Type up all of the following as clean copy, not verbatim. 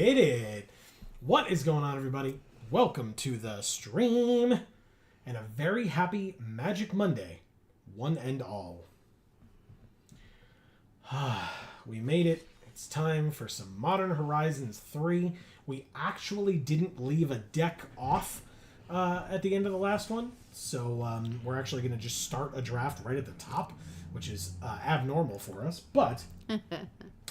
did it. What is going on, everybody? Welcome to the stream and a very happy Magic Monday, one and all. We made it. It's time for some Modern Horizons 3. We actually didn't leave a deck off at the end of the last one, so we're actually going to just start a draft right at the top, which is abnormal for us. But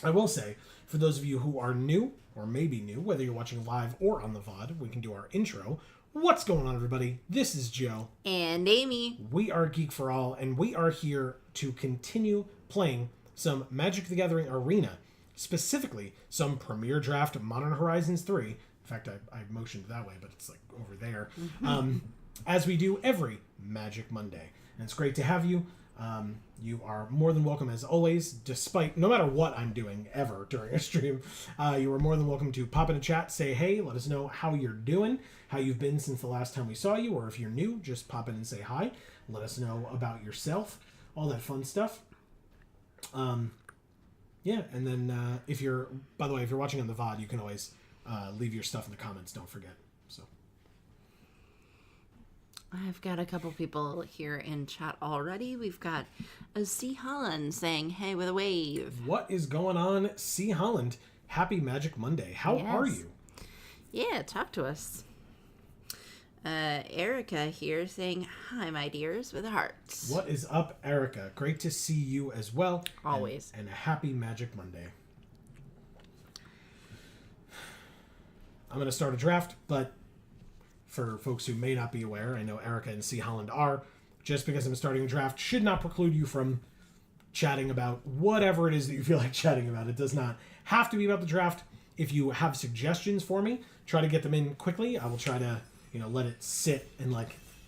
I will say, for those of you who are new, or maybe new, whether you're watching live or on the VOD, we can do our intro. What's going on, everybody? This is Joe. And Amy. We are Geek for All, and we are here to continue playing some Magic the Gathering Arena, specifically some Premier Draft Modern Horizons 3. In fact, I motioned that way, but it's like over there. As we do every Magic Monday. And it's great to have you. You are more than welcome, as always, no matter what I'm doing ever during a stream, you are more than welcome to pop in a chat, say hey, let us know how you're doing, how you've been since the last time we saw you, or if you're new, just pop in and say hi. Let us know about yourself, all that fun stuff. Yeah, and then by the way, if you're watching on the VOD, you can always leave your stuff in the comments, don't forget. So I've got a couple people here in chat already. We've got a C. Holland saying, hey, with a wave. What is going on, C. Holland? Happy Magic Monday. How are you? Yeah, talk to us. Erica here saying, hi, my dears, with hearts. What is up, Erica? Great to see you as well. Always. And a happy Magic Monday. I'm going to start a draft, but for folks who may not be aware, I know Erica and C. Holland are, just because I'm starting a draft should not preclude you from chatting about whatever it is that you feel like chatting about. It does not have to be about the draft. If you have suggestions for me, try to get them in quickly. I will try to, let it sit and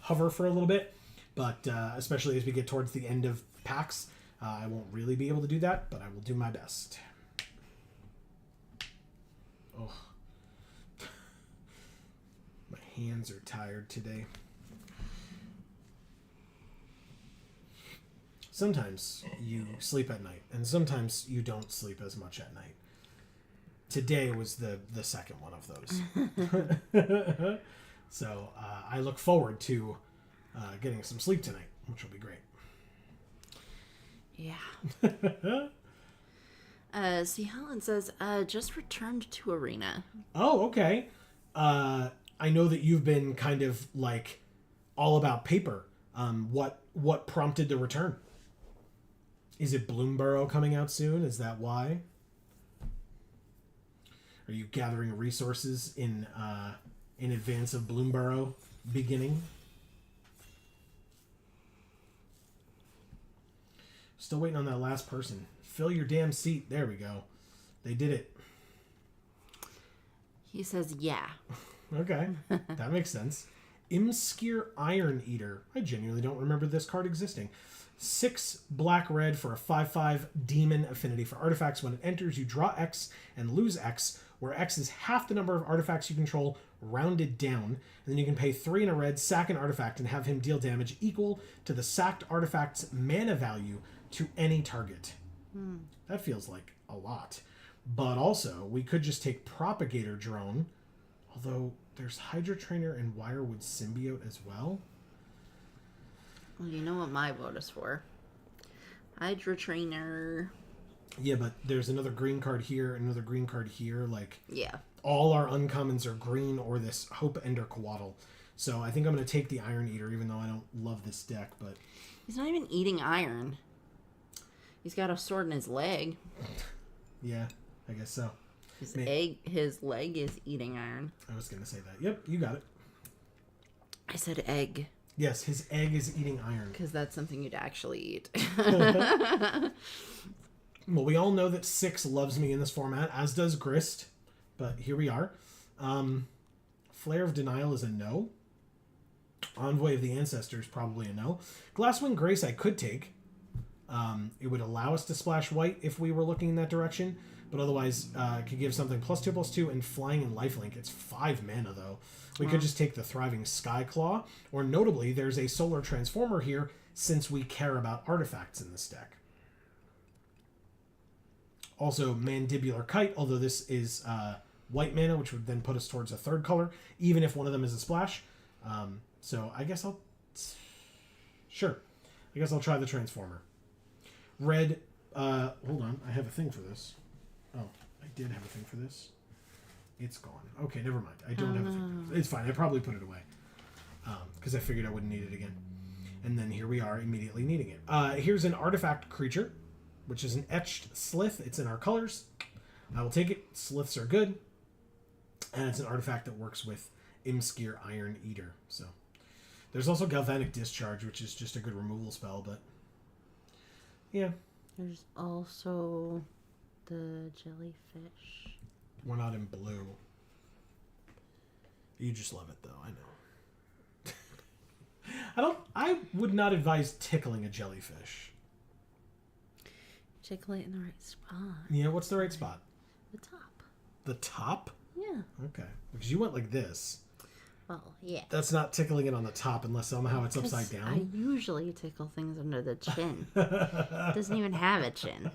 hover for a little bit. But especially as we get towards the end of packs, I won't really be able to do that, but I will do my best. Oh. My hands are tired today. Sometimes you sleep at night, and sometimes you don't sleep as much at night. Today was the second one of those. So I look forward to getting some sleep tonight, which will be great. Yeah. C. Holland says, just returned to Arena. Oh, okay. I know that you've been kind of all about paper. What prompted the return? Is it Bloomborough coming out soon? Is that why? Are you gathering resources in advance of Bloomborough beginning? Still waiting on that last person. Fill your damn seat. There we go. They did it. He says, yeah. Okay, that makes sense. Imskir Iron Eater. I genuinely don't remember this card existing. 6 black-red for a 5/5 demon affinity for artifacts. When it enters, you draw X and lose X, where X is half the number of artifacts you control, rounded down. And then you can pay 3 and a red, sack an artifact, and have him deal damage equal to the sacked artifact's mana value to any target. That feels like a lot. But also, we could just take Propagator Drone, although there's Hydra Trainer and Wirewood Symbiote as well. Well, you know what my vote is for. Hydra Trainer. Yeah, but there's another green card here, another green card here. Yeah. All our uncommons are green or this Hope Ender Coatl. So I think I'm going to take the Iron Eater, even though I don't love this deck. But he's not even eating iron. He's got a sword in his leg. Yeah, I guess so. His leg is eating iron. I was going to say that. Yep, you got it. I said egg. Yes, his egg is eating iron. Because that's something you'd actually eat. Well, we all know that 6 loves me in this format, as does Grist. But here we are. Flare of Denial is a no. Envoy of the Ancestors, probably a no. Glasswing Grace I could take. It would allow us to splash white if we were looking in that direction. But otherwise, it could give something +2/+2 and flying and lifelink. It's 5 mana, though. We could just take the Thriving Skyclaw. Or notably, there's a Solar Transformer here, since we care about artifacts in this deck. Also, Mandibular Kite, although this is white mana, which would then put us towards a third color, even if one of them is a splash. So I guess I'll... Sure. I guess I'll try the Transformer. Red... hold on. I have a thing for this. Oh, I did have a thing for this. It's gone. Okay, never mind. I don't have a thing for this. It's fine. I probably put it away. Because I figured I wouldn't need it again. And then here we are immediately needing it. Here's an artifact creature, which is an etched Slith. It's in our colors. I will take it. Sliths are good. And it's an artifact that works with Imskir Iron Eater. So there's also Galvanic Discharge, which is just a good removal spell, but yeah. There's also the jellyfish. We're not in blue. You just love it, though. I know. I would not advise tickling a jellyfish. Tickle it in the right spot. Yeah, what's the right spot? The top. The top? Yeah. Okay. Because you went like this. Well, yeah. That's not tickling it on the top unless somehow it's upside down. I usually tickle things under the chin. It doesn't even have a chin.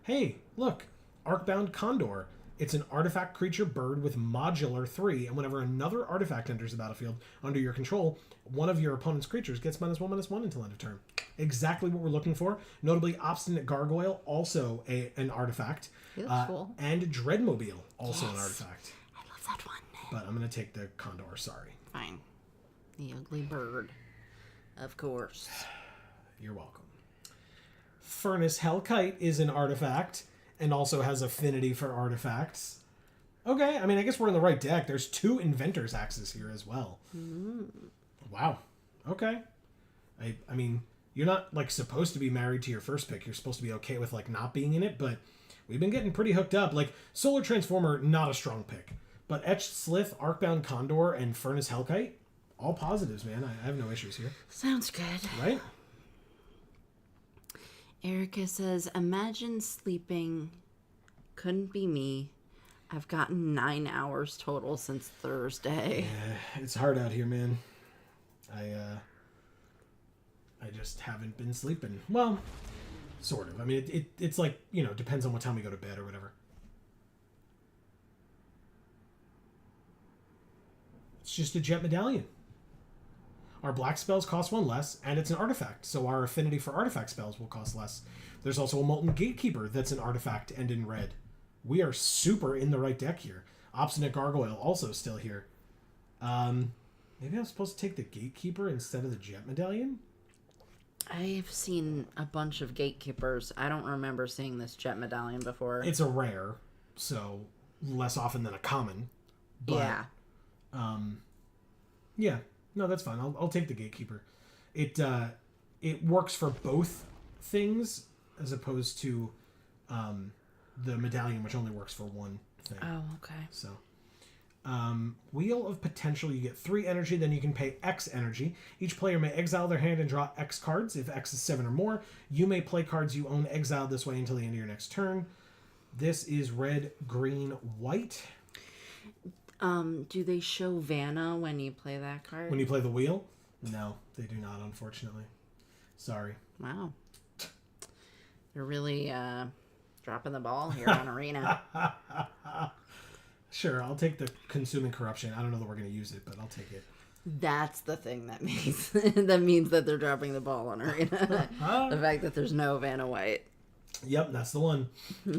Hey, look. Arcbound Condor. It's an artifact creature bird with modular 3, and whenever another artifact enters the battlefield under your control, one of your opponent's creatures gets -1/-1 until end of turn. Exactly what we're looking for. Notably, Obstinate Gargoyle, also an artifact. He looks cool. And Dreadmobile, also an artifact. I love that one. But I'm going to take the Condor, sorry. Fine. The ugly bird. Of course. You're welcome. Furnace Hellkite is an artifact and also has affinity for artifacts. Okay, I mean, I guess we're in the right deck. There's 2 Inventor's Axes here as well. Wow. Okay. I mean, you're not, like, supposed to be married to your first pick. You're supposed to be okay with, like, not being in it, but we've been getting pretty hooked up. Like, Solar Transformer, not a strong pick. But Etched Slith, Arcbound Condor, and Furnace Hellkite, all positives, man. I have no issues here. Sounds good. Right? Erica says, imagine sleeping. Couldn't be me. I've gotten 9 hours total since Thursday. Yeah, it's hard out here, man. I just haven't been sleeping. Well, sort of. I mean, it's like, you know, depends on what time we go to bed or whatever. It's just a Jet Medallion. Our black spells cost 1 less, and it's an artifact, so our affinity for artifact spells will cost less. There's also a Molten Gatekeeper that's an artifact and in red. We are super in the right deck here. Obstinate Gargoyle also still here. Maybe I'm supposed to take the Gatekeeper instead of the Jet Medallion? I've seen a bunch of Gatekeepers. I don't remember seeing this Jet Medallion before. It's a rare, so less often than a common. But, yeah. Yeah. No, that's fine. I'll take the Gatekeeper. It works for both things as opposed to the Medallion, which only works for one thing. Oh, okay. So, Wheel of Potential, you get 3 energy, then you can pay X energy. Each player may exile their hand and draw X cards. If X is 7 or more, you may play cards you own exiled this way until the end of your next turn. This is red, green, white. Do they show Vanna when you play that card? When you play the wheel? No, they do not, unfortunately. Sorry. Wow. They're really dropping the ball here on Arena. Sure, I'll take the Consuming Corruption. I don't know that we're going to use it, but I'll take it. That's the thing that means that they're dropping the ball on Arena. The fact that there's no Vanna White. Yep, that's the one.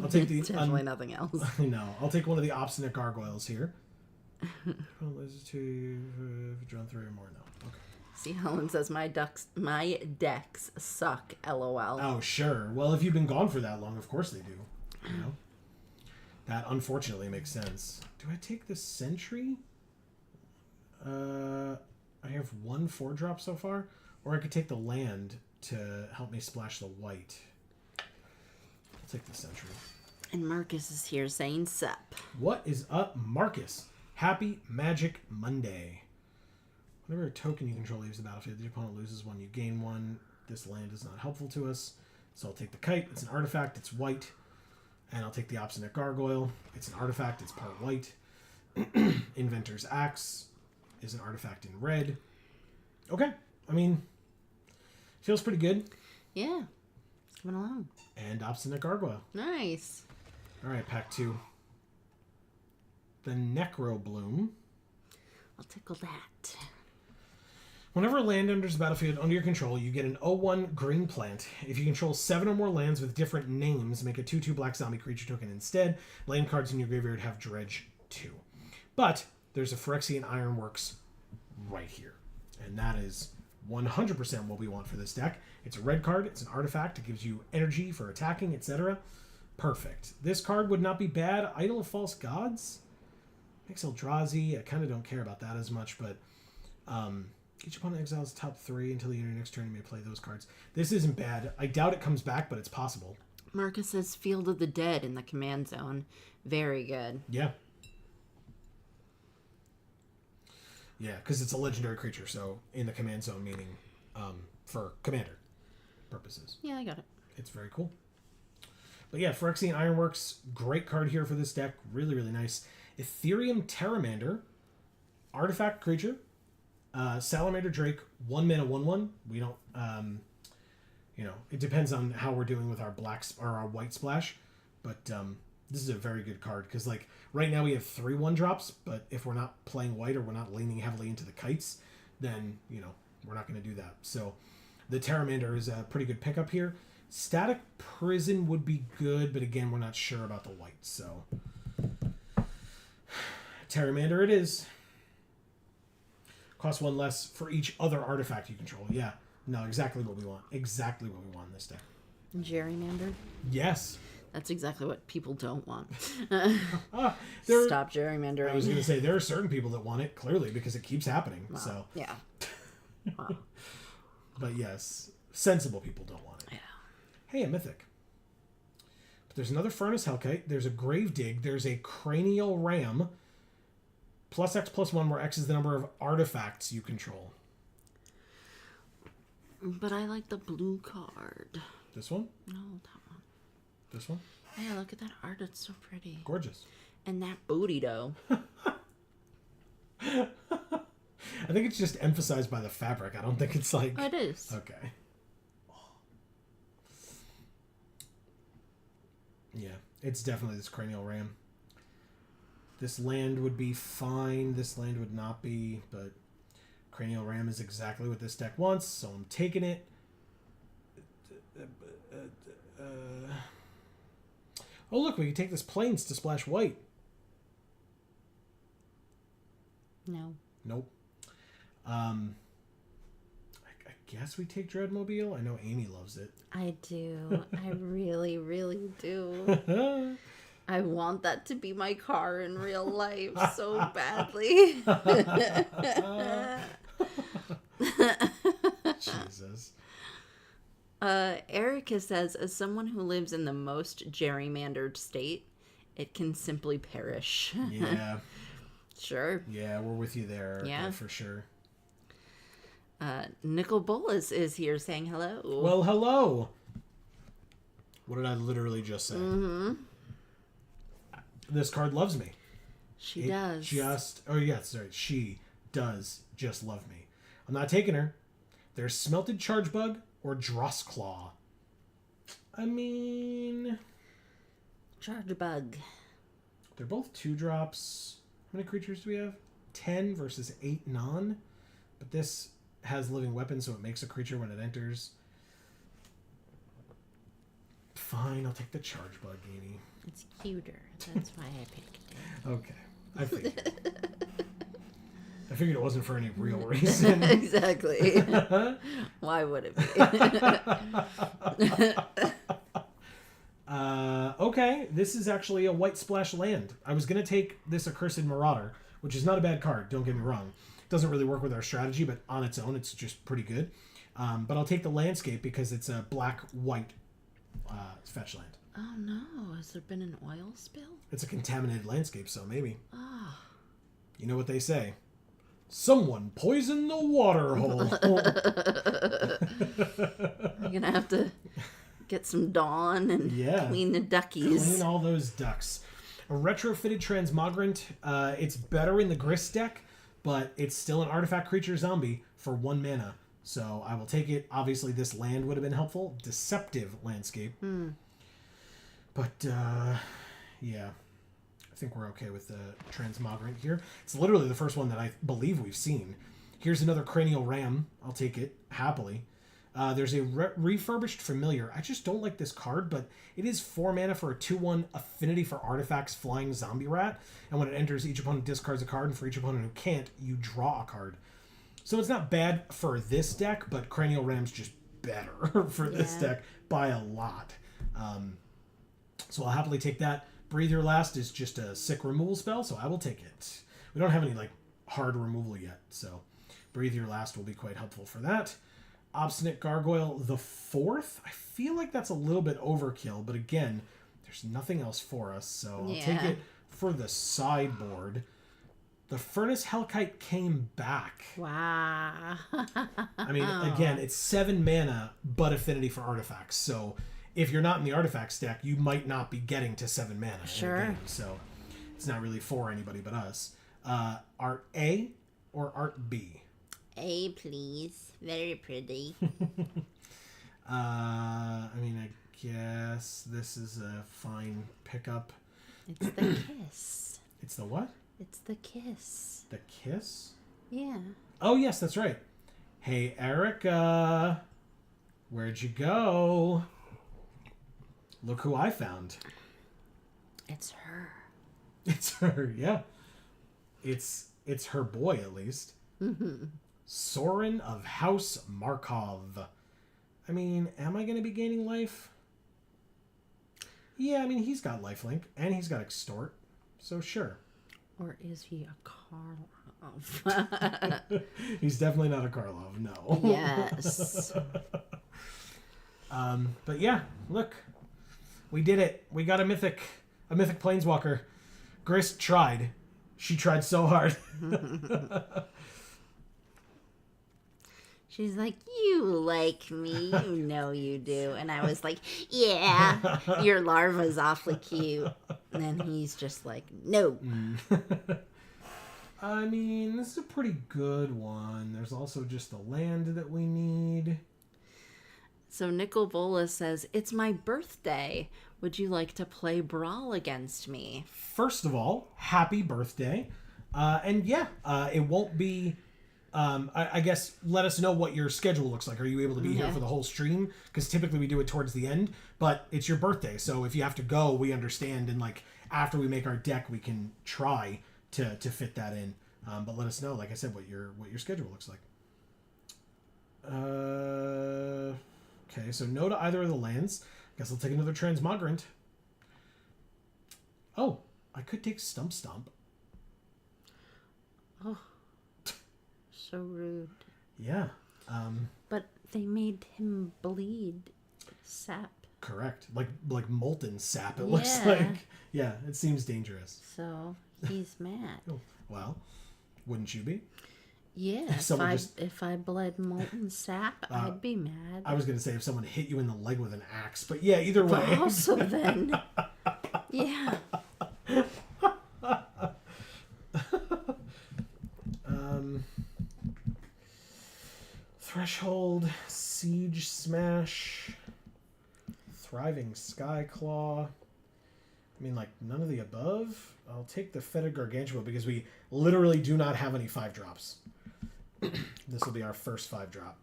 I'll take the definitely nothing else. No, I'll take one of the Obstinate Gargoyles here. Loses 2, drawn 3 or more. No. Okay. See, Helen says my decks suck. LOL. Oh, sure. Well, if you've been gone for that long, of course they do. You know, that unfortunately makes sense. Do I take the Sentry? I have 1 4-drop so far, or I could take the land to help me splash the white. I'll take the Sentry. And Marcus is here saying sup. What is up, Marcus? Happy Magic Monday. Whenever a token you control leaves the battlefield, the opponent loses 1, you gain 1. This land is not helpful to us, so I'll take the Kite. It's an artifact, it's white. And I'll take the Obstinate Gargoyle. It's an artifact, it's part white. Inventor's Axe is an artifact in red. Okay, I mean, feels pretty good. Yeah, coming along. And Obstinate Gargoyle. Nice. All right, pack 2. The Necro Bloom. I'll tickle that. Whenever a land enters the battlefield under your control, you get an 0/1 green plant. If you control 7 or more lands with different names, make a 2/2 black zombie creature token instead. Land cards in your graveyard have Dredge 2. But there's a Phyrexian Ironworks right here. And that is 100% what we want for this deck. It's a red card. It's an artifact. It gives you energy for attacking, etc. Perfect. This card would not be bad. Idol of False Gods? Makes Eldrazi. I kind of don't care about that as much, but each opponent exiles top 3 until the end of your next turn. You may play those cards. This isn't bad. I doubt it comes back, but it's possible. Marcus says Field of the Dead in the command zone. Very good. Yeah. Yeah, because it's a legendary creature, so in the command zone, meaning for commander purposes. Yeah, I got it. It's very cool. But yeah, Phyrexian Ironworks, great card here for this deck. Really, really nice. Ethereum Terramander, artifact creature. Salamander Drake, 1 mana, 1/1. We don't, it depends on how we're doing with our our white splash. But this is a very good card because, like, right now we have 3 1-drops. But if we're not playing white or we're not leaning heavily into the kites, then we're not going to do that. So the Terramander is a pretty good pickup here. Static Prison would be good, but again, we're not sure about the white. So Terramander it is. Cost 1 less for each other artifact you control. Yeah. No, exactly what we want. Exactly what we want in this deck. Gerrymander? Yes. That's exactly what people don't want. Stop gerrymandering. I was going to say, there are certain people that want it, clearly, because it keeps happening. Wow. So. Yeah. Wow. But yes, sensible people don't want it. Yeah. Hey, a mythic. But there's another Furnace Hellkite. There's a Gravedigg. There's a Cranial Ram. +X+1, where X is the number of artifacts you control. But I like the blue card. This one? No, that one. This one? Yeah, look at that art. It's so pretty. Gorgeous. And that booty, though. I think it's just emphasized by the fabric. I don't think it's like... It is. Okay. Yeah, it's definitely this Cranial Ram. This land would be fine. This land would not be, but Cranial Ram is exactly what this deck wants, so I'm taking it. Oh, look, we can take this Plains to splash white. No. Nope. I guess we take Dreadmobile. I know Amy loves it. I do. I really, really do. I want that to be my car in real life so badly. Jesus. Erica says, as someone who lives in the most gerrymandered state, it can simply perish. Yeah. Sure. Yeah, we're with you there. Yeah. For sure. Nickel Bolas is here saying hello. Well, hello. What did I literally just say? Mm-hmm. This card loves me. She does. She does just love me. I'm not taking her. There's Smelted Chargebug or Drossclaw. I mean... Chargebug. They're both 2-drops. How many creatures do we have? 10 versus 8 non. But this has living weapons, so it makes a creature when it enters. Fine, I'll take the Chargebug, Amy. It's cuter. That's why I picked it. Okay. I figured it wasn't for any real reason. Exactly. Why would it be? Okay, this is actually a white splash land. I was going to take this Accursed Marauder, which is not a bad card, don't get me wrong. It doesn't really work with our strategy, but on its own, it's just pretty good. But I'll take the Landscape because it's a black-white fetch land. Oh no, has there been an oil spill? It's a contaminated landscape, so maybe. Oh. You know what they say. Someone poisoned the water hole. I'm going to have to get some Dawn and clean the duckies. Clean all those ducks. A retrofitted Transmogrant. It's better in the Grist deck, but it's still an artifact creature zombie for 1 mana. So I will take it. Obviously, this land would have been helpful. Deceptive Landscape. But, Yeah. I think we're okay with the Transmogrant here. It's literally the first one that I believe we've seen. Here's another Cranial Ram. I'll take it happily. There's a refurbished familiar. I just don't like this card, but it is 4 mana for a 2/1 affinity for artifacts flying zombie rat. And when it enters, each opponent discards a card, and for each opponent who can't, you draw a card. So it's not bad for this deck, but Cranial Ram's just better for this deck by a lot. So I'll happily take that. Breathe Your Last is just a sick removal spell, so I will take it. We don't have any like hard removal yet, so Breathe Your Last will be quite helpful for that. Obstinate Gargoyle the 4th. I feel like that's a little bit overkill, but again, there's nothing else for us, so I'll take it for the sideboard. The Furnace Hellkite came back. Wow. I mean, again, it's 7 mana, but affinity for artifacts. So if you're not in the artifacts deck, you might not be getting to 7 mana in a game. So it's not really for anybody but us. Art A or Art B? A, please. Very pretty. I mean, I guess this is a fine pickup. It's the kiss. It's the what? It's the kiss. The kiss? Yeah. Oh, yes, that's right. Hey, Erica. Where'd you go? Look who I found. It's her. It's her, yeah. It's her boy, at least. Mm-hmm. Sorin of House Markov. I mean, am I going to be gaining life? Yeah, I mean, he's got lifelink, and he's got extort, so sure. Or is he a Karlov? He's definitely not a Karlov, no. Yes. But yeah, look. We did it. We got a mythic planeswalker. Grist tried. She tried so hard. She's like, you like me, you know you do. And I was like, yeah, your larva's awfully cute. And then he's just like, no. I mean, this is a pretty good one. There's also just the land that we need. So Nicol Bola says, it's my birthday. Would you like to play Brawl against me? First of all, happy birthday. And yeah, it won't be... I guess let us know what your schedule looks like. Are you able to be here for the whole stream? Because typically we do it towards the end, but it's your birthday. So if you have to go, we understand. And like after we make our deck, we can try to fit that in. But let us know, like I said, what your schedule looks like. Okay, so no to either of the lands. Guess I'll take another Transmogrant. Oh, I could take Stump Stomp. Oh, so rude. Yeah. But they made him bleed sap. Correct. Like molten sap, it looks like. Yeah, it seems dangerous. So he's mad. Oh, well, wouldn't you be? Yeah, if I bled molten sap, I'd be mad. I was going to say if someone hit you in the leg with an axe, but yeah, either way. But also then, yeah. Threshold, Siege Smash, Thriving Skyclaw. I mean, like, none of the above. I'll take the Fetid Gargantua because we literally do not have any 5-drops. This will be our first 5-drop.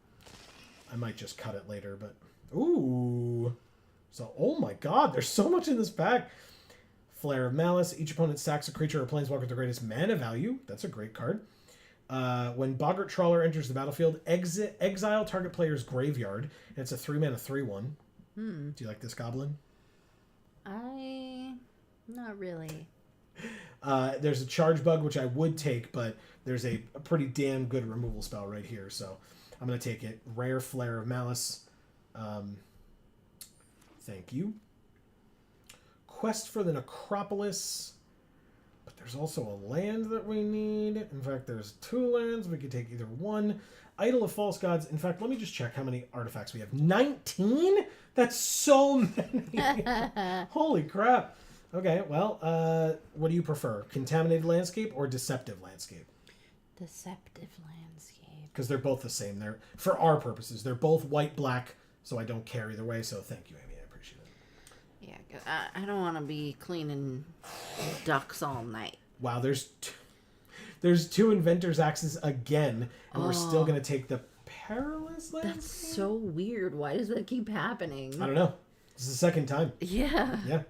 I might just cut it later, but... Ooh! So, oh my god, there's so much in this pack! Flare of Malice. Each opponent sacks a creature or planeswalker with the greatest mana value. That's a great card. When Boggart Trawler enters the battlefield, exile target player's graveyard. And it's a 3-mana 3/1. Do you like this goblin? Not really. There's a charge bug, which I would take, but there's a pretty damn good removal spell right here, so I'm going to take it. Rare Flare of Malice. Thank you. Quest for the Necropolis. But there's also a land that we need. In fact, there's 2 lands. We could take either one. Idol of False Gods. In fact, let me just check how many artifacts we have. 19? That's so many. Holy crap. Okay, well, what do you prefer? Contaminated Landscape or Deceptive Landscape? Deceptive Landscape. Because they're both the same. They're, for our purposes, they're both white-black, so I don't care either way, so thank you, Amy. I appreciate it. Yeah, 'cause I don't want to be cleaning ducks all night. Wow, there's 2 Inventor's Axes again, and we're still going to take the Perilous Landscape? That's so weird. Why does that keep happening? I don't know. This is the second time. Yeah. Yeah.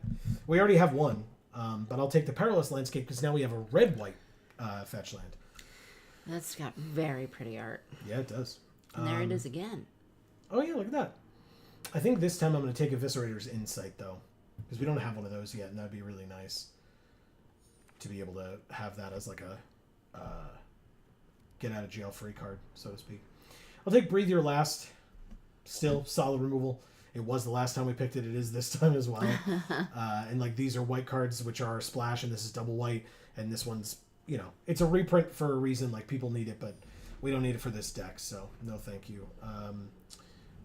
We already have one, but I'll take the Perilous Landscape because now we have a red-white fetch land. That's got very pretty art. Yeah, it does. And there it is again. Oh, yeah, look at that. I think this time I'm going to take Eviscerator's Insight, though, because we don't have one of those yet, and that'd be really nice to be able to have that as like a get-out-of-jail-free card, so to speak. I'll take Breathe Your Last. Still, solid removal. It was the last time we picked it. It is this time as well. And like these are white cards, which are splash, and this is double white. And this one's, you know, it's a reprint for a reason. Like people need it, but we don't need it for this deck. So no, thank you.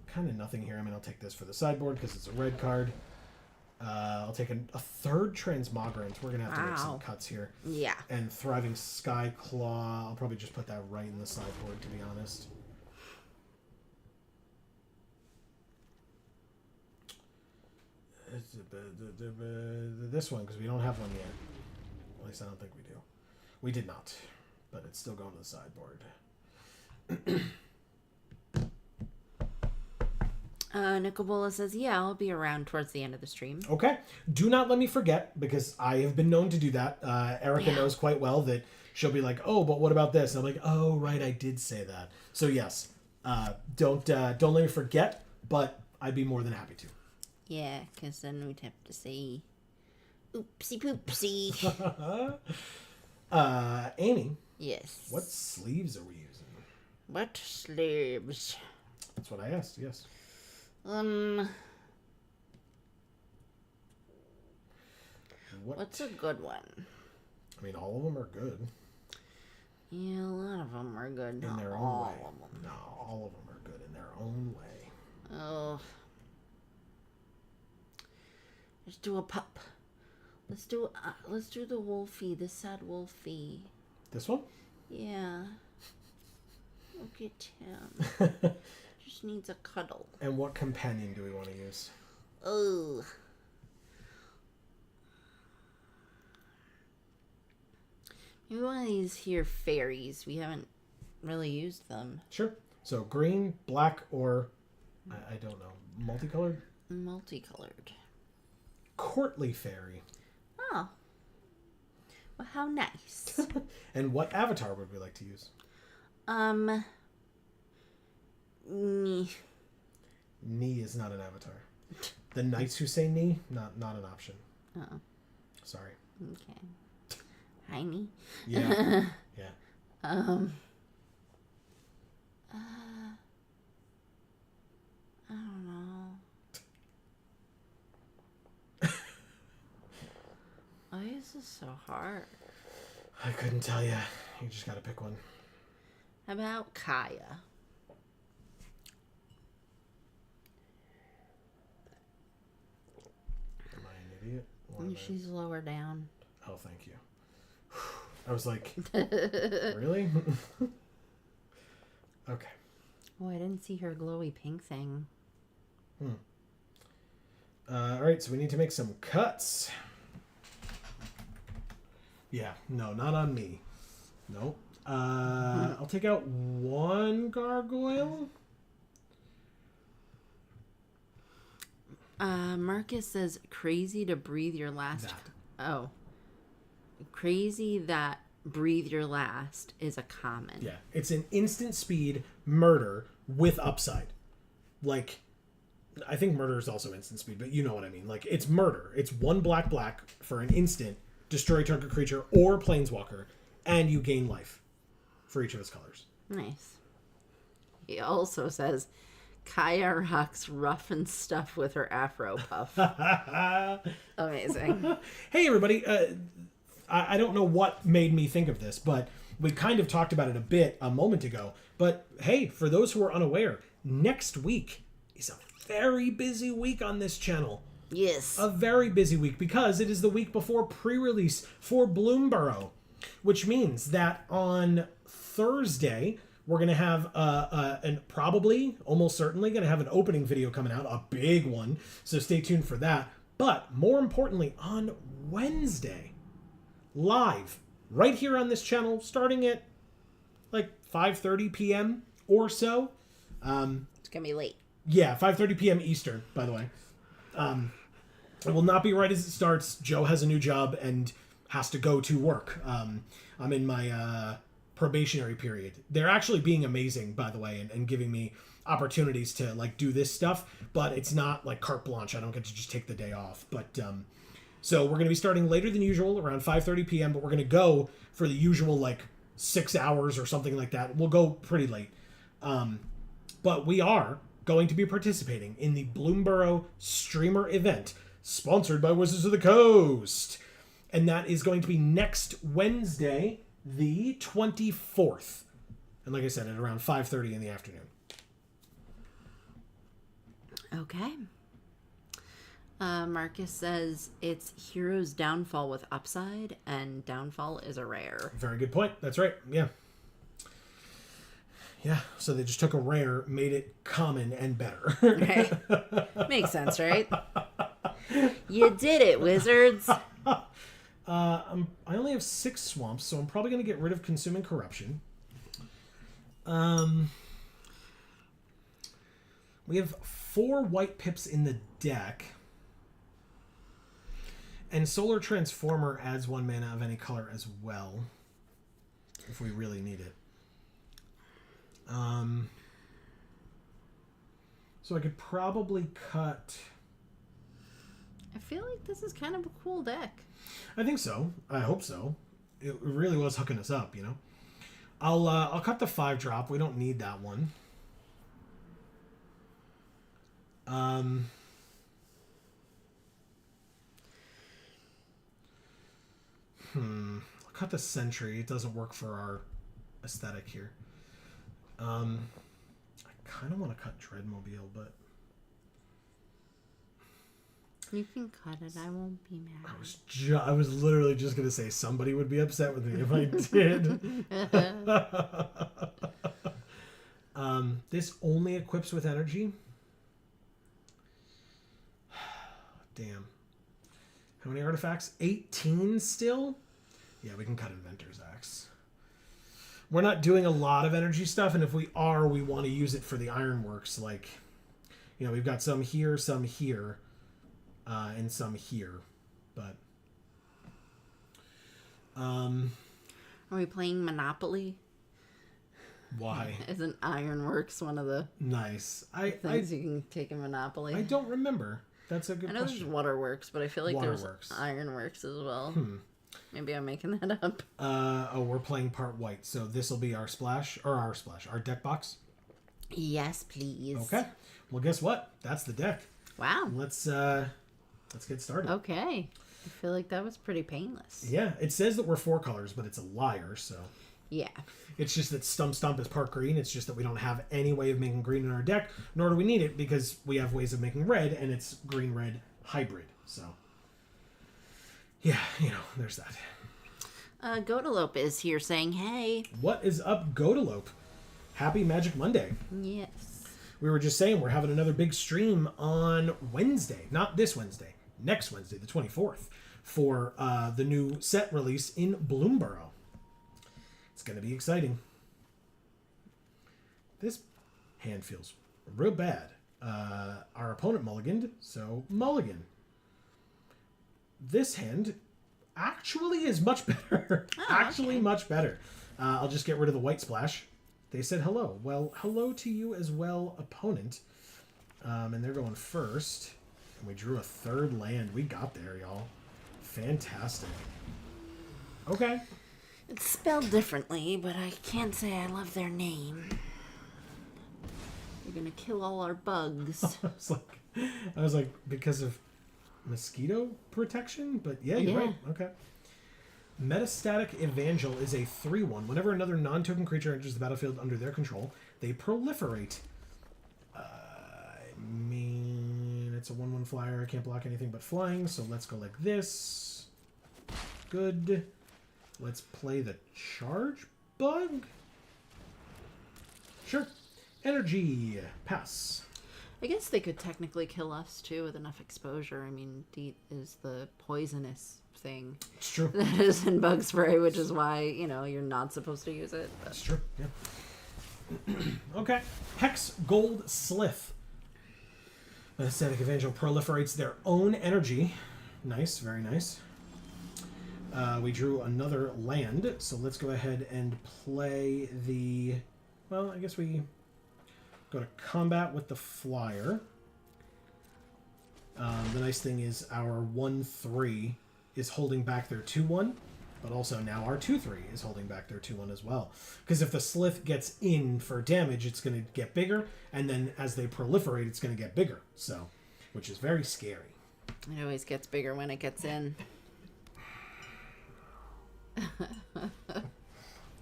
Kind of nothing here. I mean, I'll take this for the sideboard because it's a red card. I'll take a third Transmogrant. We're gonna have to make some cuts here. Yeah. And Thriving Skyclaw. I'll probably just put that right in the sideboard, to be honest. This one, because we don't have one yet. At least I don't think we do. We did not, but it's still going to the sideboard. Nicobola says, yeah, I'll be around towards the end of the stream. Okay. Do not let me forget, because I have been known to do that. Erica knows quite well that she'll be like, oh, but what about this? And I'm like, oh, right, I did say that. So yes, don't let me forget, but I'd be more than happy to. Yeah, because then we'd have to say, oopsie poopsie. Amy. Yes. What sleeves are we using? What sleeves? That's what I asked, yes. What's a good one? I mean, all of them are good. Yeah, a lot of them are good. In their own way. No, all of them are good in their own way. Oh. Let's do a pup. Let's do the wolfie, the sad wolfie. This one? Yeah. Look at him. Just needs a cuddle. And what companion do we want to use? Oh. Maybe one of these here fairies. We haven't really used them. Sure. So green, black, or I don't know, multicolored? Multicolored. Courtly fairy. Oh. Well, how nice. And what avatar would we like to use? Me. Knee is not an avatar. The knights who say knee, not an option. Oh. Sorry. Okay. Hi, me. Yeah. Yeah. I don't know. Why is this so hard? I couldn't tell you. You just gotta pick one. How about Kaya? Am I an idiot? She's lower down. Oh, thank you. I was like, really? Okay. Oh, I didn't see her glowy pink thing. All right, so we need to make some cuts. Yeah, no, not on me. Nope. I'll take out one gargoyle. Marcus says, crazy to breathe your last. Oh. Crazy that breathe your last is a common. Yeah, it's an instant speed murder with upside. Like, I think murder is also instant speed, but you know what I mean. Like, it's murder. It's one black for an instant, destroy target creature or planeswalker, and you gain life for each of its colors. Nice. He also says, Kaya rocks rough and stuff with her afro puff. Amazing. Hey, everybody. I don't know what made me think of this, but we kind of talked about it a bit a moment ago. But hey, for those who are unaware, next week is a very busy week on this channel. Yes. A very busy week because it is the week before pre-release for Bloomborough, which means that on Thursday, we're going to have and probably, almost certainly, going to have an opening video coming out, a big one. So stay tuned for that. But more importantly, on Wednesday, live, right here on this channel, starting at like 5:30 p.m. or so. It's going to be late. Yeah, 5:30 p.m. Eastern, by the way. It will not be right as it starts. Joe has a new job and has to go to work. I'm in my probationary period. They're actually being amazing, by the way, and giving me opportunities to like do this stuff, but it's not like carte blanche. I don't get to just take the day off. But so we're going to be starting later than usual, around 5:30 p.m., but we're going to go for the usual like 6 hours or something like that. We'll go pretty late. But we are going to be participating in the Bloomborough Streamer event, sponsored by Wizards of the Coast. And that is going to be next Wednesday, the 24th. And like I said, at around 5:30 in the afternoon. Okay. Marcus says it's Hero's Downfall with upside, and Downfall is a rare. Very good point. That's right. Yeah. Yeah, so they just took a rare, made it common and better. Right. Makes sense, right? You did it, Wizards. I only have 6 swamps, so I'm probably going to get rid of Consuming Corruption. We have 4 white pips in the deck. And Solar Transformer adds 1 mana of any color as well, if we really need it. So I could probably cut... I feel like this is kind of a cool deck. I think so. I hope so. It really was hooking us up, you know. I'll cut the 5-drop. We don't need that one. I'll cut the Sentry. It doesn't work for our aesthetic here. I kind of want to cut Dreadmobile, but you can cut it. I won't be mad. I was literally just gonna say somebody would be upset with me if I did. This only equips with energy. Damn. How many artifacts? 18 still? Yeah, we can cut Inventor's Axe. We're not doing a lot of energy stuff, and if we are, we want to use it for the Ironworks. Like, you know, we've got some here, and some here. But, are we playing Monopoly? Why? Isn't Ironworks one of the nice things you can take in Monopoly? I don't remember. That's a good question. I know there's Waterworks, but I feel like Waterworks. There's Ironworks as well. Maybe I'm making that up. We're playing part white, so this will be our our deck box. Yes, please. Okay. Well, guess what? That's the deck. Wow. Let's get started. Okay. I feel like that was pretty painless. Yeah, it says that we're 4 colors, but it's a liar, so. Yeah. It's just that Stump is part green. It's just that we don't have any way of making green in our deck, nor do we need it because we have ways of making red, and it's green-red hybrid, so. Yeah, you know, there's that. Godalope is here saying, hey. What is up, Godalope? Happy Magic Monday. Yes. We were just saying we're having another big stream on Wednesday. Not this Wednesday. Next Wednesday, the 24th, for the new set release in Bloomborough. It's going to be exciting. This hand feels real bad. Our opponent mulliganed, so mulligan. This hand actually is much better. Okay. Much better. I'll just get rid of the white splash. They said hello. Well, hello to you as well, opponent. And they're going first. And we drew a 3rd land. We got there, y'all. Fantastic. Okay. It's spelled differently, but I can't say I love their name. You're gonna kill all our bugs. I was like, because of mosquito protection? But yeah, you're right. Okay. Metastatic Evangel is a 3/1. Whenever another non-token creature enters the battlefield under their control, they proliferate. I mean, it's a 1/1 flyer. I can't block anything but flying, so let's go like this. Good. Let's play the Charge Bug. Sure. Energy. Pass. I guess they could technically kill us too with enough exposure. I mean, DEET is the poisonous thing It's true. that is in bug spray, which is why, you're not supposed to use it. But. It's true, yeah. Okay. Hex Gold Slith. The Aesthetic Evangel proliferates their own energy. Nice, very nice. We drew another land, so let's go ahead and play the... Well, I guess we go to combat with the flyer. The nice thing is our 1-3 is holding back their 2-1, but also now our 2-3 is holding back their 2-1 as well. Because if the Slith gets in for damage, it's going to get bigger, and then as they proliferate, it's going to get bigger. So, which is very scary. It always gets bigger when it gets in.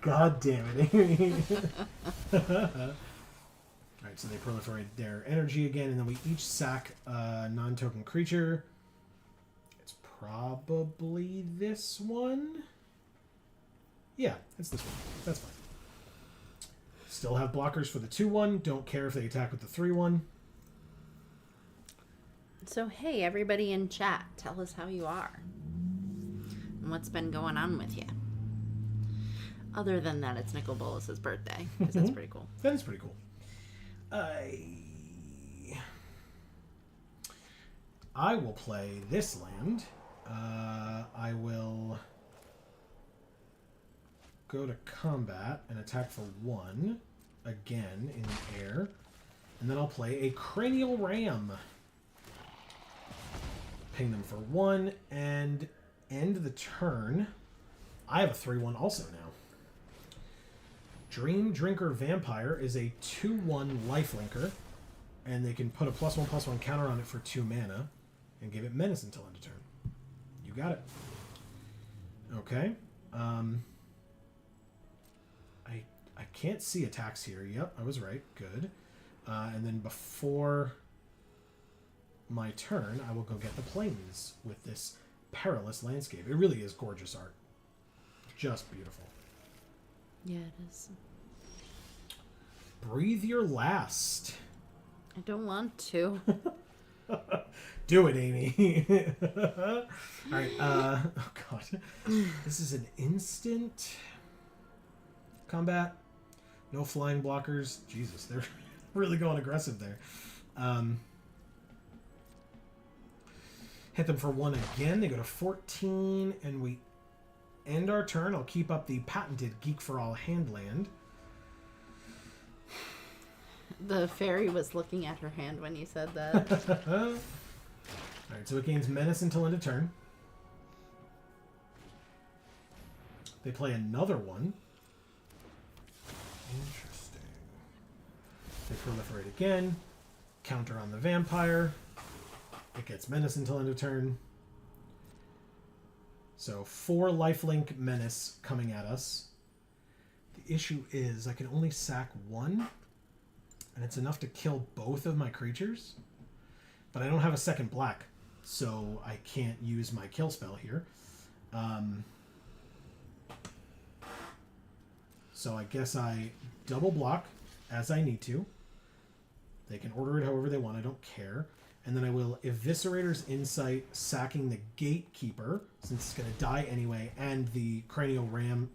God damn it, Amy. Alright, so they proliferate their energy again, and then we each sack a non-token creature. It's probably this one. Yeah, it's this one. That's fine. Still have blockers for the 2-1. Don't care if they attack with the 3-1. So, hey, everybody in chat, tell us how you are. And what's been going on with you. Other than that, it's Nicol Bolas's birthday, because that's pretty cool. That is pretty cool. I will play this land. I will go to combat and attack for 1 again in the air. And then I'll play a Cranial Ram. Ping them for 1 and end the turn. I have a 3-1 also now. Dream Drinker Vampire is a 2-1 lifelinker, and they can put a +1/+1 counter on it for 2 mana and give it menace until end of turn. You got it. Okay. I can't see attacks here. Yep, I was right. Good. And then before my turn, I will go get the plains with this perilous landscape. It really is gorgeous art. Just beautiful. Yeah, it is. Breathe your last. I don't want to. Do it, Amy. Alright, oh god. This is an instant combat. No flying blockers. Jesus, they're really going aggressive there. Hit them for 1 again. They go to 14, and we end our turn. I'll keep up the patented Geek for All handland. The fairy was looking at her hand when you said that. Alright, so it gains menace until end of turn. They play another one. Interesting. They proliferate again. Counter on the vampire. It gets menace until end of turn. So 4 lifelink menace coming at us. The issue is I can only sack 1. And it's enough to kill both of my creatures. But I don't have a second black. So I can't use my kill spell here. So I guess I double block as I need to. They can order it however they want. I don't care. And then I will Eviscerator's Insight, sacking the Gatekeeper, since it's going to die anyway, and the Cranial Ram.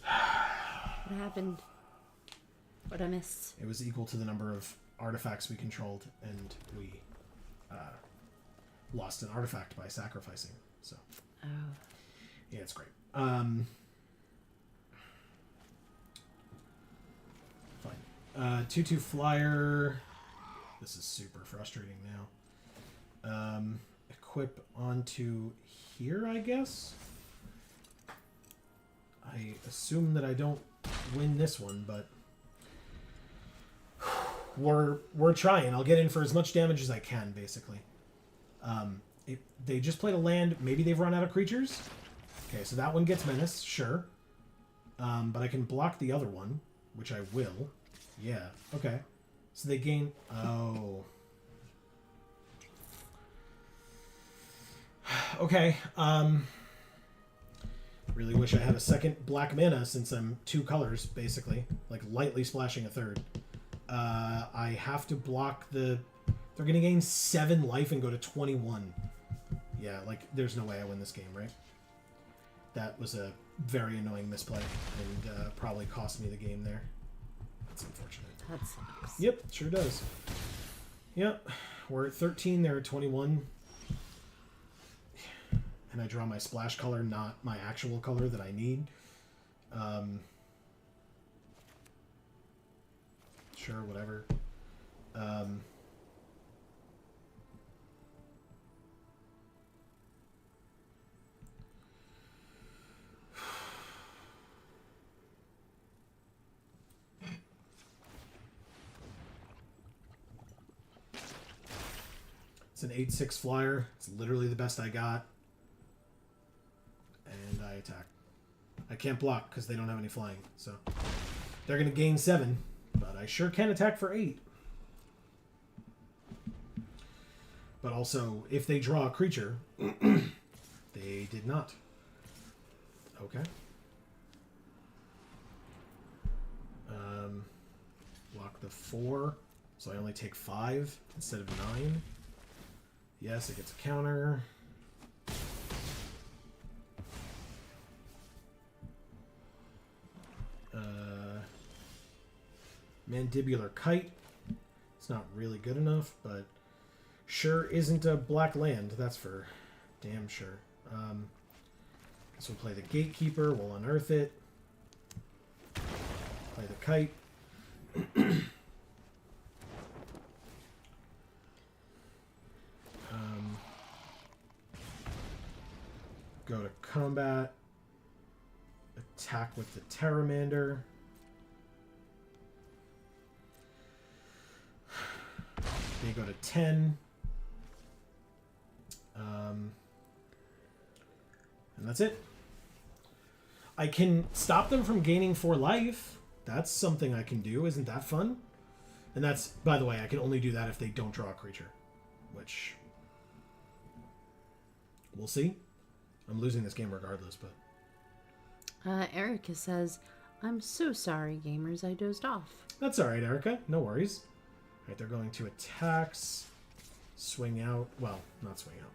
What happened? What I missed? It was equal to the number of artifacts we controlled, and we lost an artifact by sacrificing. So, Oh. yeah, it's great. Fine. 2/2 flyer. This is super frustrating now. Equip onto here, I guess. I assume that I don't win this one, but we're trying. I'll get in for as much damage as I can, basically. They just played a land. Maybe they've run out of creatures. Okay, so that one gets menace, sure. But I can block the other one, which I will. Yeah, okay. So they gain... Oh. Really wish I had a second black mana since I'm 2 colors, basically. Like, lightly splashing a third. I have to block the... They're going to gain 7 life and go to 21. Yeah, like, there's no way I win this game, right? That was a very annoying misplay and probably cost me the game there. That's unfortunate. That sucks. Yep, sure does. Yep, we're at 13, they're at 21. And I draw my splash color, not my actual color that I need. Sure, whatever. It's an 8/6 flyer. It's literally the best I got. And I attack. I can't block because they don't have any flying. So they're going to gain 7, but I sure can attack for 8. But also, if they draw a creature, they did not. Okay. Block the 4, so I only take 5 instead of 9. Yes, it gets a counter. Mandibular Kite. It's not really good enough, but sure isn't a black land. That's for damn sure. Guess we'll play the Gatekeeper. We'll unearth it. Play the Kite. Go to combat. Attack with the Pteramander. They go to 10. And that's it. I can stop them from gaining 4 life. That's something I can do. Isn't that fun? And that's, by the way, I can only do that if they don't draw a creature. Which... we'll see. I'm losing this game regardless, but... Erica says, I'm so sorry, gamers. I dozed off. That's alright, Erica. No worries. Alright, they're going to attacks. Swing out. Well, not swing out.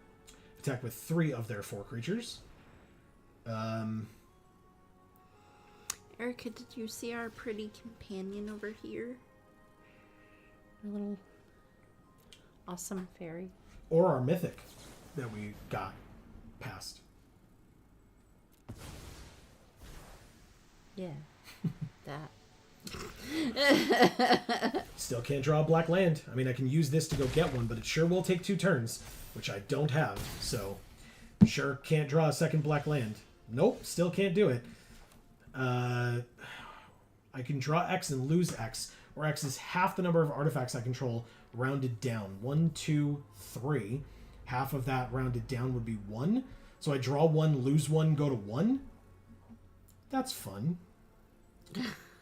Attack with 3 of their 4 creatures. Erica, did you see our pretty companion over here? Our little awesome fairy. Or our mythic that we got past. Yeah, that. Still can't draw a black land. I mean, I can use this to go get one, but it sure will take 2 turns, which I don't have. So, sure can't draw a second black land. Nope, still can't do it. I can draw X and lose X, where X is half the number of artifacts I control rounded down. 1, 2, 3. Half of that rounded down would be 1. So I draw 1, lose 1, go to 1. That's fun.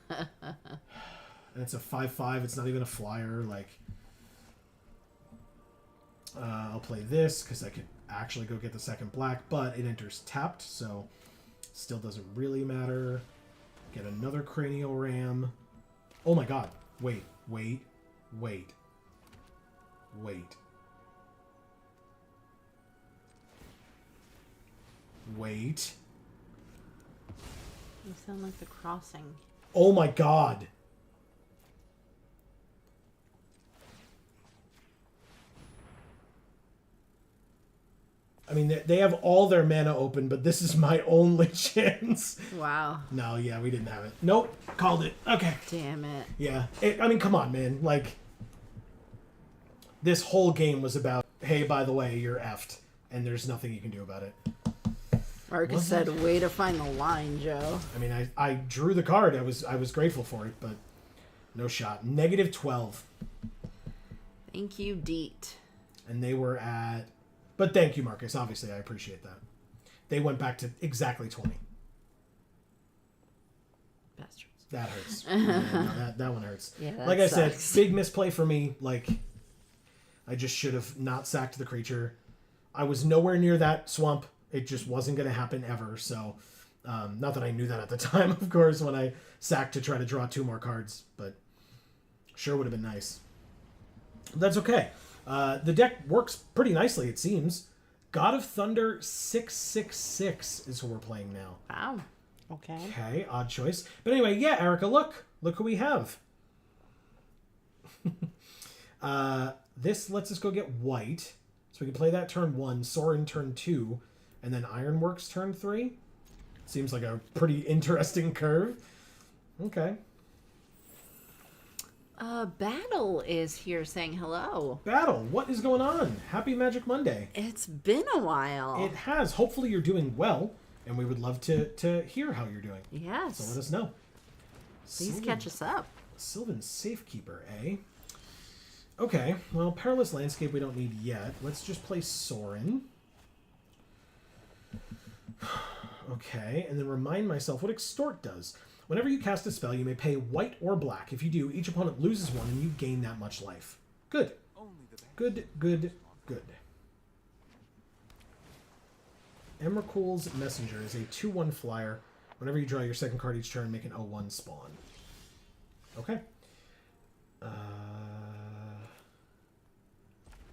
And it's a 5/5. It's not even a flyer. Like, I'll play this because I could actually go get the second black, but it enters tapped, so still doesn't really matter. Get another cranial ram. Oh my god. Wait. Wait. You sound like the crossing. Oh my god. I mean, they have all their mana open, but this is my only chance. Wow. No, yeah, we didn't have it. Nope. Called it. Okay. Damn it. Yeah. I mean, come on, man. Like, this whole game was about, hey, by the way, you're effed, and there's nothing you can do about it. Marcus said, way to find the line, Joe. I mean, I drew the card. I was grateful for it, but no shot. -12. Thank you, Deet. And they were at... But thank you, Marcus. Obviously, I appreciate that. They went back to exactly 20. Bastards. That hurts. Yeah, no, that one hurts. Yeah, that like I sucks. said, big misplay for me. Like, I just should have not sacked the creature. I was nowhere near that swamp. It just wasn't going to happen ever. So Not that I knew that at the time, of course, when I sacked to try to draw 2 more cards, but sure would have been nice. That's okay. The deck works pretty nicely, it seems. God of Thunder 666 is who we're playing now. Wow. Okay. Okay, odd choice. But anyway, yeah, Erica, look who we have. This lets us go get white. So we can play that turn 1, Sorin turn 2, and then Ironworks turn 3. Seems like a pretty interesting curve. Okay. Battle is here saying hello. Battle, what is going on? Happy Magic Monday. It's been a while. It has. Hopefully you're doing well, and we would love to hear how you're doing. Yes. So let us know. Please catch us up. Sylvan Safekeeper, eh? Okay, well, Perilous Landscape we don't need yet. Let's just play Sorin. Okay, and then remind myself what Extort does. Whenever you cast a spell, you may pay white or black. If you do, each opponent loses 1 and you gain that much life. Good. Good, good, good. Emrakul's Messenger is a 2/1 flyer. Whenever you draw your second card each turn, make an 0/1 spawn. Okay.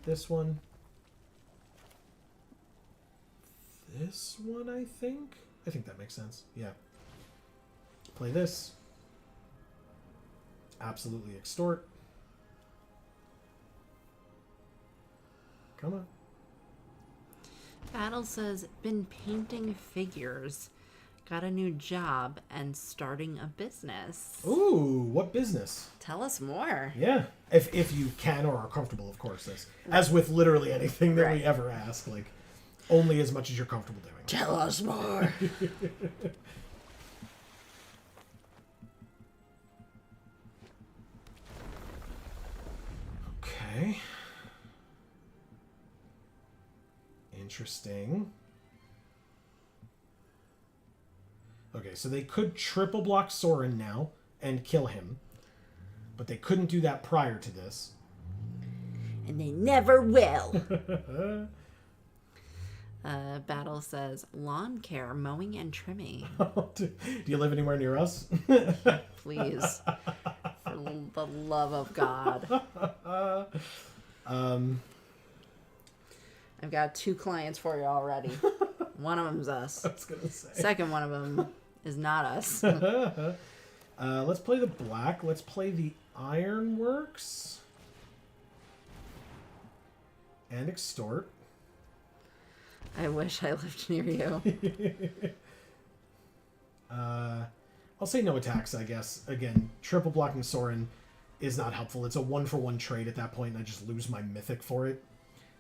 This one. This one, I think? I think that makes sense. Yeah. Play this. Absolutely Extort. Come on. Battle says, been painting figures. Got a new job and starting a business. Ooh, what business? Tell us more. Yeah. If you can or are comfortable, of course. As with literally anything that we ever ask. Like, only as much as you're comfortable doing. Tell us more. Okay. Interesting. Okay, so they could triple block Sorin now and kill him. But they couldn't do that prior to this. And they never will. Battle says, lawn care, mowing and trimming. Do you live anywhere near us? Please. For the love of God. I've got 2 clients for you already. One of them's us. I was going to say. Second one of them is not us. Let's play the black. Let's play the Ironworks. And Extort. I wish I lived near you. I'll say no attacks, I guess. Again, triple blocking Sorin is not helpful. It's a 1-for-1 trade at that point, and I just lose my mythic for it.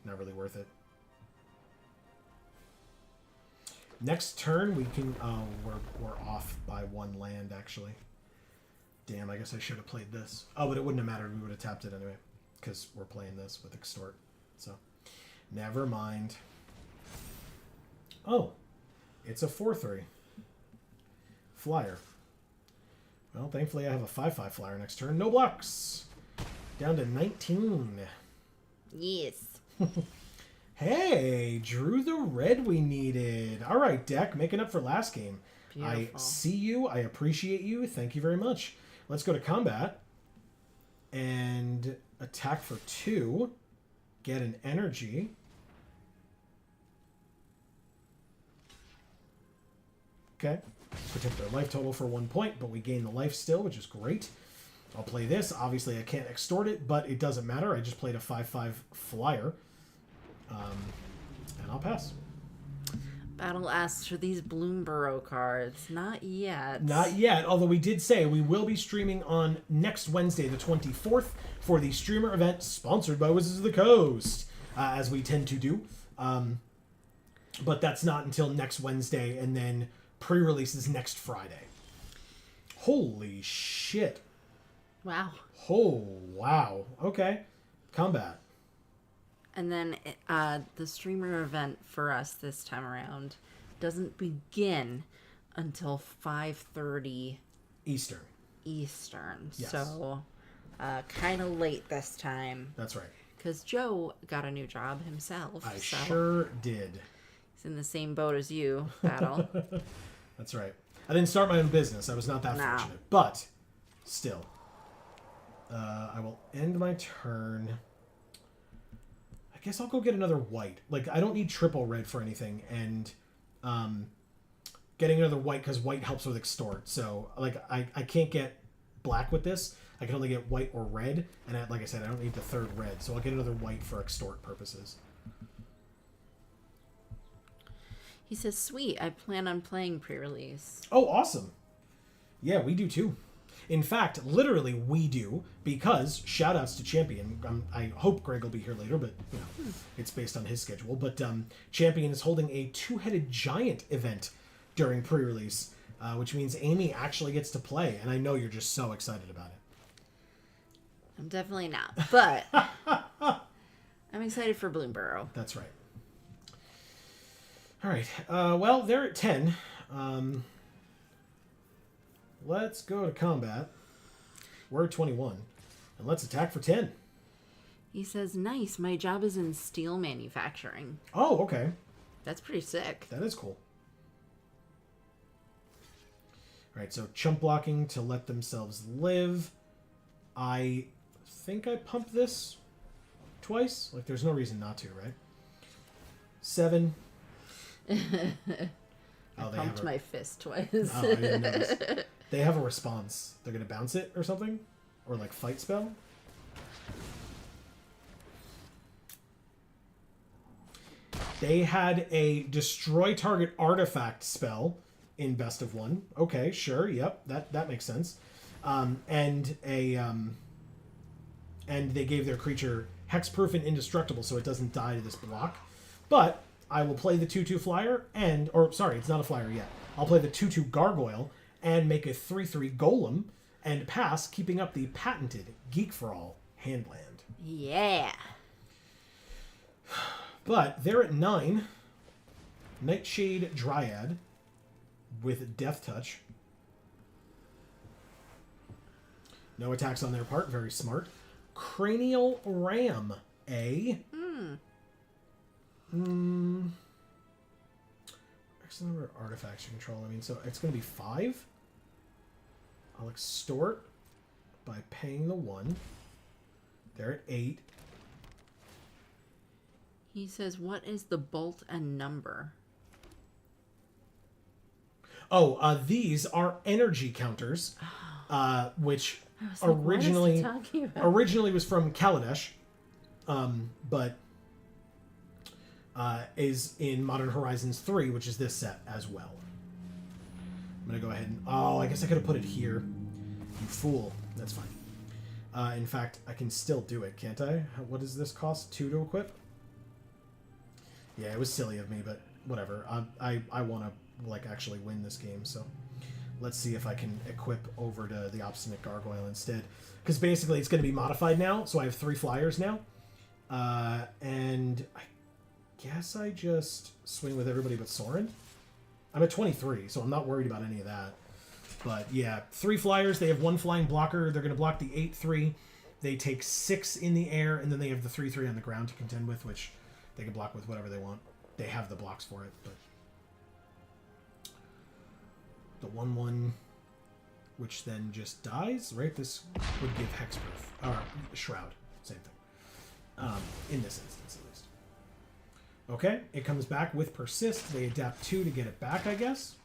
Not really worth it. Next turn, we can... Oh, we're off by 1 land, actually. Damn, I guess I should have played this. Oh, but it wouldn't have mattered. We would have tapped it anyway, because we're playing this with Extort. So, never mind. Oh, it's a 4/3 flyer. Well, thankfully I have a 5/5 flyer next turn. No blocks. Down to 19. Yes. Hey, drew the red we needed. All right, deck, making up for last game. Beautiful. I see you. I appreciate you. Thank you very much. Let's go to combat and attack for 2. Get an energy. Okay. Protect their life total for 1 point, but we gain the life still, which is great. I'll play this. Obviously, I can't extort it, but it doesn't matter. I just played a 5/5 flyer. And I'll pass. Battle asks for these Bloomborough cards. Not yet. Not yet, although we did say we will be streaming on next Wednesday, the 24th, for the streamer event sponsored by Wizards of the Coast, as we tend to do. But that's not until next Wednesday, and then pre-release is next Friday. Holy shit. Wow. Oh, wow. Okay. Combat. And then the streamer event for us this time around doesn't begin until 5:30 Eastern. Eastern. Yes. So kind of late this time. That's right. Because Joe got a new job himself. I so sure did. he's in the same boat as you, Battle. That's right. I didn't start my own business. I was not that fortunate. But, still. I will end my turn. I guess I'll go get another white. Like, I don't need triple red for anything. And getting another white, because white helps with extort. So, like, I can't get black with this. I can only get white or red. And like I said, I don't need the third red. So I'll get another white for extort purposes. He says, sweet, I plan on playing pre-release. Oh, awesome. Yeah, we do too. In fact, literally we do, because shout-outs to Champion. I hope Greg will be here later, but you know, it's based on his schedule. But Champion is holding a two-headed giant event during pre-release, which means Amy actually gets to play, and I know you're just so excited about it. I'm definitely not, but I'm excited for Bloomborough. That's right. All right. Well, they're at 10. Let's go to combat. We're at 21. And let's attack for 10. He says, nice, my job is in steel manufacturing. Oh, okay. That's pretty sick. That is cool. All right, so chump blocking to let themselves live. I think I pumped this twice. Like, there's no reason not to, right? 7. I pumped my fist twice. Oh, I didn't notice. They have a response. They're going to bounce it or something? Or, like, fight spell? They had a destroy target artifact spell in Best of One. Okay, sure, yep, that makes sense. And they gave their creature hexproof and indestructible, so it doesn't die to this block. But I will play the 2/2 flyer it's not a flyer yet. I'll play the 2/2 gargoyle and make a 3/3 golem and pass, keeping up the patented Geek for All handland. Yeah. But they're at 9. Nightshade Dryad with Death Touch. No attacks on their part. Very smart. Cranial Ram. X number of artifacts you control. I mean, so it's going to be 5. I'll extort by paying the 1. They're at 8. He says, what is the bolt and number? Oh, these are energy counters, which originally was from Kaladesh, but is in Modern Horizons 3, which is this set as well. I'm going to go ahead and... Oh, I guess I could have put it here. You fool. That's fine. In fact, I can still do it, can't I? What does this cost? 2 to equip? Yeah, it was silly of me, but whatever. I want to actually win this game, so let's see if I can equip over to the Obstinate Gargoyle instead. Because basically it's going to be modified now, so I have 3 flyers now. And I guess I just swing with everybody but Soren. I'm at 23, so I'm not worried about any of that. But yeah, 3 flyers. They have 1 flying blocker. They're going to block the 8/3. They take 6 in the air, and then they have the 3/3 on the ground to contend with, which they can block with whatever they want. They have the blocks for it, but the 1/1, which then just dies, right? This would give hexproof or shroud, same thing. In this instance, at least. Okay, it comes back with persist. They adapt 2 to get it back, I guess.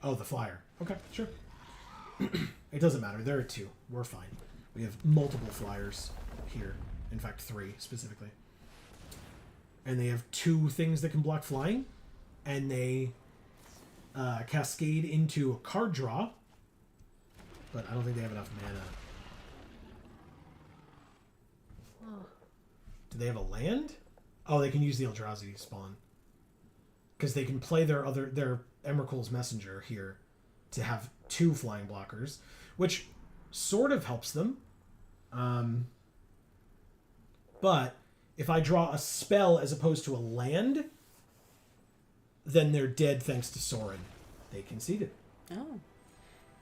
Oh, the flyer. Okay, sure. It doesn't matter. There are 2. We're fine. We have multiple flyers here. In fact, 3 specifically. And they have 2 things that can block flying. And they cascade into a card draw. But I don't think they have enough mana. Oh. Do they have a land? Oh, they can use the Eldrazi spawn. Because they can play their Emrakul's Messenger here to have 2 flying blockers, which sort of helps them. But if I draw a spell as opposed to a land, then they're dead thanks to Soren. They conceded. Oh.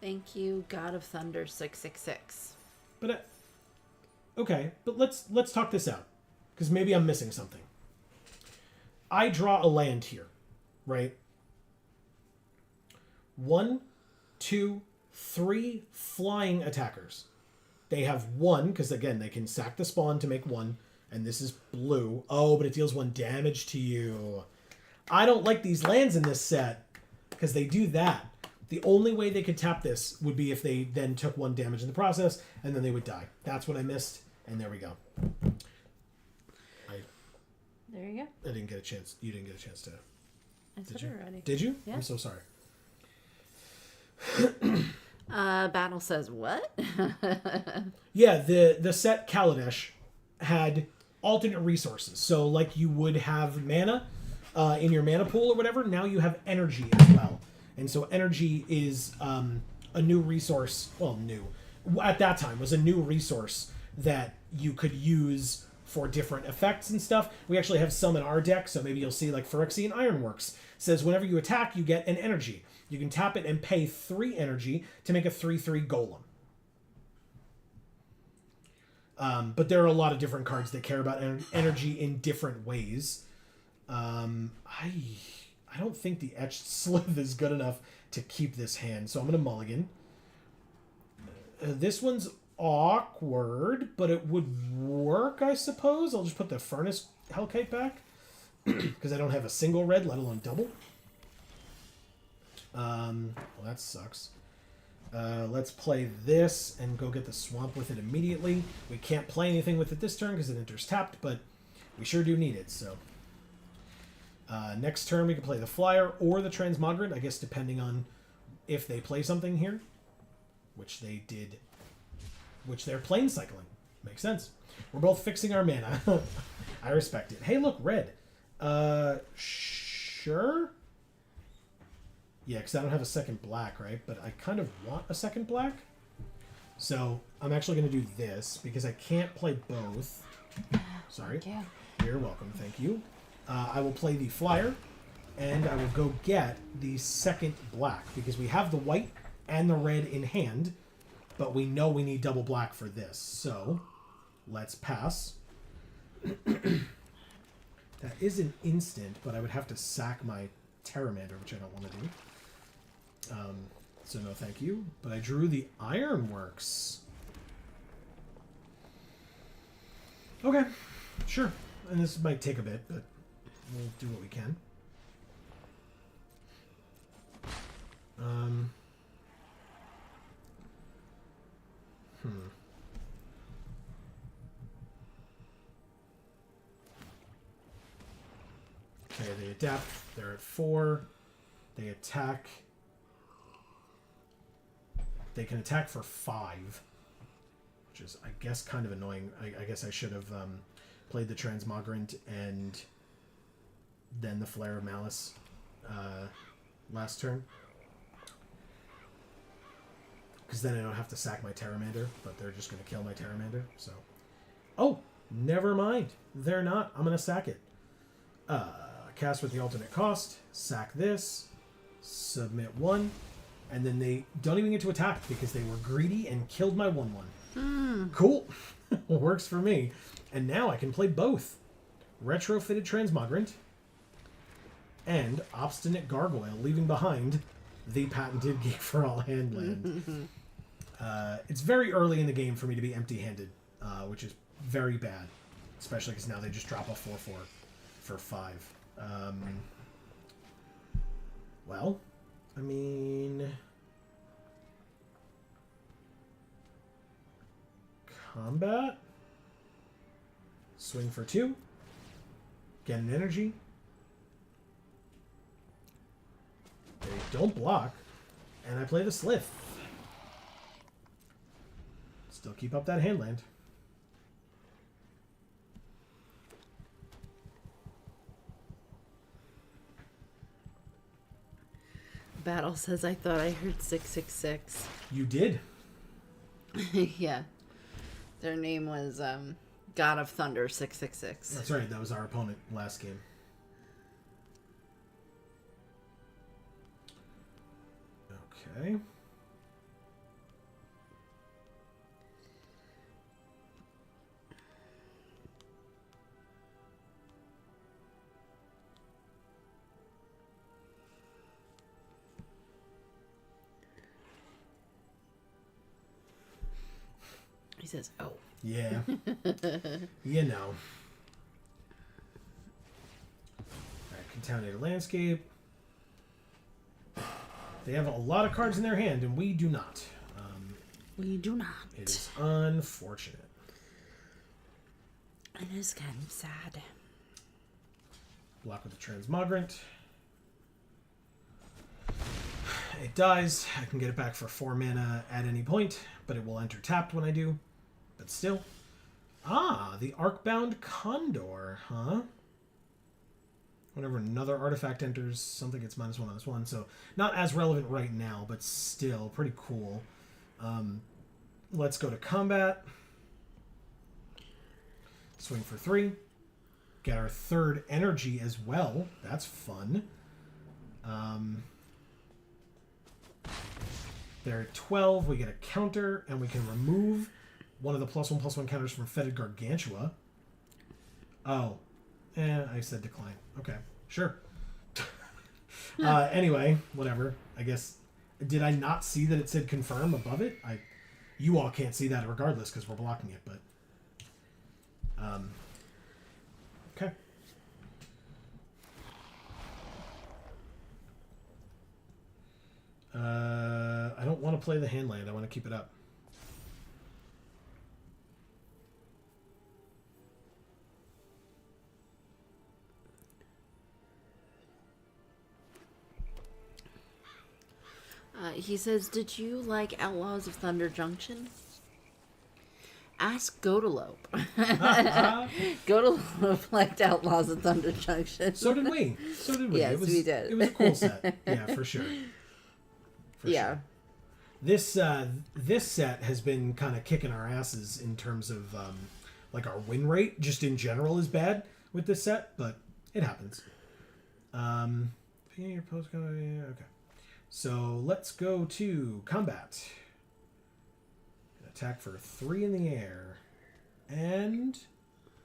Thank you, God of Thunder 666. But okay, but let's talk this out, because maybe I'm missing something. I draw a land here, right? 1, 2, 3 flying attackers. They have 1, because again, they can sack the spawn to make 1, and this is blue. Oh, but it deals 1 damage to you. I don't like these lands in this set, because they do that. The only way they could tap this would be if they then took 1 damage in the process, and then they would die. That's what I missed, and there we go. There you go. I didn't get a chance. You didn't get a chance to. I said it already. Did you? Yeah. I'm so sorry. Battle says what? Yeah, the set Kaladesh had alternate resources. So like you would have mana in your mana pool or whatever, now you have energy as well. And so energy is a new resource. Well, new. At that time was a new resource that you could use for different effects and stuff. We actually have some in our deck, so maybe you'll see like Phyrexian Ironworks says whenever you attack, you get an energy. You can tap it and pay 3 energy to make a 3/3 golem. But there are a lot of different cards that care about energy in different ways. I don't think the Etched Slith is good enough to keep this hand, so I'm going to mulligan. This one's awkward, but it would work, I suppose. I'll just put the Furnace Hellkite back because I don't have a single red, let alone double. Well, that sucks. Let's play this and go get the Swamp with it immediately. We can't play anything with it this turn because it enters tapped, but we sure do need it, so. Next turn we can play the Flyer or the Transmogrant, I guess depending on if they play something here, which they did, which they're plane cycling. Makes sense. We're both fixing our mana. I respect it. Hey, look, red. Sure? Yeah, because I don't have a second black, right? But I kind of want a second black. So I'm actually going to do this because I can't play both. Sorry. Thank you. You're welcome. Thank you. I will play the Flyer, and I will go get the second black because we have the white and the red in hand, but we know we need double black for this. So let's pass. That is an instant, but I would have to sack my Terramander, which I don't want to do. So no thank you. But I drew the Ironworks. Okay, sure. And this might take a bit, but we'll do what we can. Okay, they adapt. They're at 4. They attack. They can attack for 5, which is, I guess, kind of annoying. I guess I should have played the Transmogrant and then the Flare of Malice last turn. Because then I don't have to sack my Terramander, but they're just going to kill my Terramander. So, oh, never mind. They're not. I'm going to sack it. Cast with the alternate cost. Sack this. Submit 1. And then they don't even get to attack because they were greedy and killed my 1/1. Cool. Works for me. And now I can play both. Retrofitted Transmogrant and Obstinate Gargoyle, leaving behind the patented Geek for All Handland. It's very early in the game for me to be empty-handed, which is very bad, especially because now they just drop a 4/4 for 5. Well, I mean, combat, swing for 2, get an energy. They don't block, and I play the Slith. Still keep up that handland. Battle says, I thought I heard 666. You did. Yeah. Their name was God of Thunder 666. That's right. That was our opponent last game. Okay. says, oh. Yeah. You know. Alright, Contaminated Landscape. They have a lot of cards in their hand, and we do not. We do not. It is unfortunate. It is kind of sad. Block with the Transmogrant. It dies. I can get it back for 4 mana at any point, but it will enter tapped when I do. But still. Ah, the Arcbound Condor, huh? Whenever another artifact enters, something gets -1/-1. So not as relevant right now, but still pretty cool. Let's go to combat. Swing for 3. Get our 3rd energy as well. That's fun. They're at 12. We get a counter, and we can remove one of the +1/+1 counters from Fetid Gargantua. Oh. I said decline. Okay. Sure. Anyway, whatever. I guess... Did I not see that it said confirm above it? You all can't see that regardless because we're blocking it, but... Okay. I don't want to play the Handland. I want to keep it up. He says, did you like Outlaws of Thunder Junction? Ask Godalope. Godalope liked Outlaws of Thunder Junction. So did we. Yes, we did. It was a cool set. Yeah, for sure. Yeah. Sure. This set has been kind of kicking our asses in terms of like our win rate just in general is bad with this set, but it happens. Your postcard, okay. So let's go to combat. Attack for 3 in the air. And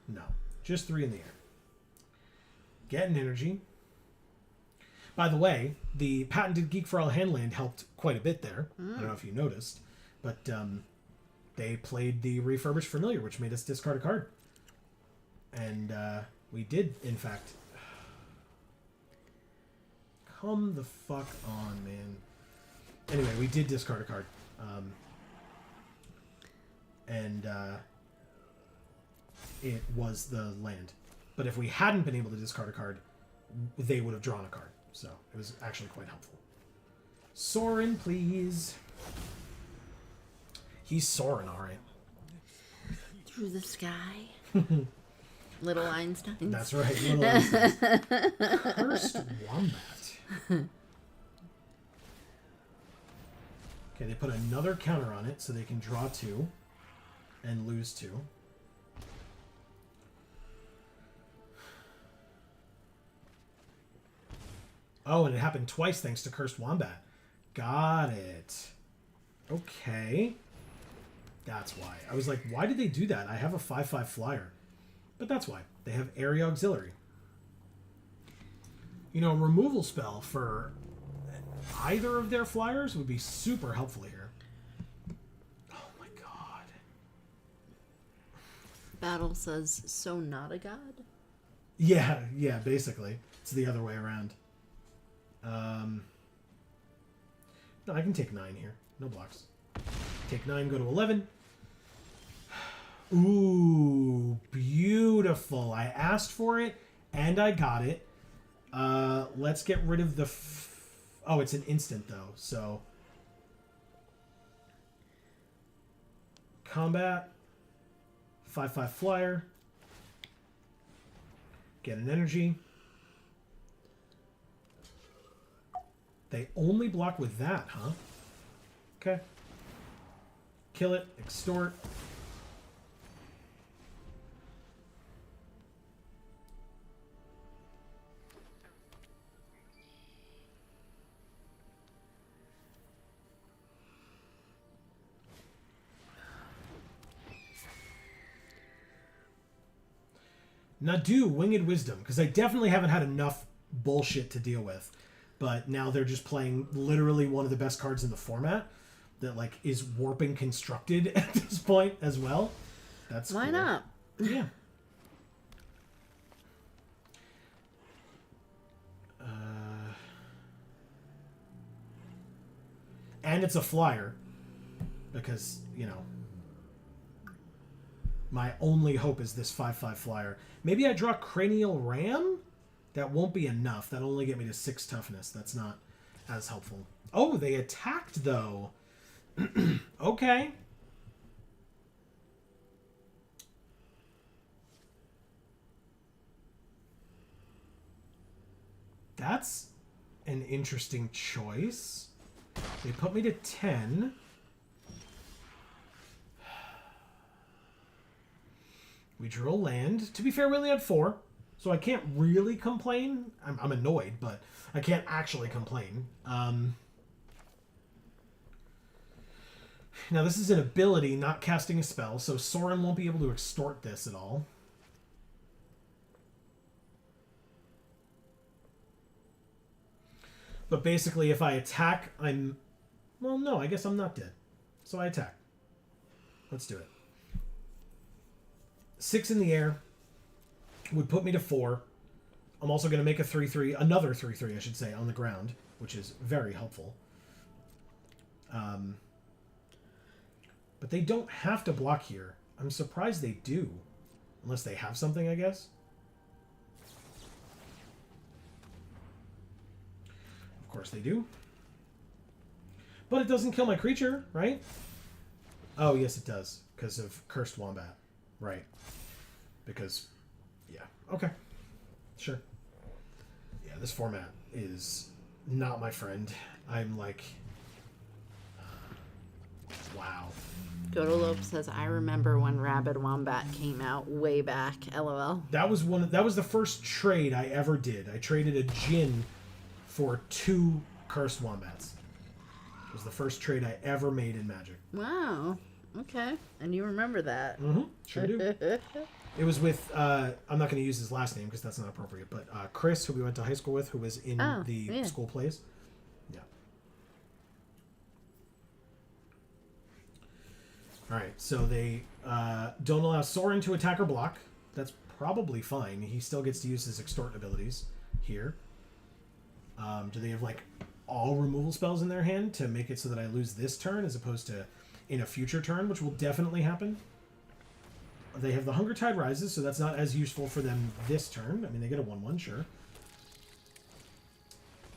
no, just 3 in the air. Get an energy. By the way, the patented Geek for All Handland helped quite a bit there. I don't know if you noticed, but they played the refurbished Familiar, which made us discard a card. And we did, in fact... Come the fuck on, man. Anyway, we did discard a card. It was the land. But if we hadn't been able to discard a card, they would have drawn a card. So it was actually quite helpful. Sorin, please. He's soaring, all right. Through the sky. Little Einsteins. That's right, little Einsteins. Cursed Wombat. Okay, they put another counter on it so they can draw 2 and lose 2. Oh, and it happened twice thanks to Cursed Wombat. Got it. Okay. That's why. I was like, why did they do that? I have a 5/5 flyer. But that's why. They have Area Auxiliary. You know, a removal spell for either of their flyers would be super helpful here. Oh my god. Battle says, so not a god? Yeah, basically. It's the other way around. No, I can take 9 here. No blocks. Take 9, go to 11. Ooh, beautiful. I asked for it, and I got it. Let's get rid of the... Oh, it's an instant, though, so... Combat. 5/5 flyer. Get an energy. They only block with that, huh? Okay. Kill it. Extort. Nadu, Winged Wisdom, because I definitely haven't had enough bullshit to deal with. But now they're just playing literally one of the best cards in the format. that like is warping constructed at this point as well. That's Why cool. not? Yeah. And it's a flyer because, you know, my only hope is this 5/5 flyer. Maybe I draw Cranial Ram? That won't be enough. That'll only get me to 6 toughness. That's not as helpful. Oh, they attacked, though. Okay. That's an interesting choice. They put me to 10. We drew a land. To be fair, we only had 4. So I can't really complain. I'm annoyed, but I can't actually complain. Now, this is an ability, not casting a spell, so Soren won't be able to extort this at all. But basically, if I attack, I'm... Well, no, I guess I'm not dead. So I attack. Let's do it. 6 in the air would put me to 4. I'm also going to make a 3/3, another 3/3, I should say, on the ground, which is very helpful. But they don't have to block here. I'm surprised they do. Unless they have something, I guess. Of course they do. But it doesn't kill my creature, right? Oh, yes it does. Because of Cursed Wombat. Right. Because, yeah. Okay. Sure. Yeah, this format is not my friend. I'm like... wow. Godolope says, I remember when Rabid Wombat came out way back. LOL. That was the first trade I ever did. I traded a Djinn for 2 Cursed Wombats. It was the first trade I ever made in Magic. Wow. Okay. And you remember that. Mm-hmm. Sure do. It was with, I'm not going to use his last name because that's not appropriate, but Chris, who we went to high school with, who was in the school plays. Yeah. Alright, so they don't allow Soren to attack or block. That's probably fine. He still gets to use his extort abilities here. Do they have, like, all removal spells in their hand to make it so that I lose this turn as opposed to in a future turn, which will definitely happen? They have the Hunger Tide Rises, so that's not as useful for them this turn. I mean, they get a 1/1, sure.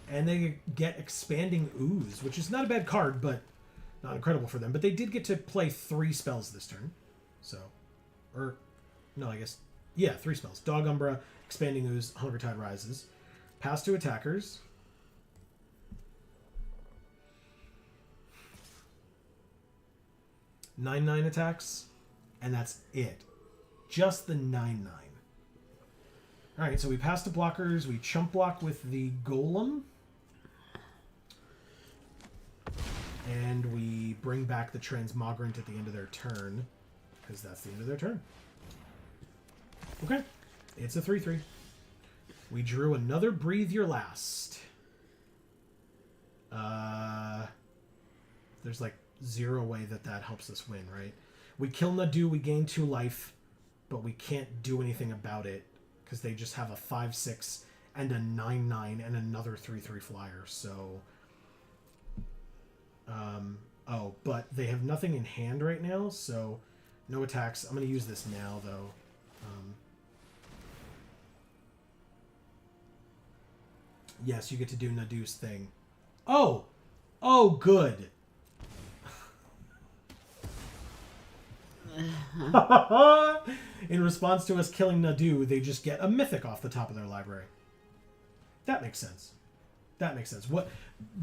And they get Expanding Ooze, which is not a bad card, but not incredible for them. But they did get to play 3 spells this turn. So, or, no, I guess, yeah, 3 spells. Dog Umbra, Expanding Ooze, Hunger Tide Rises. Pass to attackers. Nine attacks, and that's it. Just the 9/9. Alright, so we pass to blockers. We chump block with the Golem. And we bring back the Transmogrant at the end of their turn, because that's the end of their turn. Okay, it's a 3/3. We drew another Breathe Your Last. There's like 0 way that helps us win, right? We kill Nadu, we gain 2 life, but we can't do anything about it because they just have a 5/6 and a 9/9 and another 3/3 flyer. So, oh, but they have nothing in hand right now, so no attacks. I'm gonna use this now though. Yes, you get to do Nadu's thing. Oh, good. In response to us killing Nadu, they just get a mythic off the top of their library. That makes sense. What?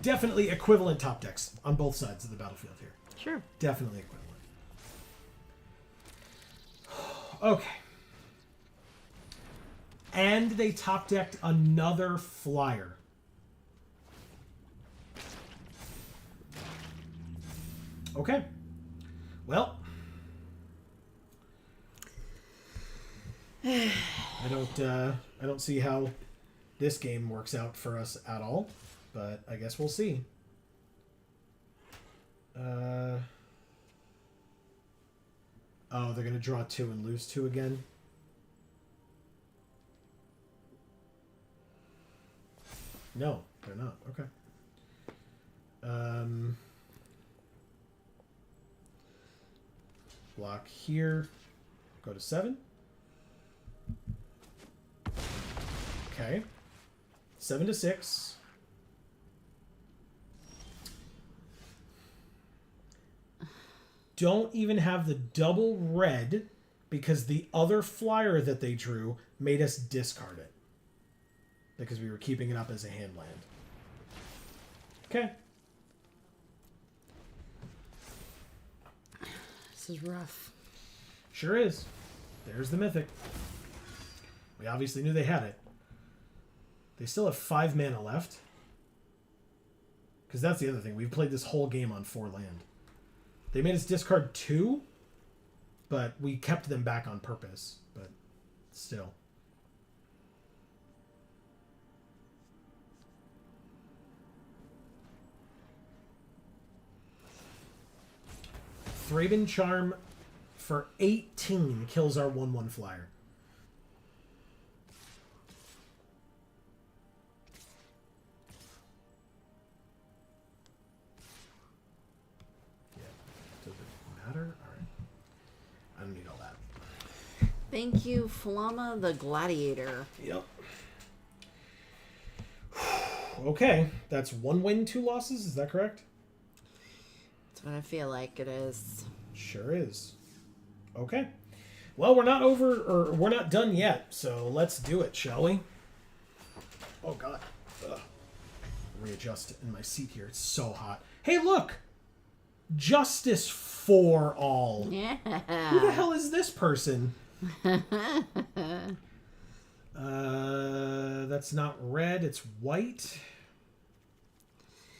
Definitely equivalent top decks on both sides of the battlefield here. Sure. Definitely equivalent. Okay. And they top decked another flyer. Okay. Well, I don't see how this game works out for us at all, but I guess we'll see. Oh, they're going to draw 2 and lose 2 again? No, they're not. Okay. Block here. Go to 7. Okay. 7 to 6. Don't even have the double red because the other flyer that they drew made us discard it. Because we were keeping it up as a hand land. Okay. This is rough. Sure is. There's the Mythic. We obviously knew they had it. They still have 5 mana left. Because that's the other thing. We've played this whole game on 4 land. They made us discard 2, but we kept them back on purpose. But still. Thraben Charm for 18 kills our 1/1 flyer. Yeah. Does it matter? Alright. I don't need all that. Thank you, Flama the Gladiator. Yep. Okay. That's 1 win, 2 losses. Is that correct? That's what I feel like it is. Sure is. Okay. Well, we're not over, or we're not done yet, so let's do it, shall we? Oh, God. Ugh. Readjust in my seat here. It's so hot. Hey, look! Justice for all. Yeah. Who the hell is this person? That's not red, it's white.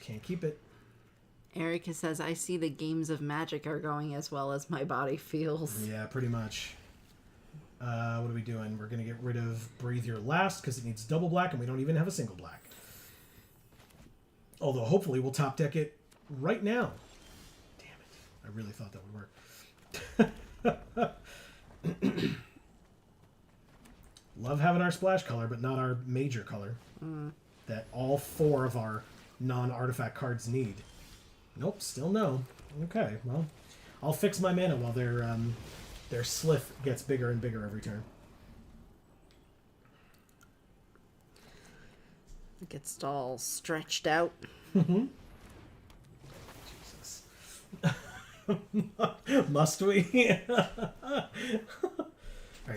Can't keep it. Erica says, I see the games of magic are going as well as my body feels. Yeah, pretty much. What are we doing? We're going to get rid of Breathe Your Last because it needs double black and we don't even have a single black. Although hopefully we'll top deck it right now. Damn it. I really thought that would work. Love having our splash color, but not our major color. That all 4 of our non-artifact cards need. Nope, still no. Okay, well, I'll fix my mana while their slith gets bigger and bigger every turn. It gets all stretched out. Jesus. Must we? Alright,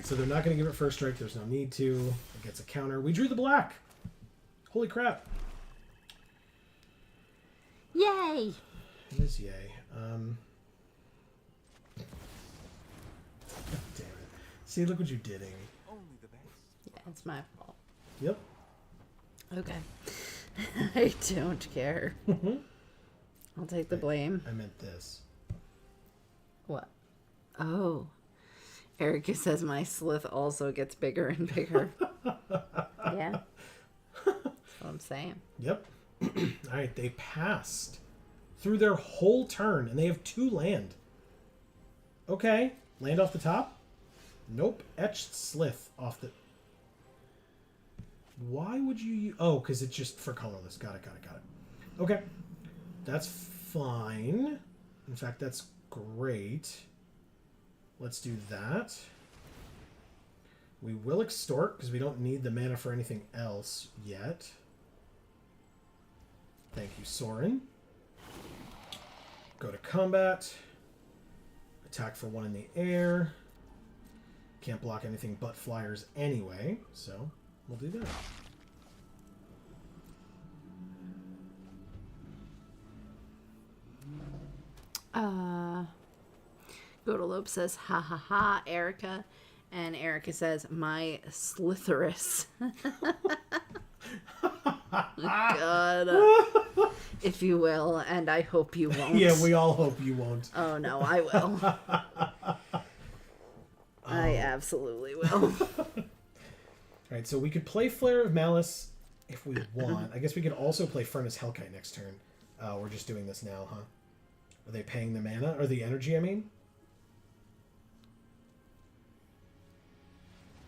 so they're not going to give it first strike. There's no need to. It gets a counter. We drew the black. Holy crap. Yay! It is yay. Damn it. See, look what you did, Amy. Yeah, it's my fault. Yep. Okay. I don't care. I'll take the blame. I meant this. What? Oh. Erica says my slith also gets bigger and bigger. Yeah. That's what I'm saying. Yep. Alright, they passed through their whole turn, and they have 2 land. Okay. Land off the top? Nope. Etched Slith off the... Why would you... Oh, because it's just for colorless. Got it. Okay. That's fine. In fact, that's great. Let's do that. We will extort, because we don't need the mana for anything else yet. Thank you, Soren. Go to combat. Attack for 1 in the air. Can't block anything but flyers anyway, so we'll do that. Godolope says, ha ha ha, Erica. And Erica says, my Slitherus. God. If you will, and I hope you won't. Yeah, we all hope you won't. Oh, no, I will. I absolutely will. Alright, so we could play Flare of Malice if we want. I guess we could also play Furnace Hellkite next turn. We're just doing this now, huh? Are they paying the mana or the energy? I mean,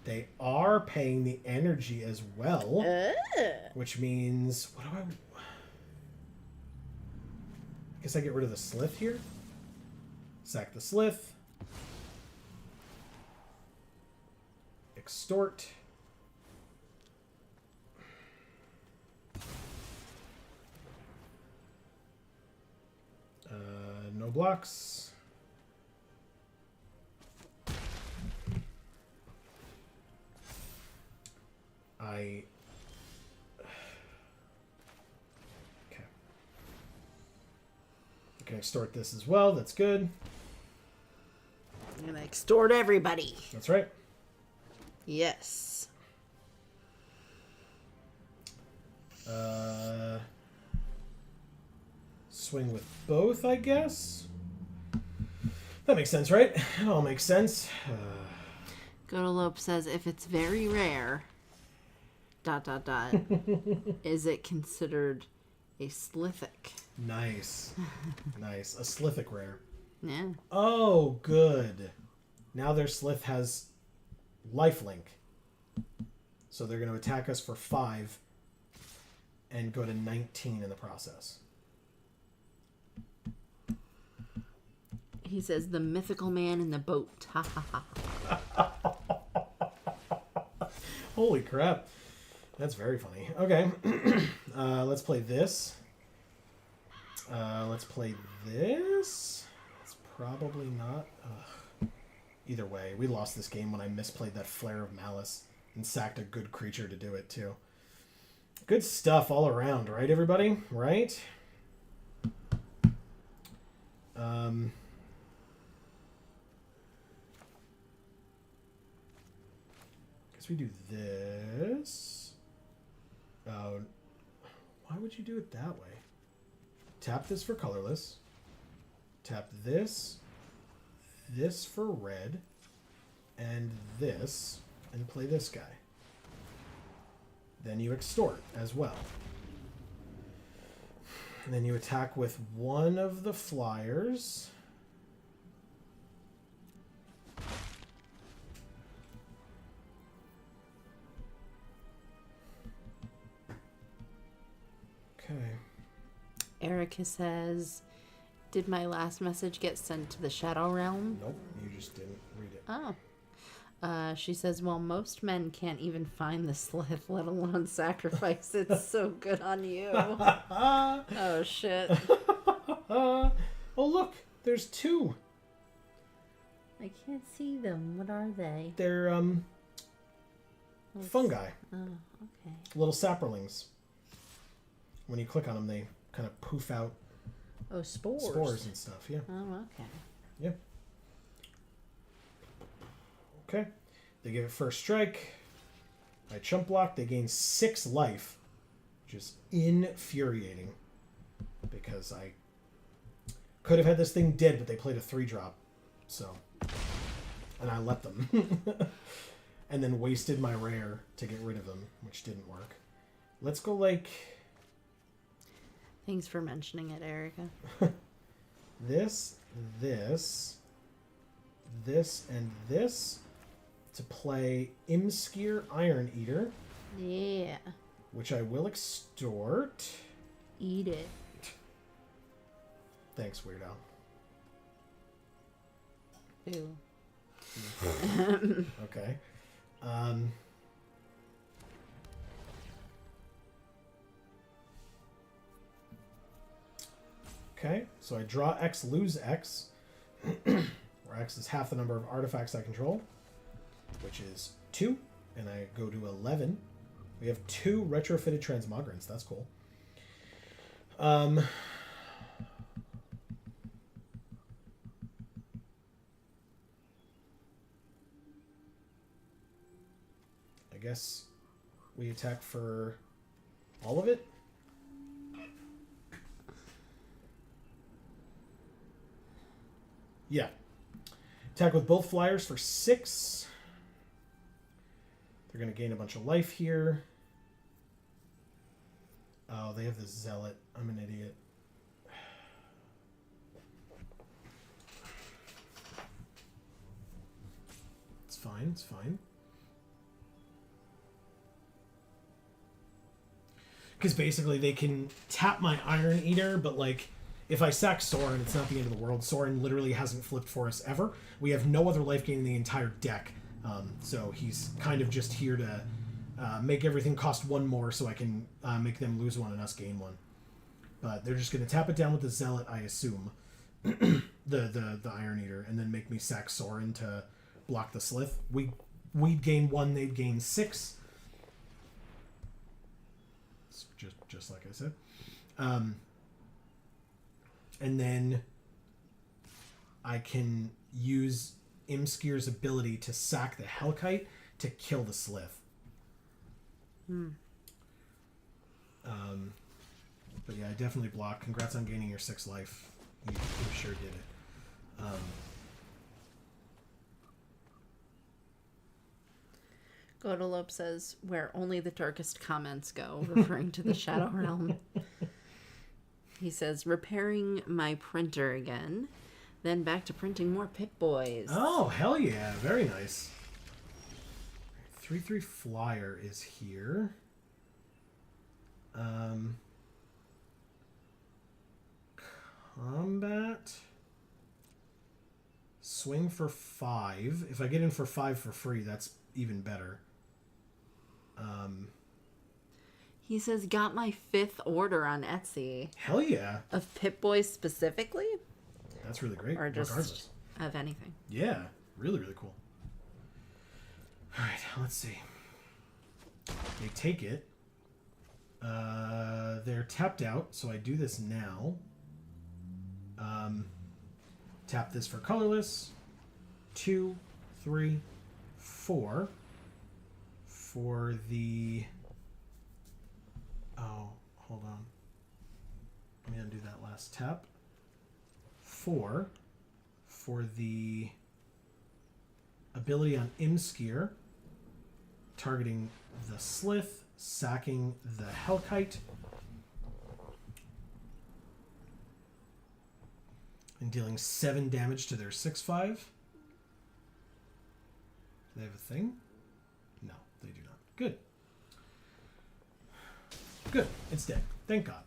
they are paying the energy as well, which means what do I? Guess I get rid of the Slith here. Sack the Slith. Extort. No blocks. Okay. I can extort this as well. That's good. I'm gonna extort everybody. That's right. Yes. Swing with both, I guess. That makes sense, right? It all makes sense. Godolope says, if it's very rare, ... is it considered a Slithic? Nice. Nice. A Slithic rare. Yeah. Oh, good. Now their Slith has lifelink. So they're going to attack us for 5 and go to 19 in the process. He says, the mythical man in the boat. Ha ha ha. Holy crap. That's very funny. Okay. Let's play this. Let's play this. It's probably not. Either way, we lost this game when I misplayed that Flare of Malice and sacked a good creature to do it, too. Good stuff all around, right, everybody? Right? Guess we do this. Why would you do it that way? Tap this for colorless. Tap this. This for red. And this. And play this guy. Then you extort as well. And then you attack with one of the flyers. Okay. Erica says, did my last message get sent to the Shadow Realm? Nope, you just didn't read it. Oh. She says, well, most men can't even find the Slith, let alone sacrifice it. So good on you. Oh, shit. Oh, look, there's 2. I can't see them. What are they? They're, fungi. Oh, okay. Little sapperlings. When you click on them, they kind of poof out Oh, spores. spores and stuff, yeah. Oh, okay. Yeah. Okay. They give it first strike. I chump block. They gain 6 life, which is infuriating because I could have had this thing dead, but they played a 3-drop. So, and I let them. And then wasted my rare to get rid of them, which didn't work. Let's go like... Thanks for mentioning it, Erica. this, and this to play Imskir Iron Eater. Yeah. Which I will extort. Eat it. Thanks, Weirdo. Ew. Okay. Okay, so I draw X, lose X, where X is half the number of artifacts I control, which is 2, and I go to 11. We have 2 retrofitted transmogrants. That's cool. I guess we attack for all of it. Yeah. Attack with both flyers for 6. They're going to gain a bunch of life here. Oh, they have the Zealot. I'm an idiot. fine. It's fine. Because basically they can tap my Iron Eater, but like if I sack Soren, it's not the end of the world. Soren literally hasn't flipped for us ever. We have no other life gain in the entire deck. So he's kind of just here to make everything cost one more so I can make them lose one and us gain one. But they're just going to tap it down with the Zealot, I assume. the Iron Eater, and then make me sack Soren to block the Slith. We'd gain 1, they'd gain 6. It's just like I said. And then I can use Imskir's ability to sack the Hellkite to kill the Slith. But yeah, I definitely block. Congrats on gaining your 6 life. You sure did it. Godolope says, where only the darkest comments go, referring to the Shadow Realm. He says, repairing my printer again, then back to printing more Pip-Boys. Oh, hell yeah. Very nice. 3/3 Flyer is here. Combat. Swing for 5. If I get in for 5 for free, that's even better. He says, got my 5th order on Etsy. Hell yeah. Of Pip-Boys specifically? That's really great. Or just regardless. of anything. Yeah. Really, really cool. Alright, let's see. They take it. They're tapped out, so I do this now. Tap this for colorless. 2, 3, 4. For the... Oh, hold on. Let me undo that last tap. 4. For the ability on Imskir, targeting the Slith, sacking the Hellkite, and dealing 7 damage to their 6/5. Do they have a thing? No, they do not. Good. Good. It's dead. Thank God.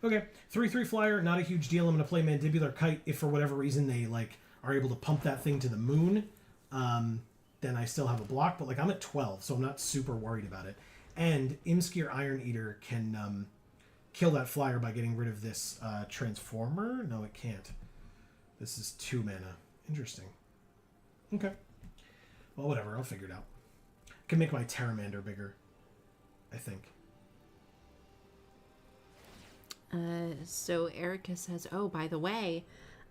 Okay. 3/3 Flyer, not a huge deal. I'm going to play Mandibular Kite. If for whatever reason they are able to pump that thing to the moon, then I still have a block. But I'm at 12, so I'm not super worried about it. And Imskir Iron Eater can kill that flyer by getting rid of this Transformer. No, it can't. This is 2 mana. Interesting. Okay. Well, whatever. I'll figure it out. I can make my Terramander bigger, I think. So Erica says, oh, by the way,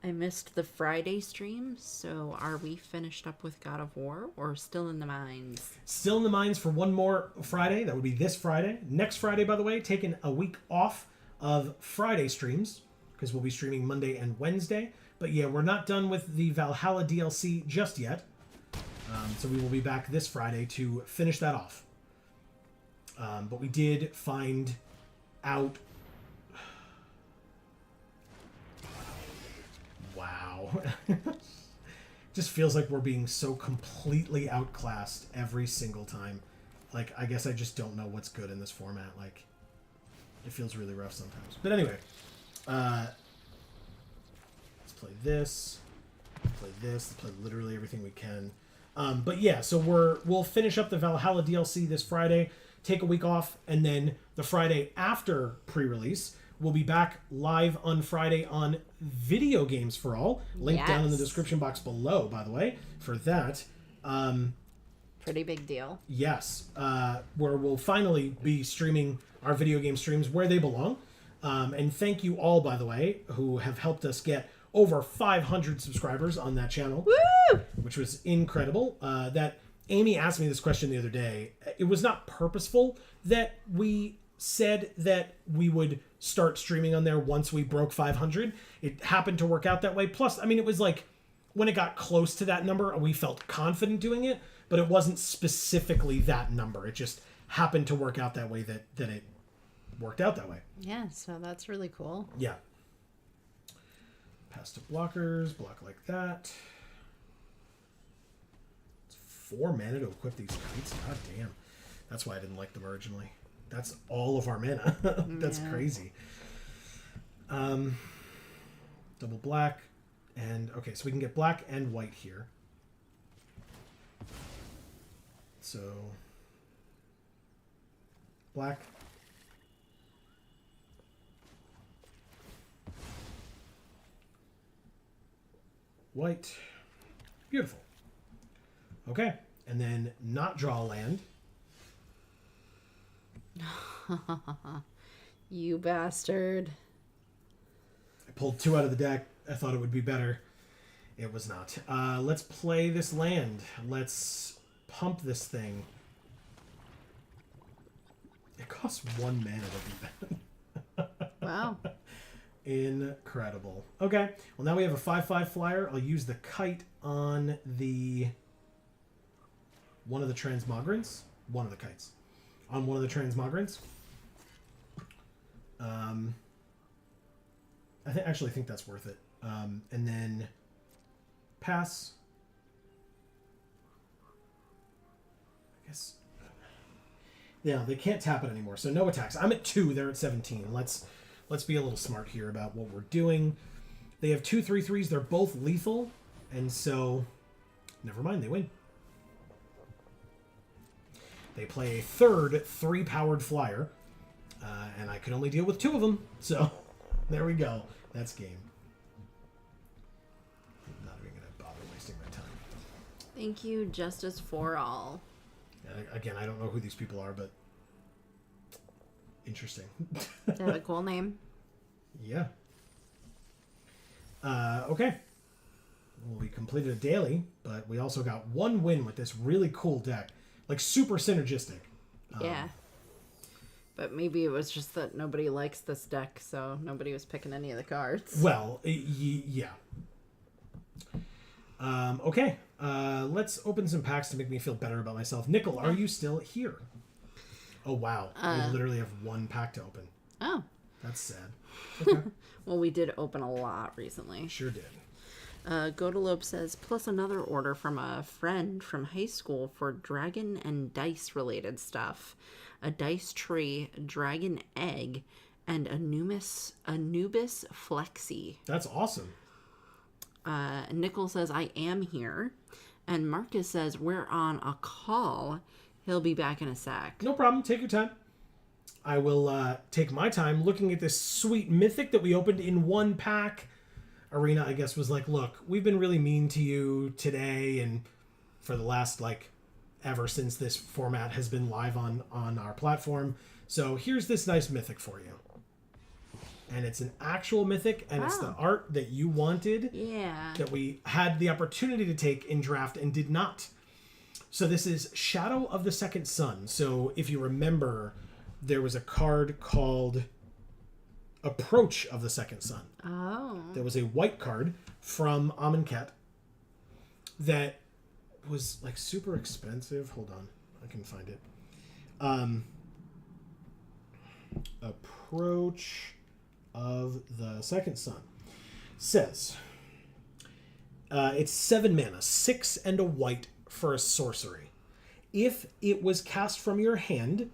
I missed the Friday stream, so are we finished up with God of War or still in the mines? Still in the mines for one more Friday. That would be this Friday. Next Friday, by the way, taking a week off of Friday streams because we'll be streaming Monday and Wednesday. But yeah, we're not done with the Valhalla DLC just yet. So we will be back this Friday to finish that off. But we did find out... Wow. Just feels like we're being so completely outclassed every single time. I guess I just don't know what's good in this format. It feels really rough sometimes. But anyway, let's play this. Play this. Let's play literally everything we can. But yeah, so we'll finish up the Valhalla DLC this Friday, take a week off, and then the Friday after pre-release, we'll be back live on Friday on Video Games for All. Link down in the description box below, by the way, for that. Pretty big deal. Yes. Where we'll finally be streaming our video game streams where they belong. And thank you all, by the way, who have helped us get over 500 subscribers on that channel. Woo! Which was incredible. That Amy asked me this question the other day. It was not purposeful that we said that we would start streaming on there once we broke 500. It happened to work out that way. Plus, it was when it got close to that number, we felt confident doing it, but it wasn't specifically that number. It just happened to work out that way that it worked out that way. Yeah, so that's really cool. Yeah. Pass to blockers, block like that. It's 4 mana to equip these kites. God damn. That's why I didn't like them originally. That's all of our mana. That's crazy. Double black. And, okay, so we can get black and white here. So, black. White. Beautiful. Okay, and then not draw a land. You bastard. I pulled 2 out of the deck. I thought it would be better. It was not. Let's play this land. Let's pump this thing. It costs 1 mana to do that. Wow. Incredible. Okay. Well, now we have a 5/5 flyer. I'll use the kite on the... one of the transmogrants. One of the kites. On one of the transmogrants. I actually think that's worth it. And then pass. I guess. Yeah, they can't tap it anymore, so no attacks. I'm at 2. They're at 17. Let's be a little smart here about what we're doing. They have 2 3/3s. They're both lethal, and so never mind. They win. They play a third 3-powered flyer, and I can only deal with 2 of them. So there we go. That's game. I'm not even going to bother wasting my time. Thank you, Justice for All. Again, I don't know who these people are, but interesting. They have a cool name. Yeah. Okay. Well, we completed a daily, but we also got 1 win with this really cool deck. Like, super synergistic. Yeah. But maybe it was just that nobody likes this deck, so nobody was picking any of the cards. Well, yeah. Okay. Let's open some packs to make me feel better about myself. Nickel, are you still here? Oh, wow. We literally have 1 pack to open. Oh. That's sad. Okay. Well, we did open a lot recently. Sure did. Godalope says, plus another order from a friend from high school for dragon and dice related stuff. A dice tree, dragon egg, and Anubis flexi. That's awesome. Nickel says, I am here. And Marcus says, we're on a call. He'll be back in a sec. No problem. Take your time. I will take my time looking at this sweet mythic that we opened in 1 pack. Arena, I guess, was like, look, we've been really mean to you today and for the last, ever since this format has been live on our platform. So here's this nice mythic for you. And it's an actual mythic, and it's the art that you wanted. Yeah. That we had the opportunity to take in draft and did not. So this is Shadow of the Second Sun. So if you remember, there was a card called Approach of the Second Sun. Oh. There was a white card from Amonkhet that was super expensive. Hold on, I can find it. Approach of the Second Sun says it's 7 mana, 6 and a white for a sorcery. If it was cast from your hand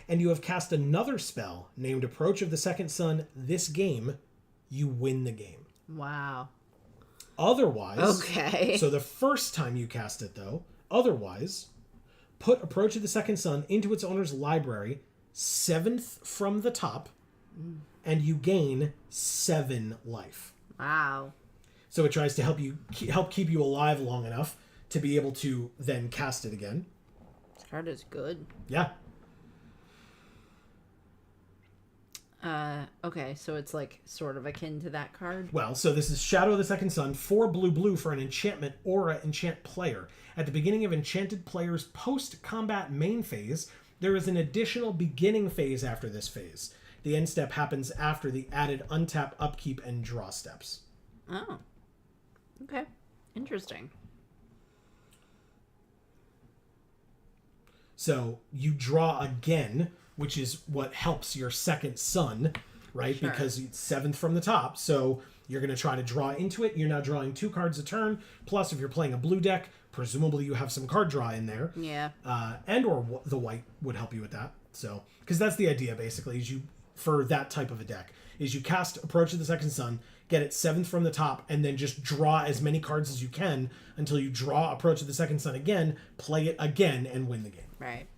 and you have cast another spell named Approach of the Second Sun this game, you win the game. Wow. Otherwise, okay. So the first time you cast it, though, otherwise, put Approach of the Second Sun into its owner's library, 7th from the top, and you gain 7 life. Wow. So it tries to help keep you alive long enough to be able to then cast it again. This card is good. Yeah. Okay, so it's sort of akin to that card. Well, so this is Shadow of the Second Sun, 4 blue for an enchantment aura enchant player. At the beginning of enchanted player's post-combat main phase, there is an additional beginning phase after this phase. The end step happens after the added untap, upkeep, and draw steps. Oh. Okay. Interesting. So you draw again, which is what helps your second sun, right? Sure. Because it's 7th from the top. So you're going to try to draw into it. You're now drawing 2 cards a turn. Plus, if you're playing a blue deck, presumably you have some card draw in there. Yeah. And or the white would help you with that. So, because that's the idea basically, is you, for that type of a deck, is you cast Approach of the Second Sun, get it 7th from the top, and then just draw as many cards as you can until you draw Approach of the Second Sun again, play it again, and win the game. Right.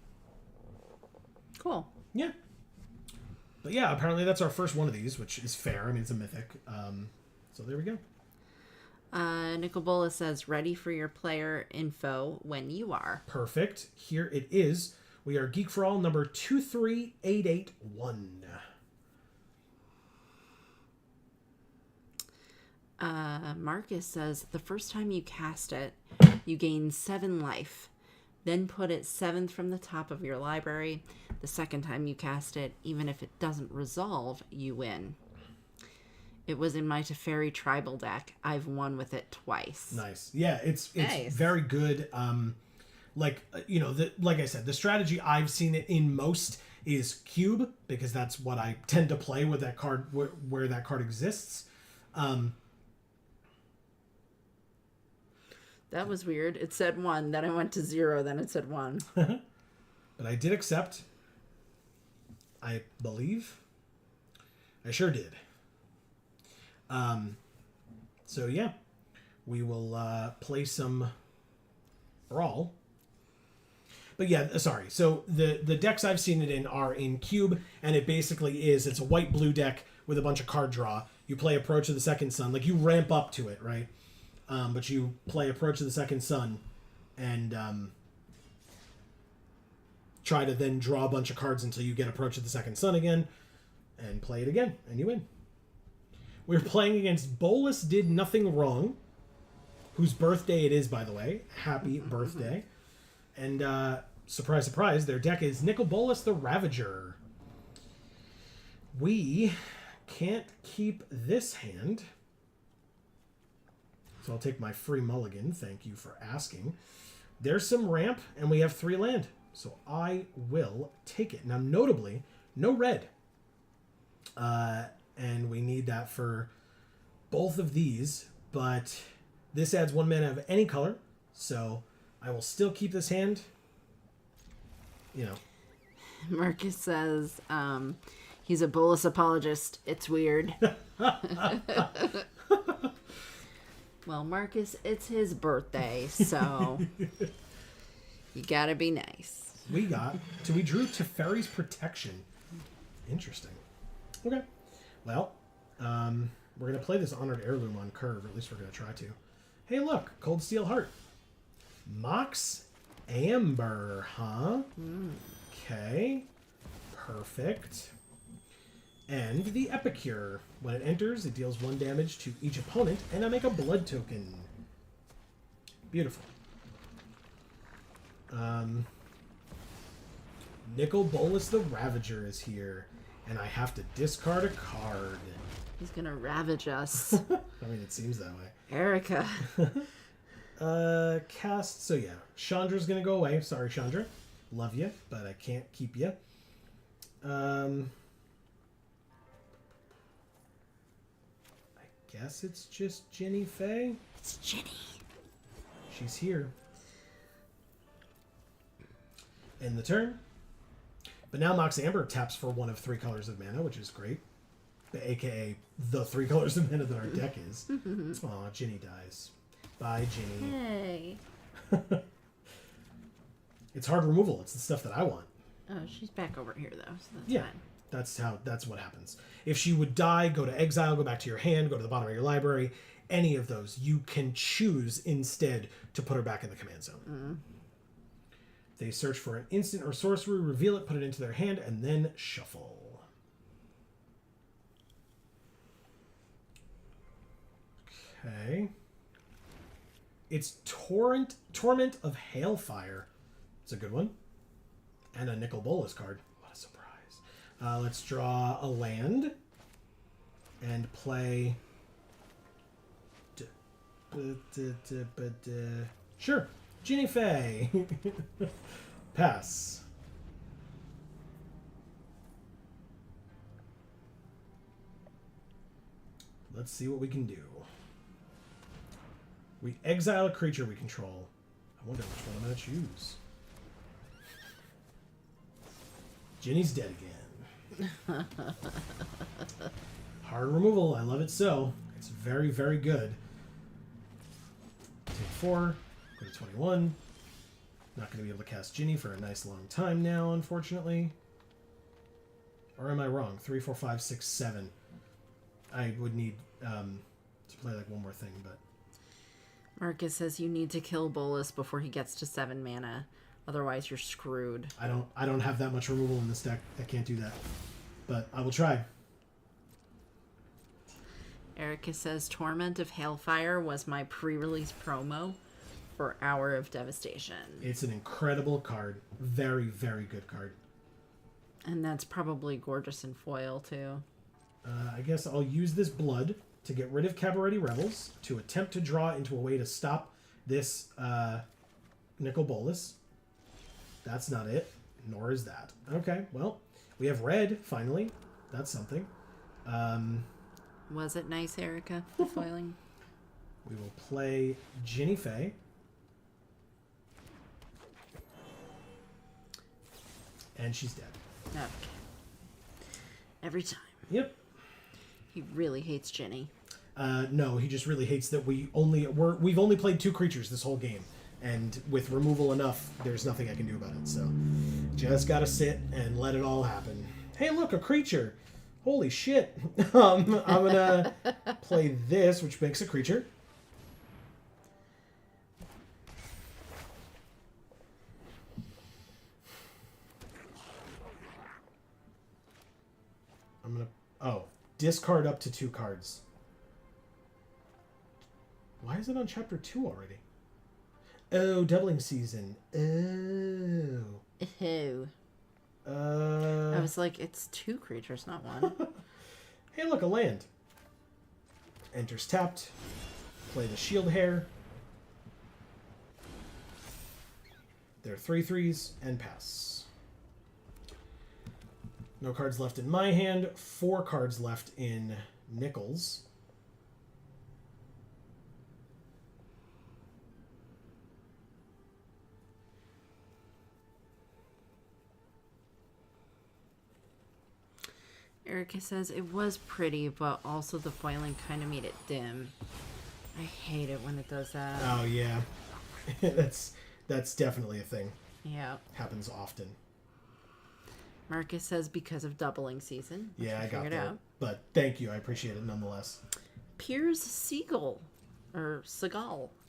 Cool. Yeah. But yeah, apparently that's our first one of these, which is fair. I mean, it's a mythic. So there we go. Nicobola says, ready for your player info when you are. Perfect. Here it is. We are Geek for All number 23881. Marcus says, the first time you cast it, you gain 7 life. Then put it 7th from the top of your library. The second time you cast it, even if it doesn't resolve, you win. It was in my Teferi tribal deck. I've won with it twice. Nice. Yeah, it's Nice. very good. Like I said, the strategy I've seen it in most is cube, because that's what I tend to play with that card where that card exists. That was weird. It said 1, then I went to 0, then it said 1. But I did accept. I believe. I sure did. So yeah, we will play some Brawl. But yeah, sorry. So the decks I've seen it in are in cube, and it basically is, it's a white-blue deck with a bunch of card draw. You play Approach of the Second Sun. Like, you ramp up to it, right? But you play Approach of the Second Sun and try to then draw a bunch of cards until you get Approach of the Second Sun again and play it again, and you win. We're playing against Bolus Did Nothing Wrong, whose birthday it is, by the way. Happy birthday. And surprise, surprise, their deck is Nicobolus the Ravager. We can't keep this hand, so I'll take my free mulligan. Thank you for asking. There's some ramp, and we have 3 land, so I will take it. Now, notably, no red. And we need that for both of these, but this adds 1 mana of any color, so I will still keep this hand. Marcus says, he's a Bolus apologist. It's weird. Well, Marcus, it's his birthday, so you gotta be nice. We drew Teferi's Protection. Interesting. Okay. Well, we're going to play this Honored Heirloom on curve, or at least we're going to try to. Hey, look, Cold Steel Heart. Mox Amber, huh? Okay. Perfect. And the Epicure. When it enters, it deals 1 damage to each opponent, and I make a blood token. Beautiful. Nicobolus the Ravager is here, and I have to discard a card. He's gonna ravage us. I mean, it seems that way. Erica. Cast. So yeah, Chandra's gonna go away. Sorry, Chandra. Love you, but I can't keep you. I guess it's just Ginny Faye. It's Ginny. She's here. End the turn. But now Mox Amber taps for 1 of 3 colors of mana, which is great. AKA the 3 colors of mana that our deck is. Aw, Ginny dies. Bye, Ginny. Hey. It's hard removal. It's the stuff that I want. Oh, she's back over here, though, so that's fine. That's what happens. If she would die, go to exile, go back to your hand, go to the bottom of your library. Any of those, you can choose instead to put her back in the command zone. They search for an instant or sorcery, reveal it, put it into their hand, and then shuffle. Okay. It's Torment of Hailfire. It's a good one. And a Nicobolus card. What a surprise. Let's draw a land and play... Sure. Ginny Faye. Pass. Let's see what we can do. We exile a creature we control. I wonder which one I'm going to choose. Ginny's dead again. Hard removal. I love it so. It's very, very good. Take 4. Go to 21. Not going to be able to cast Ginny for a nice long time now, unfortunately. Or am I wrong? 3, 4, 5, 6, 7. I would need to play like one more thing, but... Marcus says you need to kill Bolus before he gets to 7 mana. Otherwise, you're screwed. I don't have that much removal in this deck. I can't do that. But I will try. Erica says Torment of Hailfire was my pre-release promo for Hour of Devastation. It's an incredible card. Very, very good card. And that's probably gorgeous in foil, too. I guess I'll use this blood to get rid of Cabaretti Rebels to attempt to draw into a way to stop this Nicol Bolas. That's not it, nor is that. Okay, well, we have red, finally. That's something. Was it nice, Erica, the foiling? We will play Ginny Fey. And she's dead. Okay. Every time. Yep. He really hates Ginny. No, he just really hates that we've only played 2 creatures this whole game. And with removal enough, there's nothing I can do about it. So, just gotta sit and let it all happen. Hey, look, a creature! Holy shit! I'm gonna play this, which makes a creature. I'm gonna... Oh, discard up to 2 cards. Why is it on chapter 2 already? Oh, doubling season. Oh. Ew. I was like, it's 2 creatures, not 1. Hey, look, a land. Enters tapped. Play the shield hair. There are 3/3s and pass. No cards left in my hand. 4 cards left in Nichols. Erica says it was pretty, but also the foiling kind of made it dim. I hate it when it does that. Oh, yeah. That's definitely a thing. Yeah. Happens often. Marcus says because of doubling season. Yeah, I got that. But thank you. I appreciate it nonetheless. Piers Seagal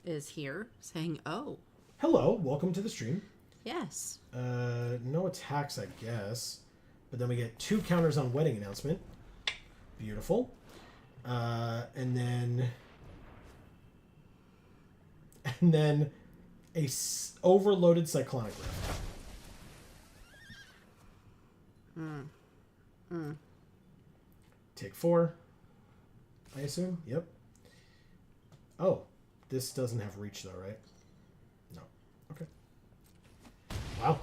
is here saying, oh. Hello. Welcome to the stream. Yes. No attacks, I guess. But then we get 2 counters on Wedding Announcement. Beautiful. And then a overloaded Cyclonic Rift. Take 4. I assume. Yep. Oh, this doesn't have reach though, right? No. Okay. Wow.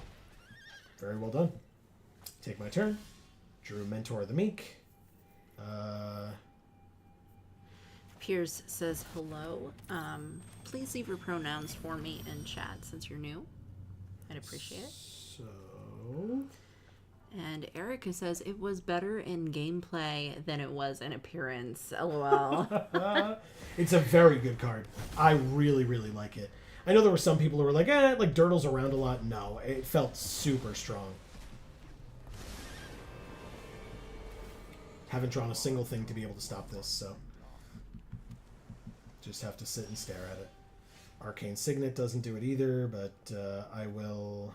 Very well done. Take my turn. Drew Mentor of the Meek. Piers says hello. Please leave your pronouns for me in chat since you're new. I'd appreciate it. So... And Erica says it was better in gameplay than it was in appearance. LOL. It's a very good card. I really, really like it. I know there were some people who were like, like Dirtle's around a lot. No, it felt super strong. Haven't drawn a single thing to be able to stop this, so just have to sit and stare at it. Arcane Signet doesn't do it either, but I will...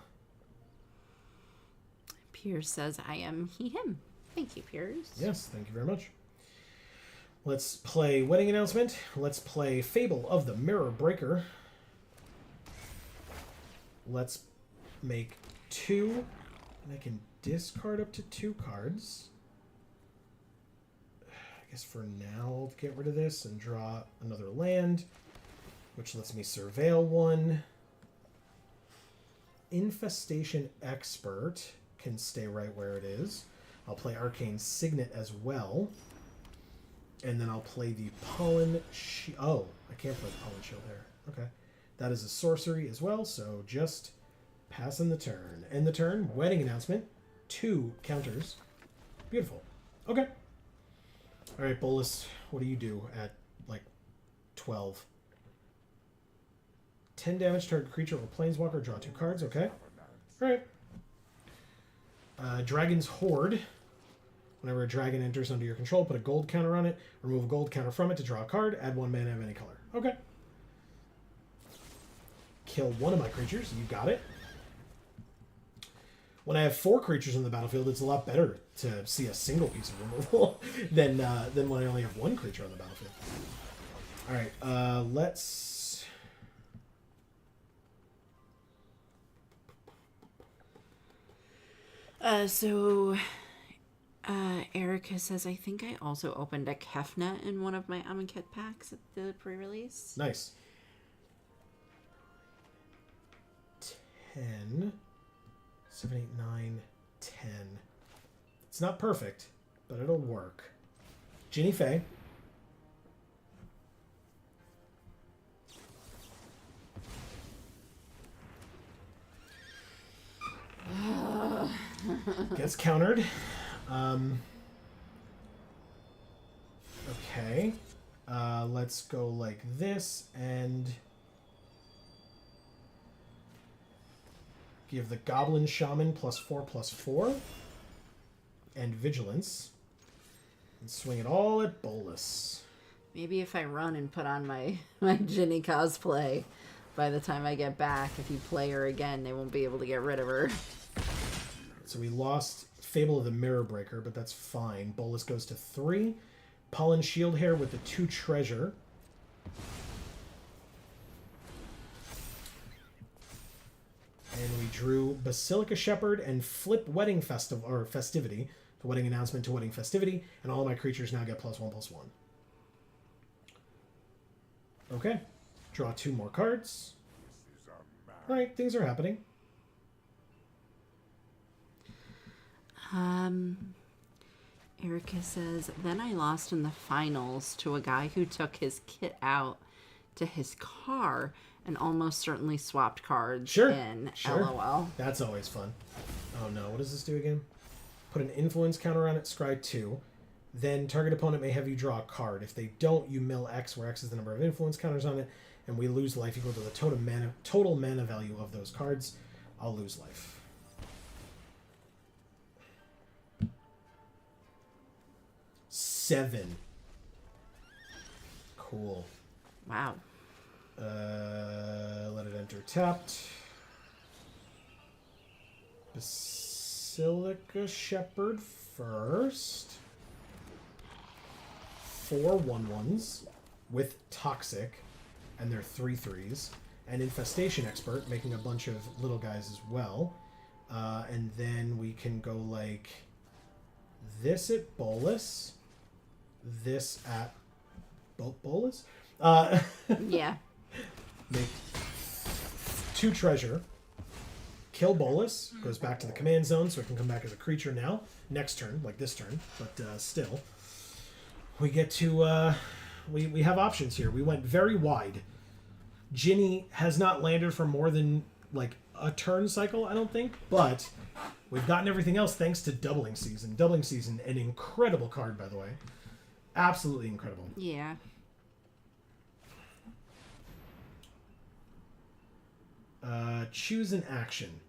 Piers says, I am he, him. Thank you, Piers. Yes, thank you very much. Let's play Wedding Announcement. Let's play Fable of the Mirror Breaker. Let's make 2, and I can discard up to 2 cards. I guess for now I'll get rid of this and draw another land, which lets me surveil 1. Infestation Expert can stay right where it is. I'll play Arcane Signet as well. And then I'll play the Pollen Shield. Oh, I can't play Pollen Shield there. Okay. That is a sorcery as well, so just passing the turn. End the turn. Wedding announcement. 2 counters. Beautiful. Okay. All right, Bolus, what do you do at, like, 12? 10 damage, target creature or planeswalker. Draw 2 cards. Okay. All right. Dragon's Horde. Whenever a dragon enters under your control, put a gold counter on it. Remove a gold counter from it to draw a card. Add 1 mana of any color. Okay. Kill one of my creatures. You got it. When I have 4 creatures on the battlefield, it's a lot better to see a single piece of removal than when I only have 1 creature on the battlefield. All right, let's... Erica says, I think I also opened a Kefna in one of my Amonkhet packs at the pre-release. Nice. 10... 7, 8, 9, 10. It's not perfect, but it'll work. Ginny Faye. Gets countered. Okay. Let's go like this and... give the Goblin Shaman +4/+4 and Vigilance. And swing it all at Bolus. Maybe if I run and put on my Ginny cosplay, by the time I get back, if you play her again, they won't be able to get rid of her. So we lost Fable of the Mirror Breaker, but that's fine. Bolus goes to 3. Pollen Shieldhair with the 2 treasure. And we drew Basilica Shepherd and flip Wedding Festivity. The Wedding Announcement to Wedding Festivity. And all of my creatures now get +1/+1. Okay. Draw 2 more cards. Alright, things are happening. Erica says, then I lost in the finals to a guy who took his kit out to his car and almost certainly swapped cards in. Sure. LOL. That's always fun. Oh no, what does this do again? Put an influence counter on it, scry 2. Then target opponent may have you draw a card. If they don't, you mill X, where X is the number of influence counters on it, and we lose life equal to the total mana value of those cards. I'll lose life. Seven. Cool. Wow. Let it enter tapped. Basilica Shepherd first. 4 1/1s with Toxic, and they're 3/3s. And Infestation Expert, making a bunch of little guys as well. And then we can go like this at Bolus, this at Bolus. Yeah. Make 2 treasure. Kill Bolus. Goes back to the command zone, so it can come back as a creature now. Next turn, like this turn, but still. We get to... we have options here. We went very wide. Ginny has not landed for more than, like, a turn cycle, I don't think. But we've gotten everything else thanks to Doubling Season. Doubling Season, an incredible card, by the way. Absolutely incredible. Yeah. Choose an action.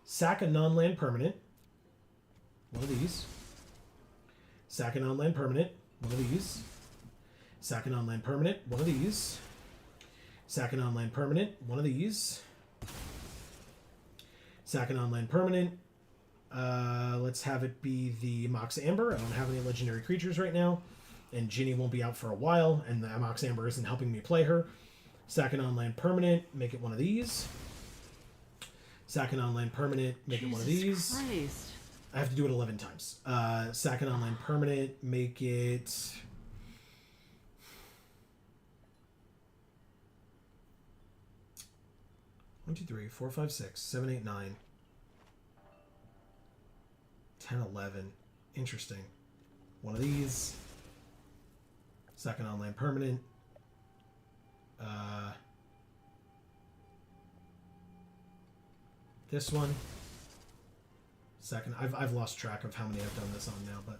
Sack a non-land permanent. One of these. Sack a non-land permanent. One of these. Sack a non-land permanent. One of these. Sack a non-land permanent. One of these. Sack a non-land permanent. Let's have it be the Mox Amber. I don't have any legendary creatures right now. And Ginny won't be out for a while. And the Mox Amber isn't helping me play her. Sack a non-land permanent. Make it one of these. Sack an online permanent, make it one of these. Christ. I have to do it 11 times. Sack an online permanent, make it... 1, 2, 3, 4, 5, 6, 7, 8, 9, 10, 11. Interesting. One of these. Sack an online permanent. this one. Second. I've lost track of how many I've done this on now, but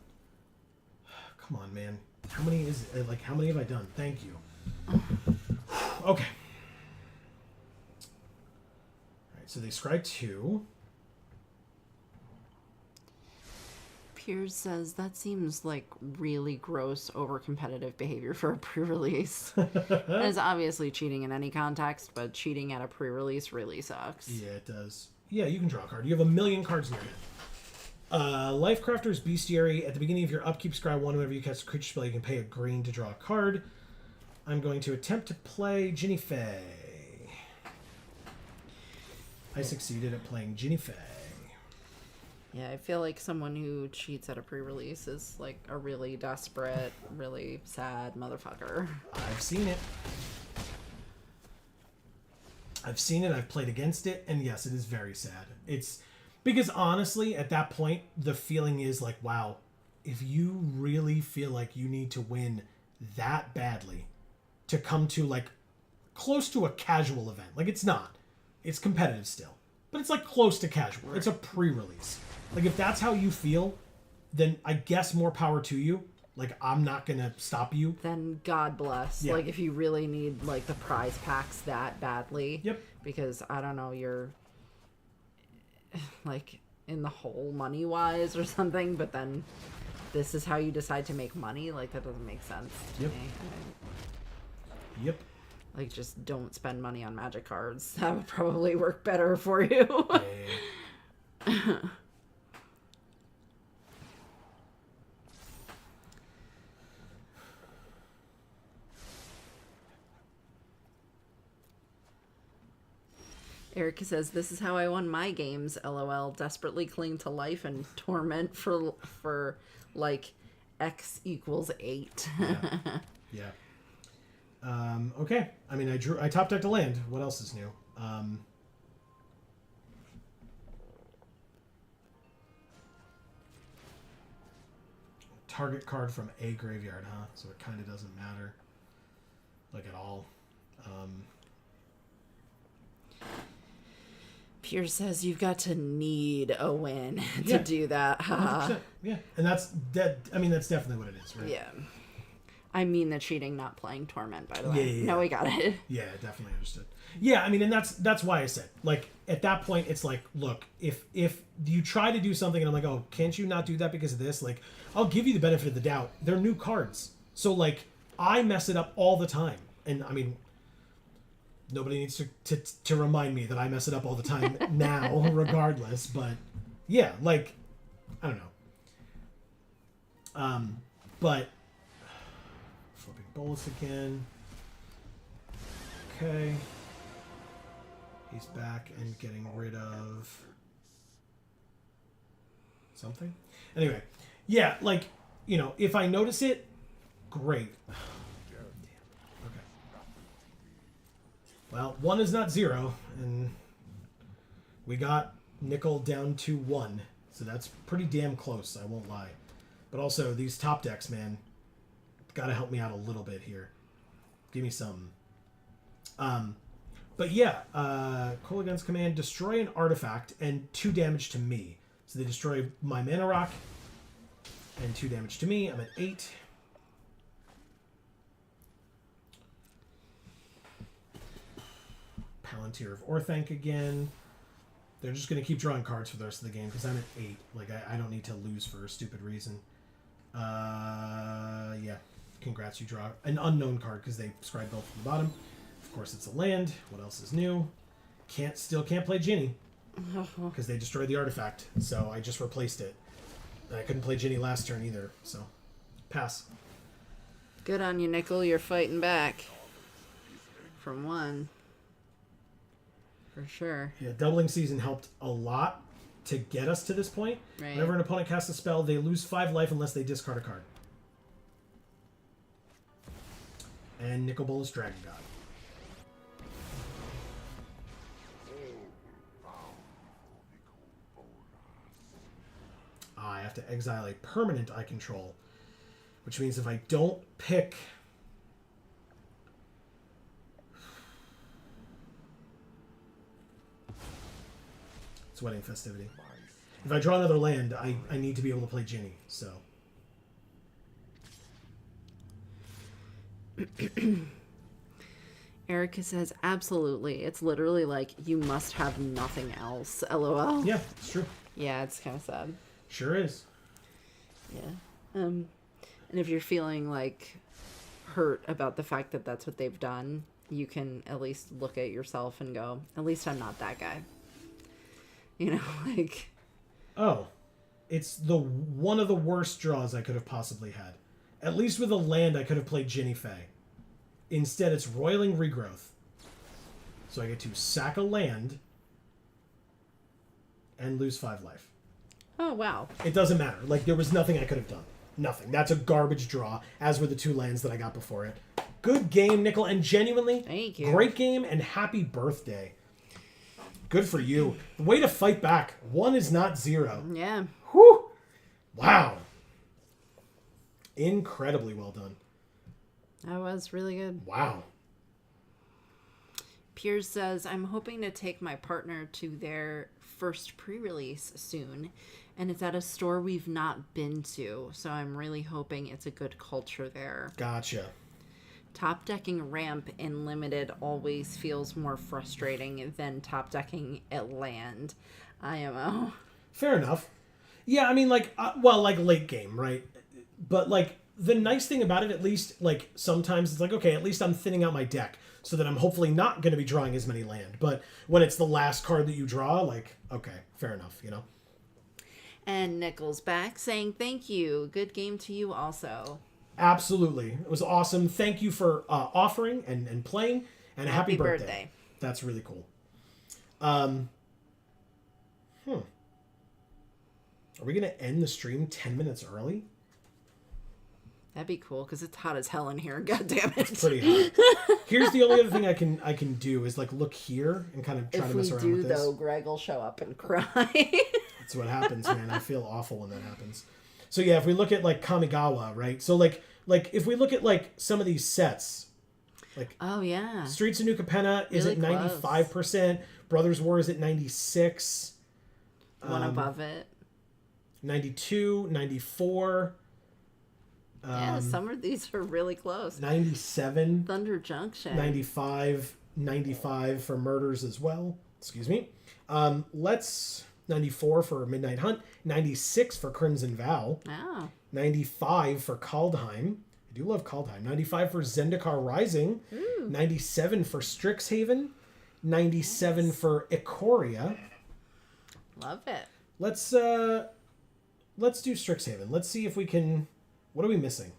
come on, man. How many is it? Like, how many have I done? Thank you. Okay. All right, so they scry 2. Piers says that seems like really gross, over-competitive behavior for a pre-release. That is obviously cheating in any context, but cheating at a pre-release really sucks. Yeah, it does. Yeah, you can draw a card. You have 1,000,000 cards in your hand. Lifecrafter's Bestiary. At the beginning of your upkeep, scry 1. Whenever you cast a creature spell, you can pay a green to draw a card. I'm going to attempt to play Ginny Faye. I succeeded at playing Ginny Faye. Yeah, I feel like someone who cheats at a pre-release is like a really desperate, really sad motherfucker. I've seen it. I've played against it, and yes, it is very sad. It's because honestly, at that point, the feeling is like, wow, if you really feel like you need to win that badly to come to like close to a casual event, like it's not. It's competitive still, but it's like close to casual. Right. It's a pre-release. Like if that's how you feel, then I guess more power to you. Like I'm not gonna stop you. Then God bless. Yeah. Like if you really need like the prize packs that badly. Yep. Because I don't know, you're like in the hole money wise or something, but then this is how you decide to make money. Like that doesn't make sense to me. Yep. Like just don't spend money on magic cards. That would probably work better for you. Yeah. Erica says, "This is how I won my games, LOL. Desperately cling to life and torment for like X equals 8. Yeah. Okay. I mean, I top decked a land. What else is new? Target card from a graveyard, huh? So it kind of doesn't matter, like at all. Pierce says you've got to need a win to do that. 100%. Yeah, and that's definitely what it is, right? Yeah. I mean the cheating, not playing Torment, by the way. Yeah. No, we got it. Yeah, definitely understood. Yeah, I mean, and that's why I said, like, at that point, it's like, look, if you try to do something and I'm like, oh, can't you not do that because of this? Like, I'll give you the benefit of the doubt. They're new cards. So, like, I mess it up all the time. And, I mean, nobody needs to remind me that I mess it up all the time now, regardless. But, yeah, like, I don't know. But, flipping Bolus again. Okay. He's back and getting rid of something. Anyway, yeah, like, you know, if I notice it, great. Oh, damn. Okay. Well, 1 is not 0, and we got nickel down to 1, so that's pretty damn close, I won't lie. But also, these top decks, man, gotta help me out a little bit here. Give me some. But yeah, Kolaghan's command, destroy an artifact and 2 damage to me. So they destroy my mana rock and 2 damage to me. I'm at 8. Palantir of Orthanc again. They're just going to keep drawing cards for the rest of the game because I'm at 8. Like, I don't need to lose for a stupid reason. Yeah. Congrats, you draw an unknown card because they scribe both from the bottom. Of course, it's a land. What else is new? Still can't play Ginny because they destroyed the artifact. So I just replaced it. I couldn't play Ginny last turn either. So pass. Good on you, Nickel. You're fighting back from 1 for sure. Yeah, doubling season helped a lot to get us to this point. Right. Whenever an opponent casts a spell, they lose 5 life unless they discard a card. And Nicol Bolas Dragon God. I have to exile a permanent I control, which means if I don't pick... It's wedding festivity. If I draw another land, I need to be able to play Ginny, so. Erica says, absolutely. It's literally like, you must have nothing else. LOL. Yeah, it's true. Yeah, it's kind of sad. Sure is. Yeah. And if you're feeling like hurt about the fact that that's what they've done, you can at least look at yourself and go, at least I'm not that guy. You know, like. Oh, it's one of the worst draws I could have possibly had. At least with a land, I could have played Ginny Faye. Instead, it's Roiling Regrowth. So I get to sack a land and lose 5 life. Oh, wow. It doesn't matter. Like, there was nothing I could have done. Nothing. That's a garbage draw, as were the 2 lands that I got before it. Good game, Nickel, and genuinely, thank you. Great game, and happy birthday. Good for you. The way to fight back. 1 is not 0. Yeah. Whew. Wow. Incredibly well done. That was really good. Wow. Piers says, I'm hoping to take my partner to their first pre-release soon, and it's at a store we've not been to, so I'm really hoping it's a good culture there. Gotcha. Top decking ramp in limited always feels more frustrating than top decking at land. IMO. Fair enough. Yeah, I mean, like, like late game, right? But, like, the nice thing about it, at least, like, sometimes it's like, okay, at least I'm thinning out my deck so that I'm hopefully not going to be drawing as many land. But when it's the last card that you draw, like, okay, fair enough, you know? And Nichols back saying, thank you. Good game to you also. Absolutely. It was awesome. Thank you for offering and playing, and a happy birthday. That's really cool. Are we going to end the stream 10 minutes early? That'd be cool, because it's hot as hell in here. God damn it. It's pretty hot. Here's the only other thing I can do is, like, look here and kind of try to mess around with this. If we do, though, Greg will show up and cry. That's what happens, man. I feel awful when that happens. So, yeah, if we look at, like, Kamigawa, right? So, like if we look at, like, some of these sets, like... Oh, yeah. Streets of New Capenna is really at 95%. Brothers War is at 96. One above it. 92, 94... Yeah, some of these are really close. 97. Thunder Junction. 95 for Murders as well. Excuse me. 94 for Midnight Hunt. 96 for Crimson Vow. Oh. 95 for Kaldheim. I do love Kaldheim. 95 for Zendikar Rising. Ooh. 97 for Strixhaven. 97 for Ikoria. Love it. Let's do Strixhaven. Let's see if we can... What are we missing?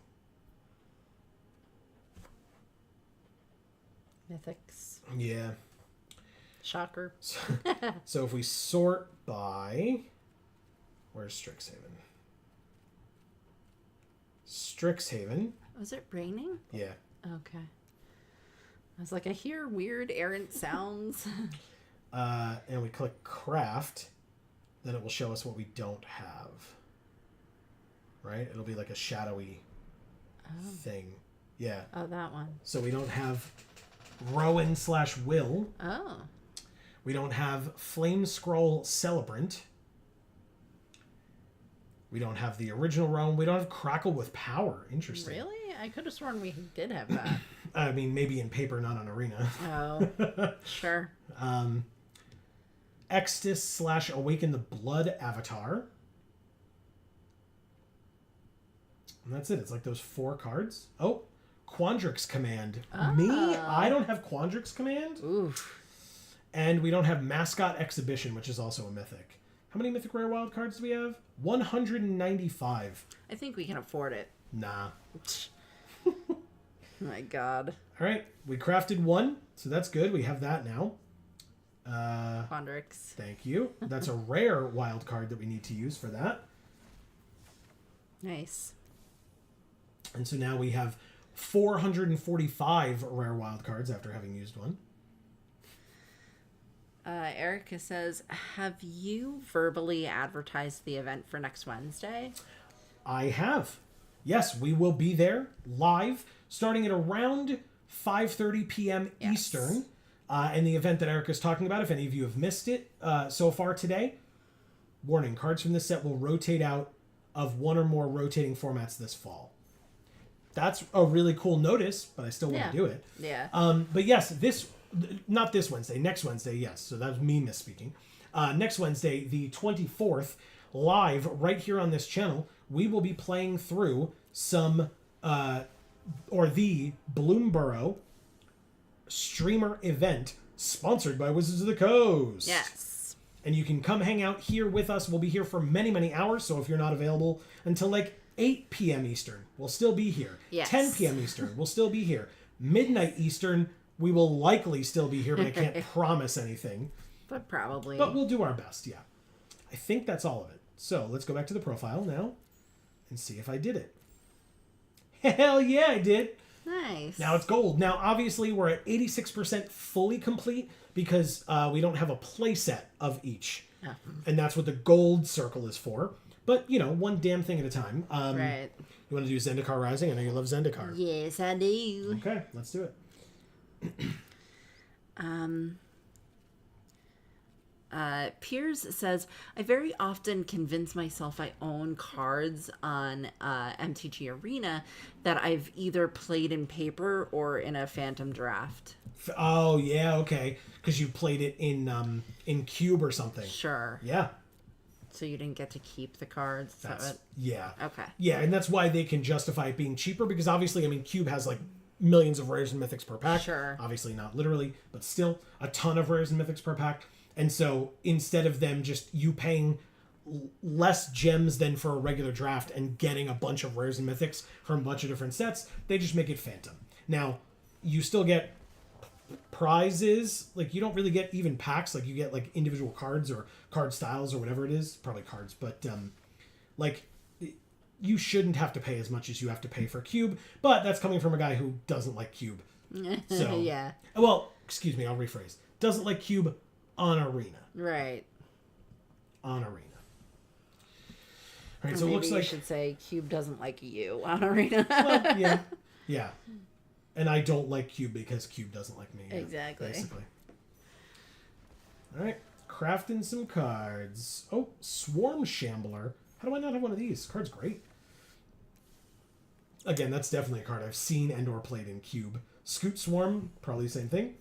Mythics. Yeah. Shocker. So if we sort by... Where's Strixhaven? Strixhaven. Was it raining? Yeah. Okay. I was like, I hear weird errant sounds. And we click Craft. Then it will show us what we don't have. Right? It'll be like a shadowy thing. Yeah. Oh, that one. So we don't have Rowan/Will. Oh. We don't have Flame Scroll Celebrant. We don't have the original Rowan. We don't have Crackle with Power. Interesting. Really? I could have sworn we did have that. I mean, maybe in paper, not on Arena. Oh, sure. Extus/Awaken the Blood Avatar. And that's it. It's like those 4 cards. Oh, Quandrix Command. Oh. Me? I don't have Quandrix Command. Oof. And we don't have Mascot Exhibition, which is also a mythic. How many mythic rare wild cards do we have? 195. I think we can afford it. Nah. My God. All right. We crafted 1, so that's good. We have that now. Quandrix. Thank you. That's a rare wild card that we need to use for that. Nice. And so now we have 445 rare wild cards after having used 1. Erica says, have you verbally advertised the event for next Wednesday? I have. Yes, we will be there live starting at around 5:30 p.m. Yes. Eastern. And the event that Erica's talking about, if any of you have missed it so far today, warning, cards from this set will rotate out of one or more rotating formats this fall. That's a really cool notice, but I still want to do it. Yeah. But yes, not this Wednesday, next Wednesday, yes. So that was me misspeaking. Next Wednesday, the 24th, live right here on this channel, we will be playing through the Bloomborough streamer event sponsored by Wizards of the Coast. Yes. And you can come hang out here with us. We'll be here for many, many hours. So if you're not available until like 8 p.m. Eastern, we'll still be here. Yes. 10 p.m. Eastern, we'll still be here. Midnight Eastern, we will likely still be here, but I can't promise anything. But probably. But we'll do our best, yeah. I think that's all of it. So let's go back to the profile now and see if I did it. Hell yeah, I did. Nice. Now it's gold. Now, obviously, we're at 86% fully complete because we don't have a play set of each. Oh. And that's what the gold circle is for. But, one damn thing at a time. Right. You want to do Zendikar Rising? I know you love Zendikar. Yes, I do. Okay, let's do it. Piers says, I very often convince myself I own cards on MTG Arena that I've either played in paper or in a Phantom Draft. Oh, yeah, okay. Because you played it in Cube or something. Sure. Yeah. So you didn't get to keep the cards? Yeah. Okay. Yeah, and that's why they can justify it being cheaper, because obviously, Cube has like millions of rares and mythics per pack. Sure. Obviously not literally, but still a ton of rares and mythics per pack. And so instead of them just you paying less gems than for a regular draft and getting a bunch of rares and mythics from a bunch of different sets, they just make it Phantom. Now, you still get prizes. Like, you don't really get even packs. Like, you get like individual cards or card styles or whatever it is. Probably cards, but like, you shouldn't have to pay as much as you have to pay for Cube. But that's coming from a guy who doesn't like Cube. So yeah. Well, excuse me, I'll rephrase. Doesn't like Cube on Arena. Right. On Arena. All right, Or so it maybe looks you like should say Cube doesn't like you on Arena. well, yeah. And I don't like Cube because Cube doesn't like me. Exactly. Basically. All right, crafting some cards. Oh, Swarm Shambler. How do I not have one of these? Card's great. Again, that's definitely a card I've seen and or played in Cube. Scoot Swarm, probably the same thing.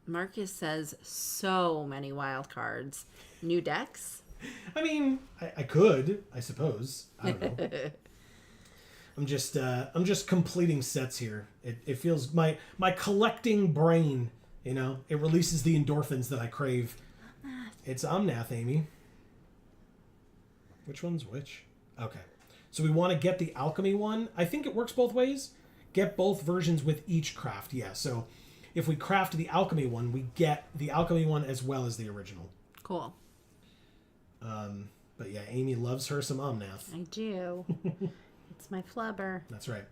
Marcus says so many wild cards. New decks? I could, I suppose. I don't know. I'm just completing sets here. It feels my collecting brain, it releases the endorphins that I crave. It's Omnath, Amy. Which one's which? Okay. So we want to get the alchemy one. I think it works both ways. Get both versions with each craft. Yeah, so if we craft the alchemy one, we get the alchemy one as well as the original. Cool. But yeah, Amy loves her some Omnath. I do. It's my flubber. That's right.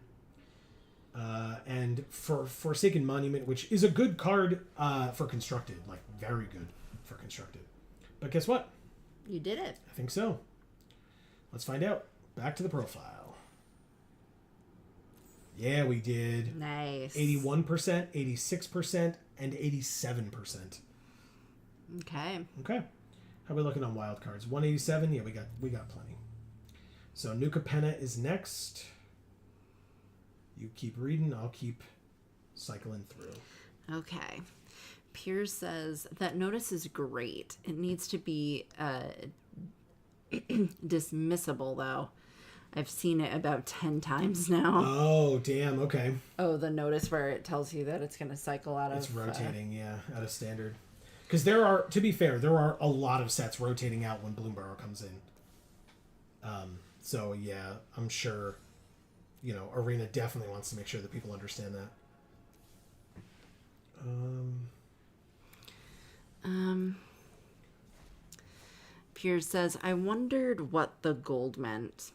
And for Forsaken Monument, which is a good card for Constructed. Like, very good for Constructed. But guess what? You did it. I think so. Let's find out. Back to the profile. Yeah, we did. Nice. 81%, 86%, and 87%. Okay. Okay. How are we looking on wild cards? 187? Yeah, we got plenty. So Nuka Penna is next. You keep reading, I'll keep cycling through. Okay. Piers says that notice is great. It needs to be dismissible, though. I've seen it about 10 times now. Oh, damn. Okay. Oh, the notice where it tells you that it's going to cycle out of... It's rotating, out of standard. Because there are, to be fair, there are a lot of sets rotating out when Bloomborough comes in. So, yeah, I'm sure, Arena definitely wants to make sure that people understand that. Piers says, I wondered what the gold meant.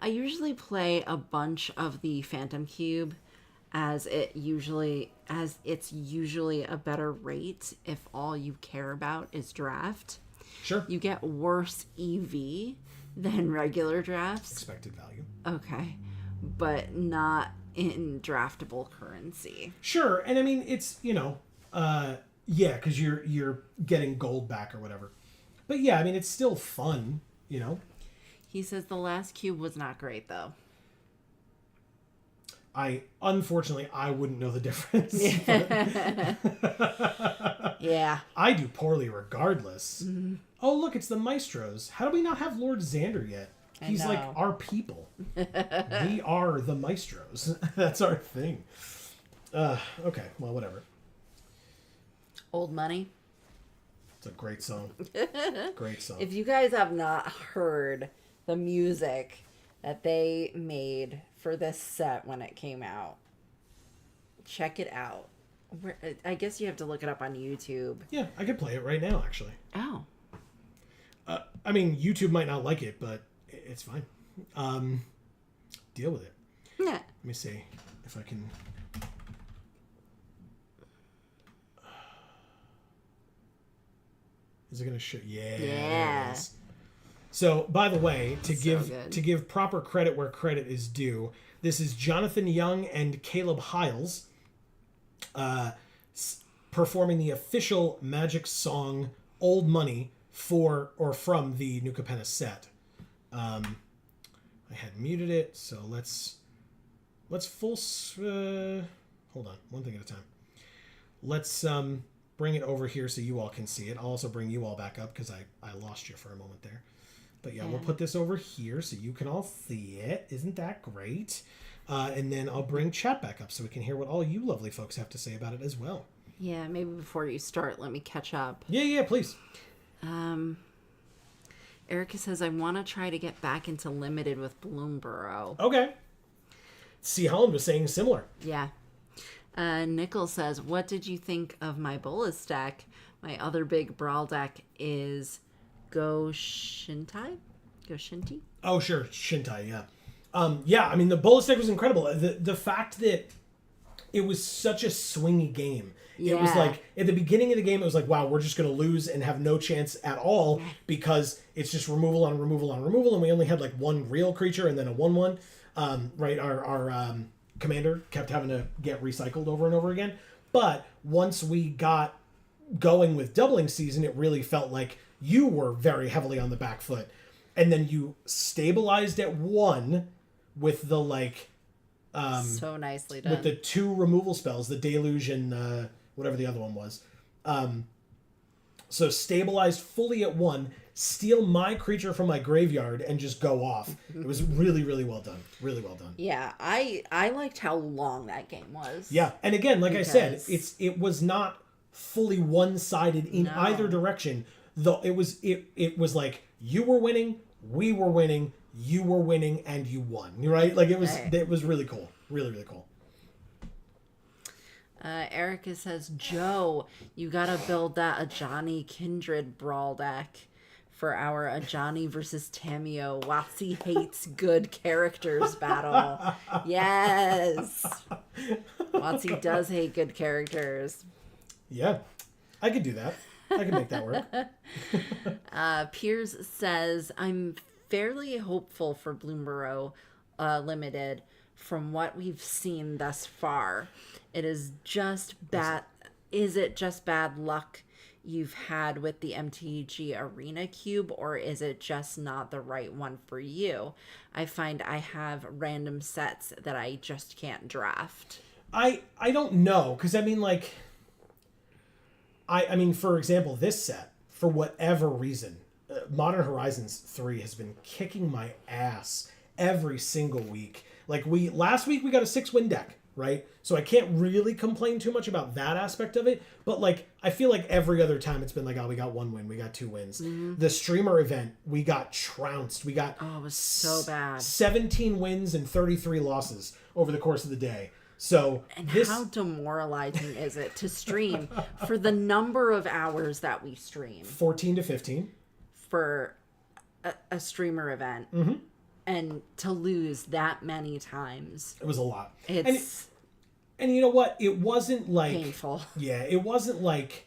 I usually play a bunch of the Phantom Cube as it's usually a better rate if all you care about is draft. Sure. You get worse EV than regular drafts. Expected value. Okay. But not in draftable currency. Sure, and I mean it's yeah, because you're getting gold back or whatever. But yeah, I mean it's still fun, He says the last cube was not great though. Unfortunately I wouldn't know the difference. Yeah. I do poorly regardless. Mm-hmm. Oh look, it's the Maestros. How do we not have Lord Xander yet? He's like our people. We are the Maestros. That's our thing. Okay, well, whatever. Old Money. It's a great song. Great song. If you guys have not heard the music that they made for this set when it came out, check it out. I guess you have to look it up on YouTube. Yeah, I could play it right now, actually. Oh. I mean, YouTube might not like it, but it's fine. Deal with it. Yeah. Let me see if I can. Is it going to show? Yeah. There it is. So, by the way, to give proper credit where credit is due, this is Jonathan Young and Caleb Hiles performing the official Magic song "Old Money" from the New Capenna set. I had muted it, so let's full. Hold on, one thing at a time. Let's bring it over here so you all can see it. I'll also bring you all back up because I lost you for a moment there. But yeah, we'll put this over here so you can all see it. Isn't that great? And then I'll bring chat back up so we can hear what all you lovely folks have to say about it as well. Yeah, maybe before you start, let me catch up. Yeah, please. Erica says, I want to try to get back into Limited with Bloomborough. Okay. C. Holland was saying similar. Yeah. Nickel says, what did you think of my Bolas deck? My other big Brawl deck is Goshintai? Oh, sure. Shintai, yeah. Yeah, I mean, the Bolas deck was incredible. The fact that it was such a swingy game. Yeah. It was like, at the beginning of the game, it was like, wow, we're just going to lose and have no chance at all because it's just removal on removal on removal, and we only had like one real creature and then a 1/1. Right, our commander kept having to get recycled over and over again. But once we got going with doubling season, it really felt like you were very heavily on the back foot. And then you stabilized at 1 with the so nicely done. with the 2 removal spells, the Deluge and whatever the other one was. So stabilized fully at 1, steal my creature from my graveyard, and just go off. It was really, really well done. Really well done. Yeah, I liked how long that game was. Yeah, and again, like I said, it was not fully one-sided in either direction. Though it was like you were winning, we were winning, you were winning, and you won. Right? Like it was really cool. Really, really cool. Erica says, Joe, you gotta build that Ajani Kindred Brawl deck for our Ajani versus Tamio WotC hates good characters battle. Yes. WotC does hate good characters. Yeah. I could do that. I can make that work. Piers says, I'm fairly hopeful for Bloomborough Limited from what we've seen thus far. It is just bad. Is it just bad luck you've had with the MTG Arena Cube, or is it just not the right one for you? I find I have random sets that I just can't draft. I don't know, because I mean, like, I mean, for example, this set, for whatever reason, Modern Horizons 3 has been kicking my ass every single week. Like, last week we got a 6-win deck, right? So I can't really complain too much about that aspect of it. But, like, I feel like every other time it's been like, oh, we got 1 win, we got 2 wins. Mm-hmm. The streamer event, we got trounced. We got it was so bad. 17 wins and 33 losses over the course of the day. So how demoralizing is it to stream for the number of hours that we stream? 14 to 15. For a streamer event. Mm-hmm. And to lose that many times. It was a lot. And you know what? It wasn't like... painful. Yeah, it wasn't like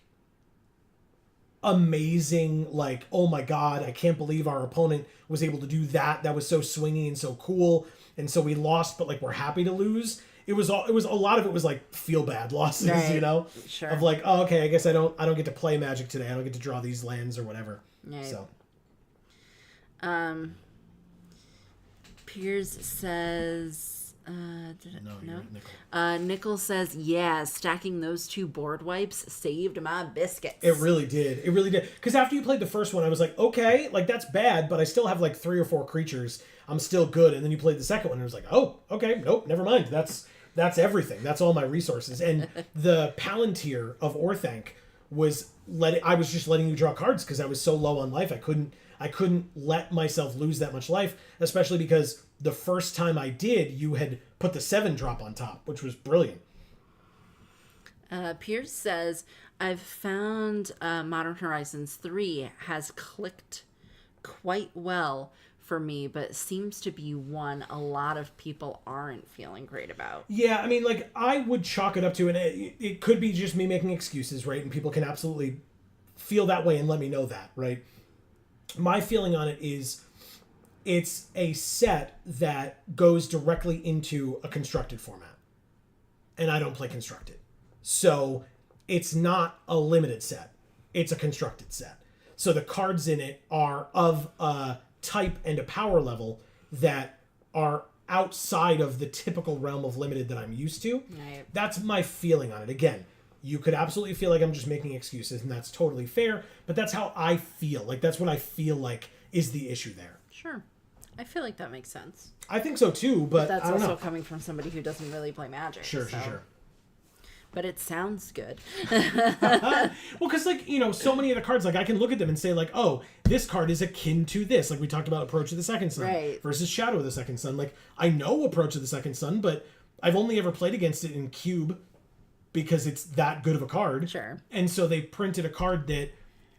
amazing, like, oh my god, I can't believe our opponent was able to do that. That was so swingy and so cool. And so we lost, but like we're happy to lose. it was a lot of it was like feel bad losses, Right. you know, Sure. of like, oh, okay, I guess I don't get to play Magic today. I don't get to draw these lands or whatever. Right. So Piers says, no, you're right, Nickel. Nickel says, yeah, stacking those 2 board wipes saved my biscuits. It really did. It really did. Because after you played the first one, I was like, okay, like that's bad, but I still have like 3 or 4 creatures. I'm still good. And then you played the second one, and it was like, oh, okay, nope, never mind. That's everything. That's all my resources. And the Palantir of Orthanc was I was just letting you draw cards because I was so low on life. I couldn't let myself lose that much life, especially because the first time I did, you had put the 7 drop on top, which was brilliant. Piers says, I've found Modern Horizons 3 has clicked quite well for me, but seems to be one a lot of people aren't feeling great about. Yeah, I mean, like, I would chalk it up to, and it could be just me making excuses, right? And people can absolutely feel that way and let me know that, right? My feeling on it is it's a set that goes directly into a constructed format. And I don't play constructed. So it's not a limited set. It's a constructed set. So the cards in it are of a type and a power level that are outside of the typical realm of limited that I'm used to. Right. That's my feeling on it. Again, you could absolutely feel like I'm just making excuses, and that's totally fair, but that's how I feel. Like, that's what I feel like is the issue there. Sure. I feel like that makes sense. I think so too, but That's I don't also know. coming from somebody who doesn't really play Magic. Sure. But it sounds good. Well, because, like, you know, so many of the cards, like, I can look at them and say, like, oh, this card is akin to this. Like, we talked about Approach of the Second Sun Right. versus Shadow of the Second Sun. Like, I know Approach of the Second Sun, but I've only ever played against it in Cube because it's that good of a card. Sure. And so they printed a card that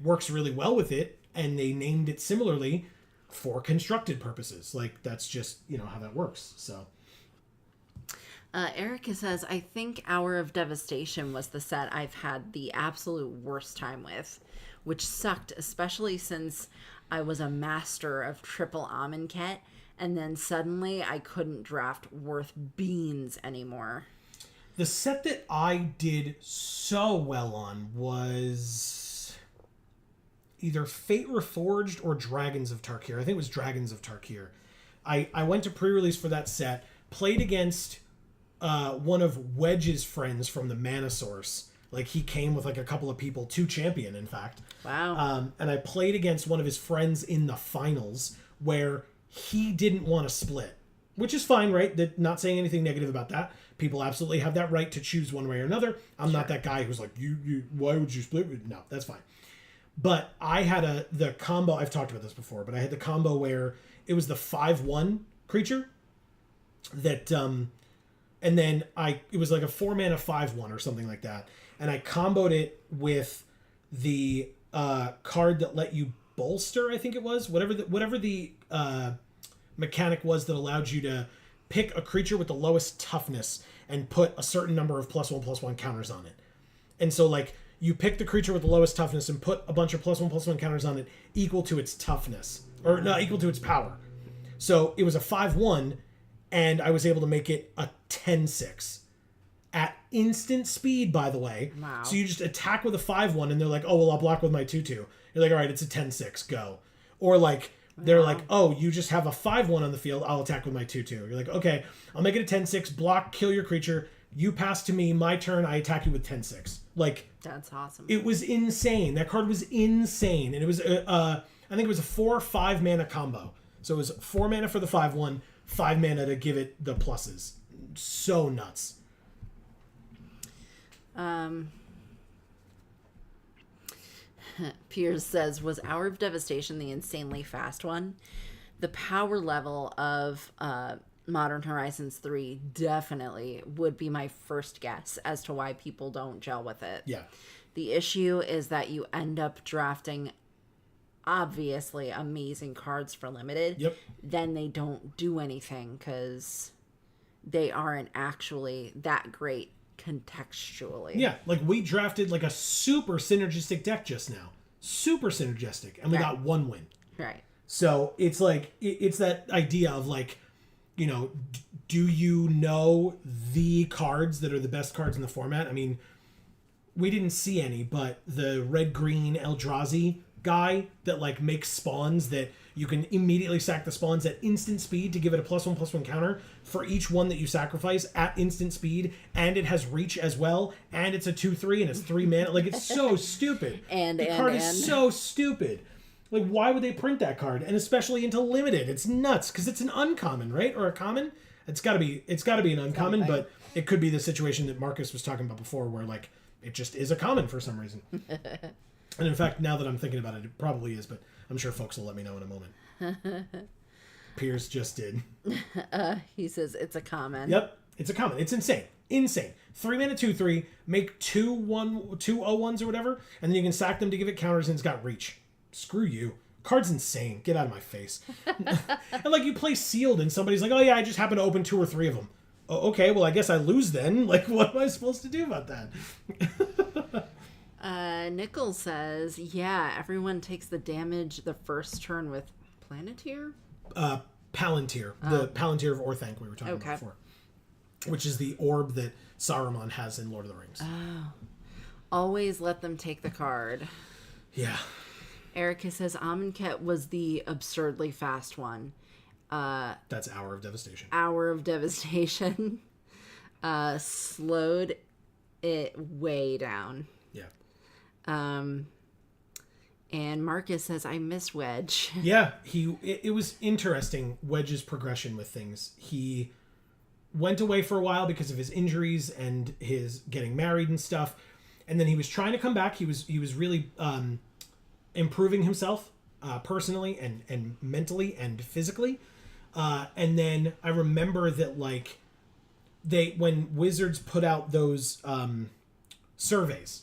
works really well with it, and they named it similarly for constructed purposes. Like, that's just, you know, how that works. So... Erica says, I think Hour of Devastation was the set I've had the absolute worst time with, which sucked, especially since I was a master of triple Amonkhet, and then suddenly I couldn't draft worth beans anymore. The set that I did so well on was either Fate Reforged or Dragons of Tarkir. I think it was Dragons of Tarkir. I went to pre-release for that set, played against one of Wedge's friends from the Mana Source. Like, he came with like a couple of people, 2 champion, in fact. Wow. And I played against one of his friends in the finals where he didn't want to split, which is fine, right? Not saying anything negative about that. People absolutely have that right to choose one way or another. I'm not that guy who's like, you, why would you split? No, that's fine. But I had the combo, I've talked about this before, but I had the combo where it was the 5/1 creature that, and then it was like a 4-mana 5/1 or something like that. And I comboed it with the card that let you bolster, I think it was. Whatever the mechanic was that allowed you to pick a creature with the lowest toughness and put a certain number of +1/+1 counters on it. And so, like, you pick the creature with the lowest toughness and put a bunch of +1/+1 counters on it equal to its toughness. Or, no, equal to its power. So it was a 5/1, and I was able to make it a 10/6. At instant speed, by the way. Wow. So you just attack with a 5/1, and they're like, oh, well, I'll block with my 2/2. You're like, all right, it's a 10/6, go. Or, like, they're like, oh, you just have a 5/1 on the field, I'll attack with my 2/2. You're like, okay, I'll make it a 10/6, block, kill your creature, you pass to me, my turn, I attack you with 10/6. Like, That's awesome. it was insane. That card was insane. And it was, I think it was a 4/5 mana combo. So it was 4 mana for the 5/1, 5 mana to give it the pluses. So nuts. Piers says, was Hour of Devastation the insanely fast one? The power level of Modern Horizons 3 definitely would be my first guess as to why people don't gel with it. Yeah. The issue is that you end up drafting obviously amazing cards for limited. Yep. Then they don't do anything because they aren't actually that great contextually. Yeah, like we drafted like a super synergistic deck just now. Super synergistic. And we got 1 win. Right. So it's like, it's that idea of like, do you know the cards that are the best cards in the format? I mean, we didn't see any, but the red-green Eldrazi guy that like makes spawns that you can immediately sack the spawns at instant speed to give it a +1/+1 counter for each one that you sacrifice at instant speed, and it has reach as well, and it's a 2/3 and it's 3 mana. Like, it's so stupid. The card is so stupid. Like, why would they print that card? And especially into limited. It's nuts because it's an uncommon, right? Or a common. It's got to be an uncommon, but it could be the situation that Marcus was talking about before, where like it just is a common for some reason. And in fact, now that I'm thinking about it, it probably is, but I'm sure folks will let me know in a moment. Pierce just did. He says it's a common. Yep, it's a common. It's insane. 3 mana 2/3, make 2/1s or whatever, and then you can sack them to give it counters, and it's got reach. Screw you. Card's insane. Get out of my face. And like, you play sealed, and somebody's like, oh yeah, I just happen to open 2 or 3 of them. Oh, okay, well I guess I lose then. Like, what am I supposed to do about that? Nichols says, yeah, everyone takes the damage the first turn with Planeteer? Palantir. The Palantir of Orthanc we were talking about before. Which is the orb that Saruman has in Lord of the Rings. Oh. Always let them take the card. Yeah. Erica says Amonkhet was the absurdly fast one. That's Hour of Devastation. Hour of Devastation. Slowed it way down. Yeah. And Marcus says, I miss Wedge. Yeah, it was interesting, Wedge's progression with things. He went away for a while because of his injuries and his getting married and stuff. And then he was trying to come back. He was really improving himself personally and mentally and physically. And then I remember that like when Wizards put out those surveys,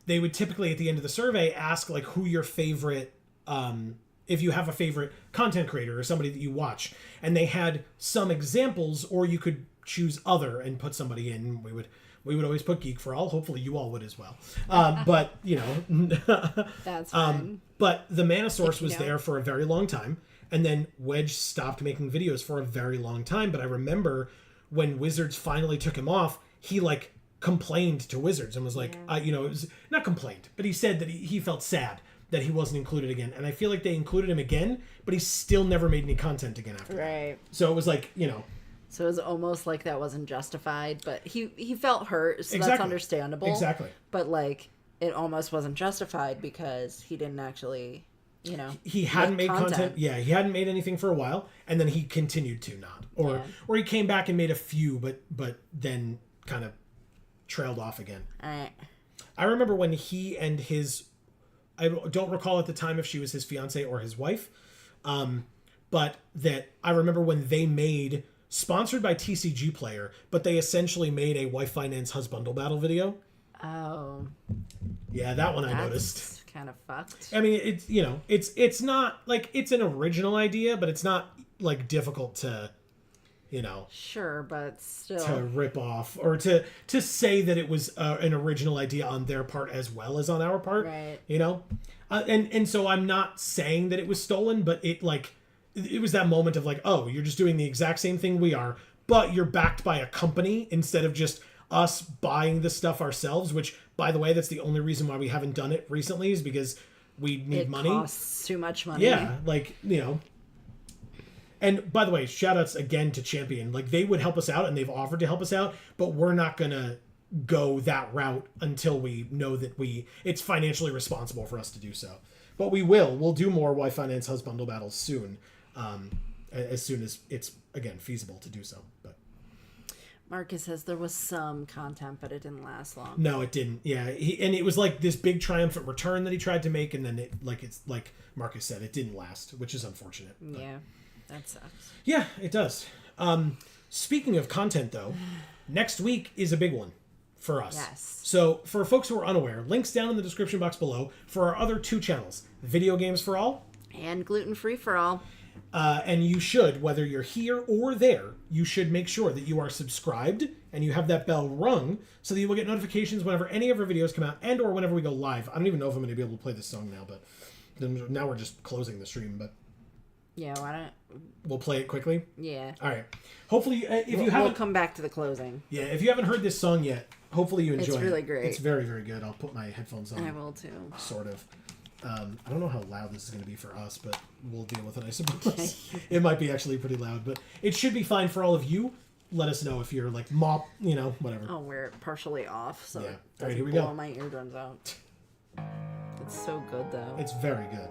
they would typically at the end of the survey ask like who your favorite if you have a favorite content creator or somebody that you watch, and they had some examples, or you could choose other and put somebody in. We would always put Geek for All. Hopefully you all would as well. But you know, that's fine. But the Mana Source was there for a very long time, and then Wedge stopped making videos for a very long time. But I remember when Wizards finally took him off, he like complained to Wizards and was like, it was not complained, but he said that he felt sad that he wasn't included again. And I feel like they included him again, but he still never made any content again after that. So it was like, So it was almost like that wasn't justified, but he felt hurt, so that's understandable. Exactly. But like, it almost wasn't justified because he didn't actually, he hadn't made content. Yeah, he hadn't made anything for a while, and then he continued to not. Or he came back and made a few, but then kind of trailed off again. All right. I remember when he and his, I don't recall at the time if she was his fiance or his wife, but that I remember when they made, sponsored by TCG Player, but they essentially made a Wife Finance Husbundle Battle video. Oh. Yeah, that one I noticed. Kind of fucked. I mean, it's not like it's an original idea, but it's not like difficult to, Sure, but still to rip off or to say that it was an original idea on their part as well as on our part. Right. And so I'm not saying that it was stolen, but it was that moment of like, oh, you're just doing the exact same thing we are, but you're backed by a company instead of just us buying the stuff ourselves, which, by the way, that's the only reason why we haven't done it recently, is because we need money. It costs too much money. Yeah, And by the way, shout outs again to Champion. Like, they would help us out and they've offered to help us out, but we're not going to go that route until we know that it's financially responsible for us to do so. But we will. We'll do more Y Finance Husbundle battles soon. As soon as it's, again, feasible to do so. But Marcus says there was some content, but it didn't last long. No, it didn't. Yeah, and it was like this big triumphant return that he tried to make, and then it's like Marcus said, it didn't last, which is unfortunate. But yeah, that sucks. Yeah, it does. Speaking of content, though, next week is a big one for us. Yes. So for folks who are unaware, links down in the description box below for our other 2 channels, Video Games for All and Gluten Free for All. And you should, whether you're here or there, you should make sure that you are subscribed and you have that bell rung so that you will get notifications whenever any of our videos come out and or whenever we go live. I don't even know if I'm going to be able to play this song now, but now we're just closing the stream. But Yeah, why don't... We'll play it quickly. Yeah. All right. Hopefully, if you haven't... We'll come back to the closing. Yeah, if you haven't heard this song yet, hopefully you enjoy it. It's really great. It's very, very good. I'll put my headphones on. I will too. Sort of. I don't know how loud this is going to be for us, but we'll deal with it, I suppose. It might be actually pretty loud, but it should be fine for all of you. Let us know if you're like whatever. I'll wear it partially off so Yeah. it All right, here we blow go. my eardrums out. It's so good though. It's very good.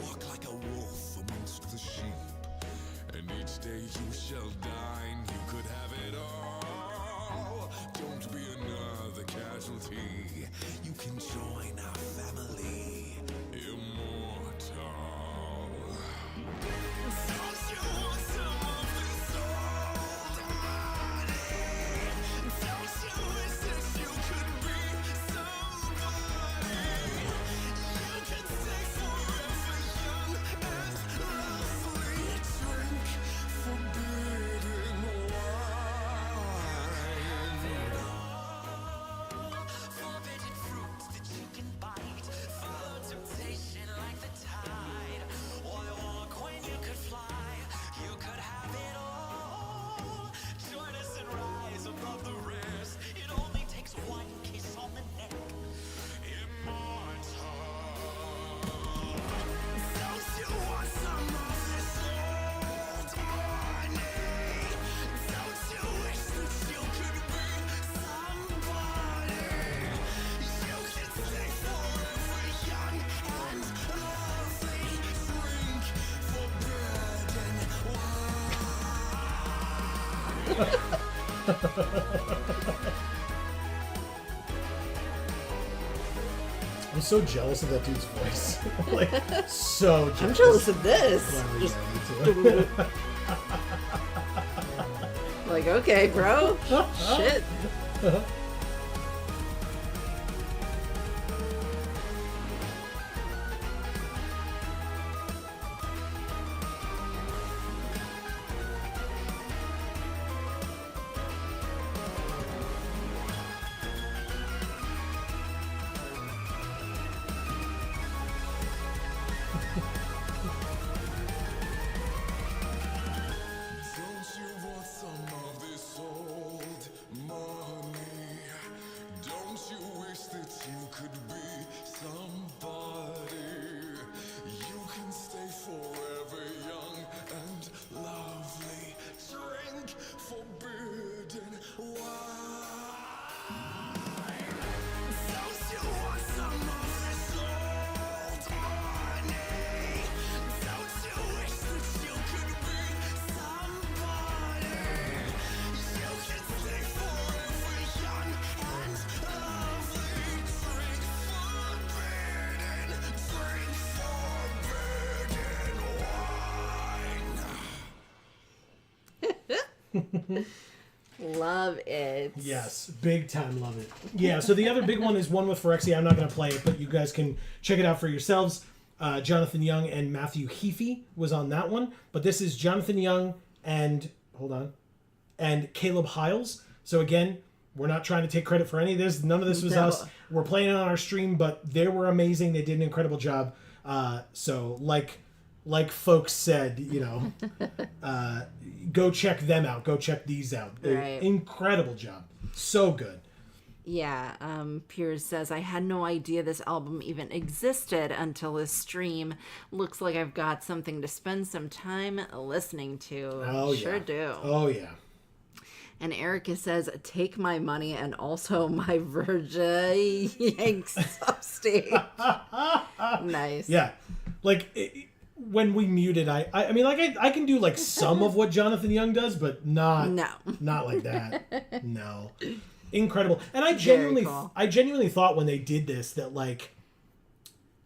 Walk like a wolf amongst the sheep, and each day you shall dine. You could have it all. Don't be another casualty. You can join our family, immortal. Don't you want some of this old money? Don't you wish that you could be somebody? You can stay forever young and lovely. Drink forbidden wine. Forbidden fruit that you can bite. Follow temptation like the tide. Why walk when you could fly? You could have it all. Join us and rise above the rest. It only takes one kiss on the neck. Immortal. Don't you want some of this old money? Don't you wish that you could be somebody? You can stay forever young and lovely. Drink forbidden I'm so jealous of that dude's voice. Like, so jealous. I'm jealous of this. Well, Just yeah, me too. like, okay, bro. Shit. Don't you want some of this old money? Don't you wish that you could be somebody? You can stay forever young and lovely. Drink forbidden wine. Don't you want some of this old money? Don't you wish that you could be somebody? You can stay forever young and lovely. Drink forbidden wine. Love it. Yes, big time love it. Yeah, so the other big one is one with Phyrexia. I'm not going to play it, but you guys can check it out for yourselves. Jonathan Young and Matthew Heafy was on that one, but this is Jonathan Young and Caleb Hiles. So again, we're not trying to take credit for any of this. None of this was No. us. We're playing it on our stream, but they were amazing. They did an incredible job. So like folks said, go check them out. Go check these out. Right. Incredible job. So good. Yeah, Piers says, I had no idea this album even existed until this stream. Looks like I've got something to spend some time listening to. Oh, Sure yeah. do. Oh, yeah. And Erica says, take my money and also my Virgin Yanks upstate. Nice. Yeah. Like, when we muted, I mean, like, I can do, like, some of what Jonathan Young does, but not like that. No. Incredible. And I genuinely thought when they did this that, like,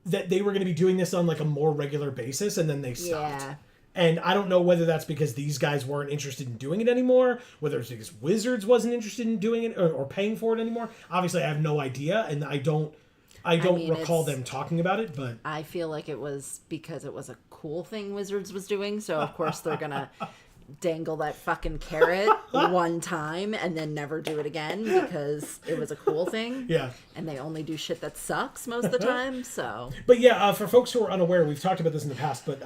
that they were going to be doing this on, like, a more regular basis, and then they stopped. Yeah. And I don't know whether that's because these guys weren't interested in doing it anymore, whether it's because Wizards wasn't interested in doing it or paying for it anymore. Obviously, I have no idea, and I don't recall them talking about it, but I feel like it was because it was a cool thing Wizards was doing, so of course they're gonna dangle that fucking carrot one time and then never do it again because it was a cool thing. Yeah. And they only do shit that sucks most of the time, so. But yeah, for folks who are unaware, we've talked about this in the past, but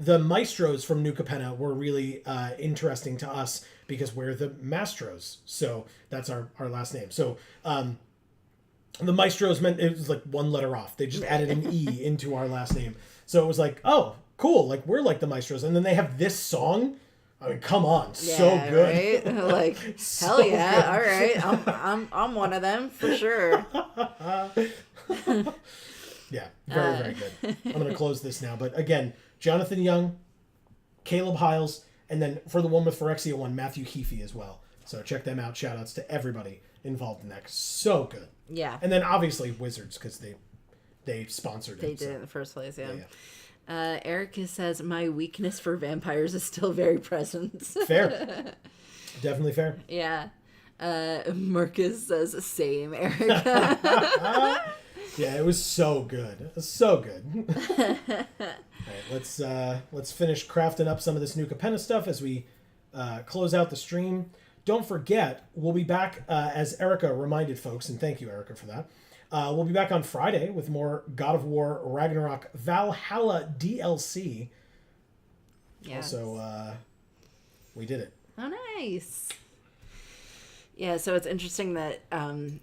the Maestros from New Capenna were really interesting to us because we're the Mastros, so that's our last name. So the Maestros meant it was like one letter off. They just added an E into our last name. So it was like, oh, cool. Like, we're like the Maestros. And then they have this song. I mean, come on. Yeah, so good. Right? Like, So hell yeah. good. All right. I'm one of them for sure. Yeah, very, very good. I'm going to close this now. But again, Jonathan Young, Caleb Hiles, and then for the one with Phyrexia one, Matthew Heafy as well. So check them out. Shout outs to everybody involved in that. So good. Yeah. And then obviously Wizards because they sponsored it. They did in the first place, yeah. Yeah. Erica says, my weakness for vampires is still very present. Fair. Definitely fair. Yeah. Marcus says, same, Erica. Yeah, it was so good. It was so good. All right, let's finish crafting up some of this New Capenna stuff as we close out the stream. Don't forget, we'll be back, as Erica reminded folks, and thank you, Erica, for that. We'll be back on Friday with more God of War Ragnarok Valhalla DLC. Yes. Also, we did it. Oh, nice. Yeah, so it's interesting that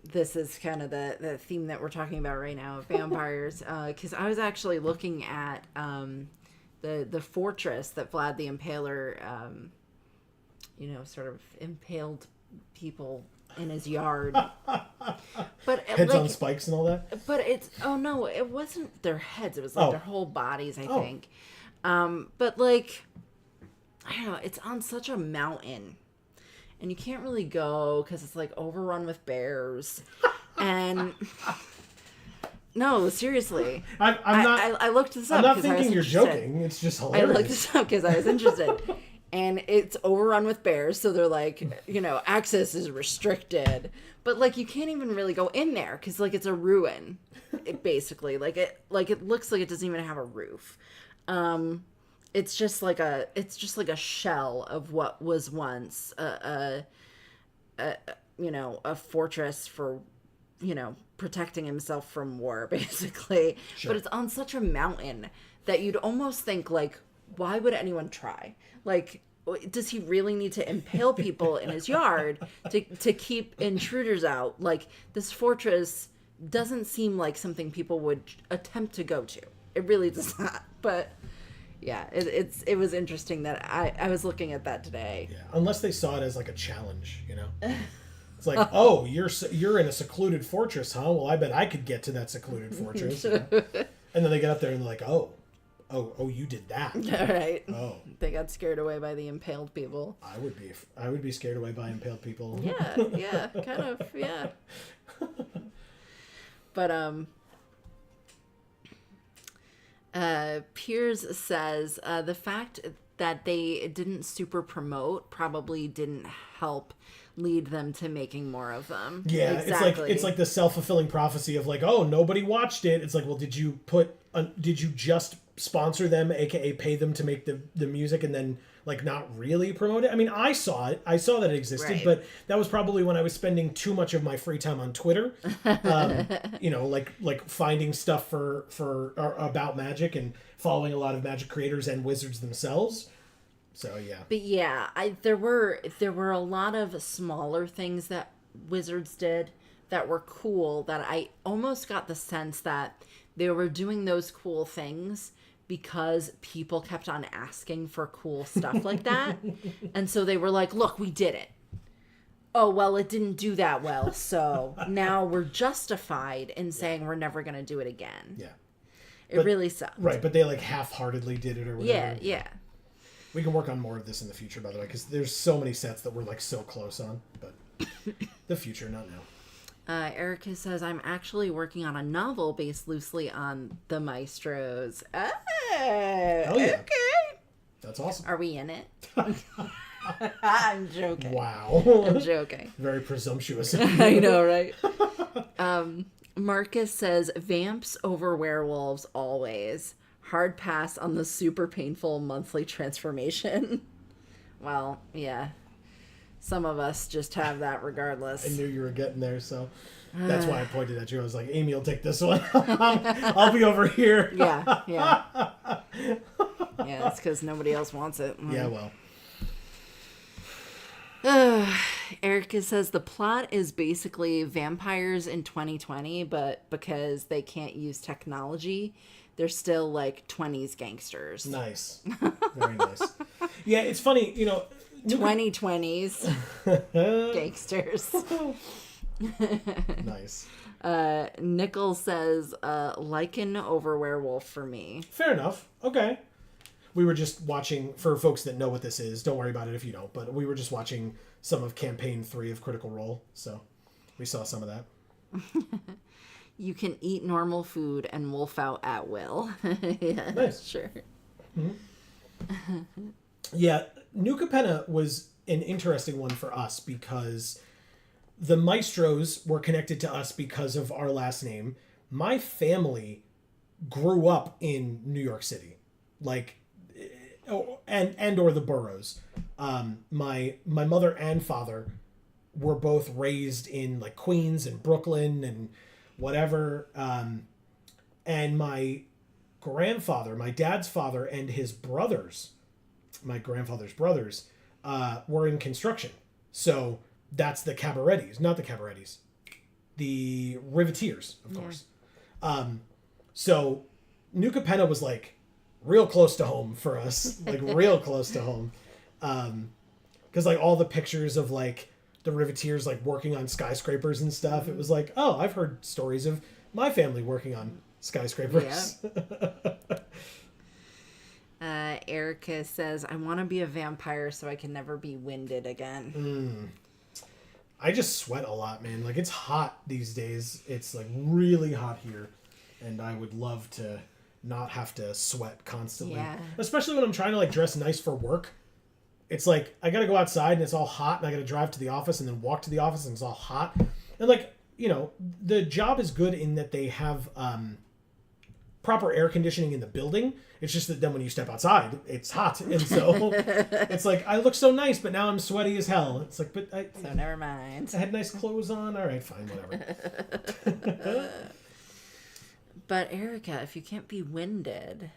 this is kind of the theme that we're talking about right now, vampires. Because I was actually looking at the fortress that Vlad the Impaler, sort of impaled people in his yard. But Heads on spikes and all that? But it wasn't their heads. It was like their whole bodies, I think. But like, I don't know, it's on such a mountain. And you can't really go because it's like overrun with bears. And no, seriously. I looked this up. I'm not thinking you're joking. It's just hilarious. I looked this up because I was interested. And it's overrun with bears. So they're like, access is restricted. But like, you can't even really go in there because like it's a ruin. Basically. It looks like it doesn't even have a roof. It's just like a shell of what was once a fortress for, protecting himself from war, basically. Sure. But it's on such a mountain that you'd almost think, like, why would anyone try? Like, does he really need to impale people in his yard to keep intruders out? Like, this fortress doesn't seem like something people would attempt to go to. It really does not. But yeah, it was interesting that I was looking at that today. Yeah, unless they saw it as like a challenge, It's like, oh, you're in a secluded fortress, huh? Well, I bet I could get to that secluded fortress. And then they get up there and they're like, oh, you did that. All right. Oh, they got scared away by the impaled people. I would be scared away by impaled people. Yeah, kind of, yeah. But Piers says the fact that they didn't super promote probably didn't help lead them to making more of them. Yeah, exactly. It's like the self-fulfilling prophecy of like, oh, nobody watched it. It's like, well, did you just sponsor them, aka pay them to make the music and then like not really promote it? I mean, I saw it. I saw that it existed, right. But that was probably when I was spending too much of my free time on Twitter. Like finding stuff for about Magic and following a lot of Magic creators and Wizards themselves. So yeah. But yeah, there were a lot of smaller things that Wizards did that were cool that I almost got the sense that they were doing those cool things because people kept on asking for cool stuff like that. And so they were like, look, we did it. oh, well, it didn't do that well, so now we're justified in saying we're never going to do it again. Yeah. It really sucked. Right, but they like half-heartedly did it or whatever. Yeah. We can work on more of this in the future, by the way, because there's so many sets that we're like so close on, but the future, not now. Erica says, I'm actually working on a novel based loosely on the Maestros. Oh, yeah. okay. That's awesome. Are we in it? I'm joking. Wow. I'm joking. Very presumptuous. I know, right? Marcus says, vamps over werewolves always. Hard pass on the super painful monthly transformation. Well, yeah. Some of us just have that regardless. I knew you were getting there, so that's why I pointed at you. I was like, Amy will take this one. I'll be over here. Yeah. Yeah, it's because nobody else wants it. Yeah, well. Erica says the plot is basically vampires in 2020, but because they can't use technology, they're still like 20s gangsters. Nice. Very nice. Yeah, it's funny, 2020s gangsters. Nice. Nickel says Lycan over werewolf for me. Fair enough. Okay. We were just watching, for folks that know what this is, don't worry about it if you don't, but we were just watching some of campaign 3 of Critical Role, so we saw some of that. You can eat normal food and wolf out at will. Yeah, nice. Sure. Mm-hmm. Yeah, New Capenna was an interesting one for us because the Maestros were connected to us because of our last name. My family grew up in New York City, like, and or the boroughs. My mother and father were both raised in like Queens and Brooklyn and whatever. And my grandfather, my dad's father, and his brothers, my grandfather's brothers, were in construction. So that's the Cabaretis, not the Cabaretis, the Riveteers, of course. So New Capenna was like real close to home for us, like real close to home. Because like all the pictures of like the Riveteers like working on skyscrapers and stuff, it was like, oh, I've heard stories of my family working on skyscrapers. Yeah. Erica says, I want to be a vampire so I can never be winded again. I just sweat a lot, man. Like, it's hot these days. It's like really hot here. And I would love to not have to sweat constantly. Yeah. Especially when I'm trying to like dress nice for work. It's like, I got to go outside and it's all hot and I got to drive to the office and then walk to the office and it's all hot. And like, the job is good in that they have proper air conditioning in the building. It's just that then when you step outside, it's hot. And so it's like, I look so nice, but now I'm sweaty as hell. It's like, so never mind. I had nice clothes on. All right, fine, whatever. But Erica, if you can't be winded,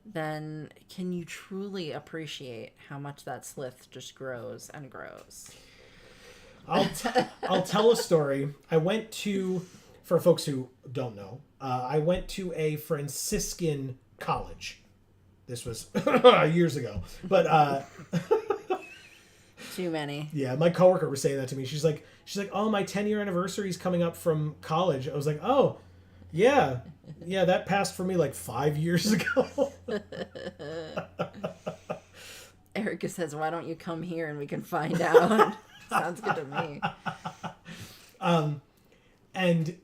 then can you truly appreciate how much that slith just grows and grows? I'll tell a story. I went to, for folks who don't know, I went to a Franciscan college. This was years ago, but too many. Yeah, my coworker was saying that to me. She's like, oh, my 10-year anniversary is coming up from college. I was like, oh, yeah, that passed for me like 5 years ago. Erica says, why don't you come here and we can find out? Sounds good to me. And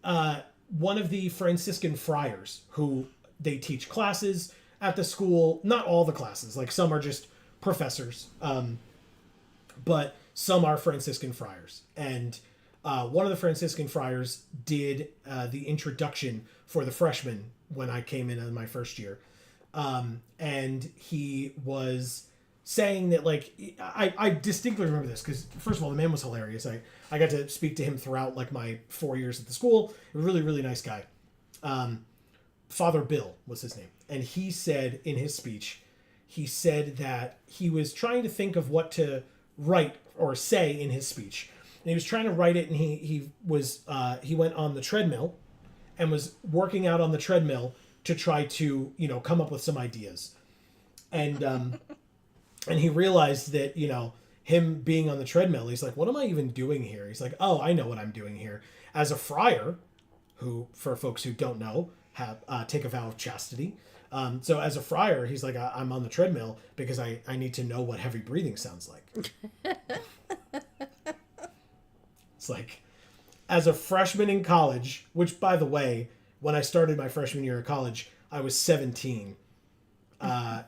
one of the Franciscan friars who they teach classes at the school, not all the classes, like some are just professors, but some are Franciscan friars. And one of the Franciscan friars did the introduction for the freshmen when I came in my first year. And he was saying that, like, I distinctly remember this because, first of all, the man was hilarious. I got to speak to him throughout, like, my 4 years at the school. A really, really nice guy. Father Bill was his name. And he said in his speech, he said that he was trying to think of what to write or say in his speech. And he was trying to write it, and he went on the treadmill and was working out on the treadmill to try to, come up with some ideas. And and he realized that, him being on the treadmill, he's like, what am I even doing here? He's like, oh, I know what I'm doing here. As a friar, who, for folks who don't know, have take a vow of chastity. So as a friar, he's like, I'm on the treadmill because I need to know what heavy breathing sounds like. It's like, as a freshman in college, which, by the way, when I started my freshman year of college, I was 17.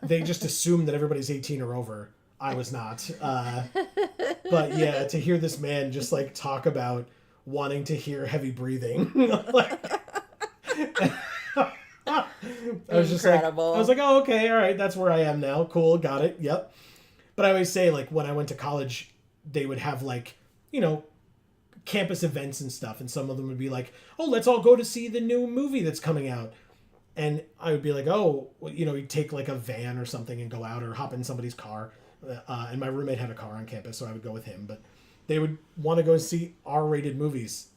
They just assumed that everybody's 18 or over. I was not. But yeah, to hear this man just like talk about wanting to hear heavy breathing. Like, I was just like, oh, okay, all right, that's where I am now. Cool, got it. Yep. But I always say, like, when I went to college, they would have, like, you know, campus events and stuff, and some of them would be like, oh, let's all go to see the new movie that's coming out. And I would be like, oh, well, you know, you'd take like a van or something and go out, or hop in somebody's car. And my roommate had a car on campus, so I would go with him. But they would want to go see R-rated movies.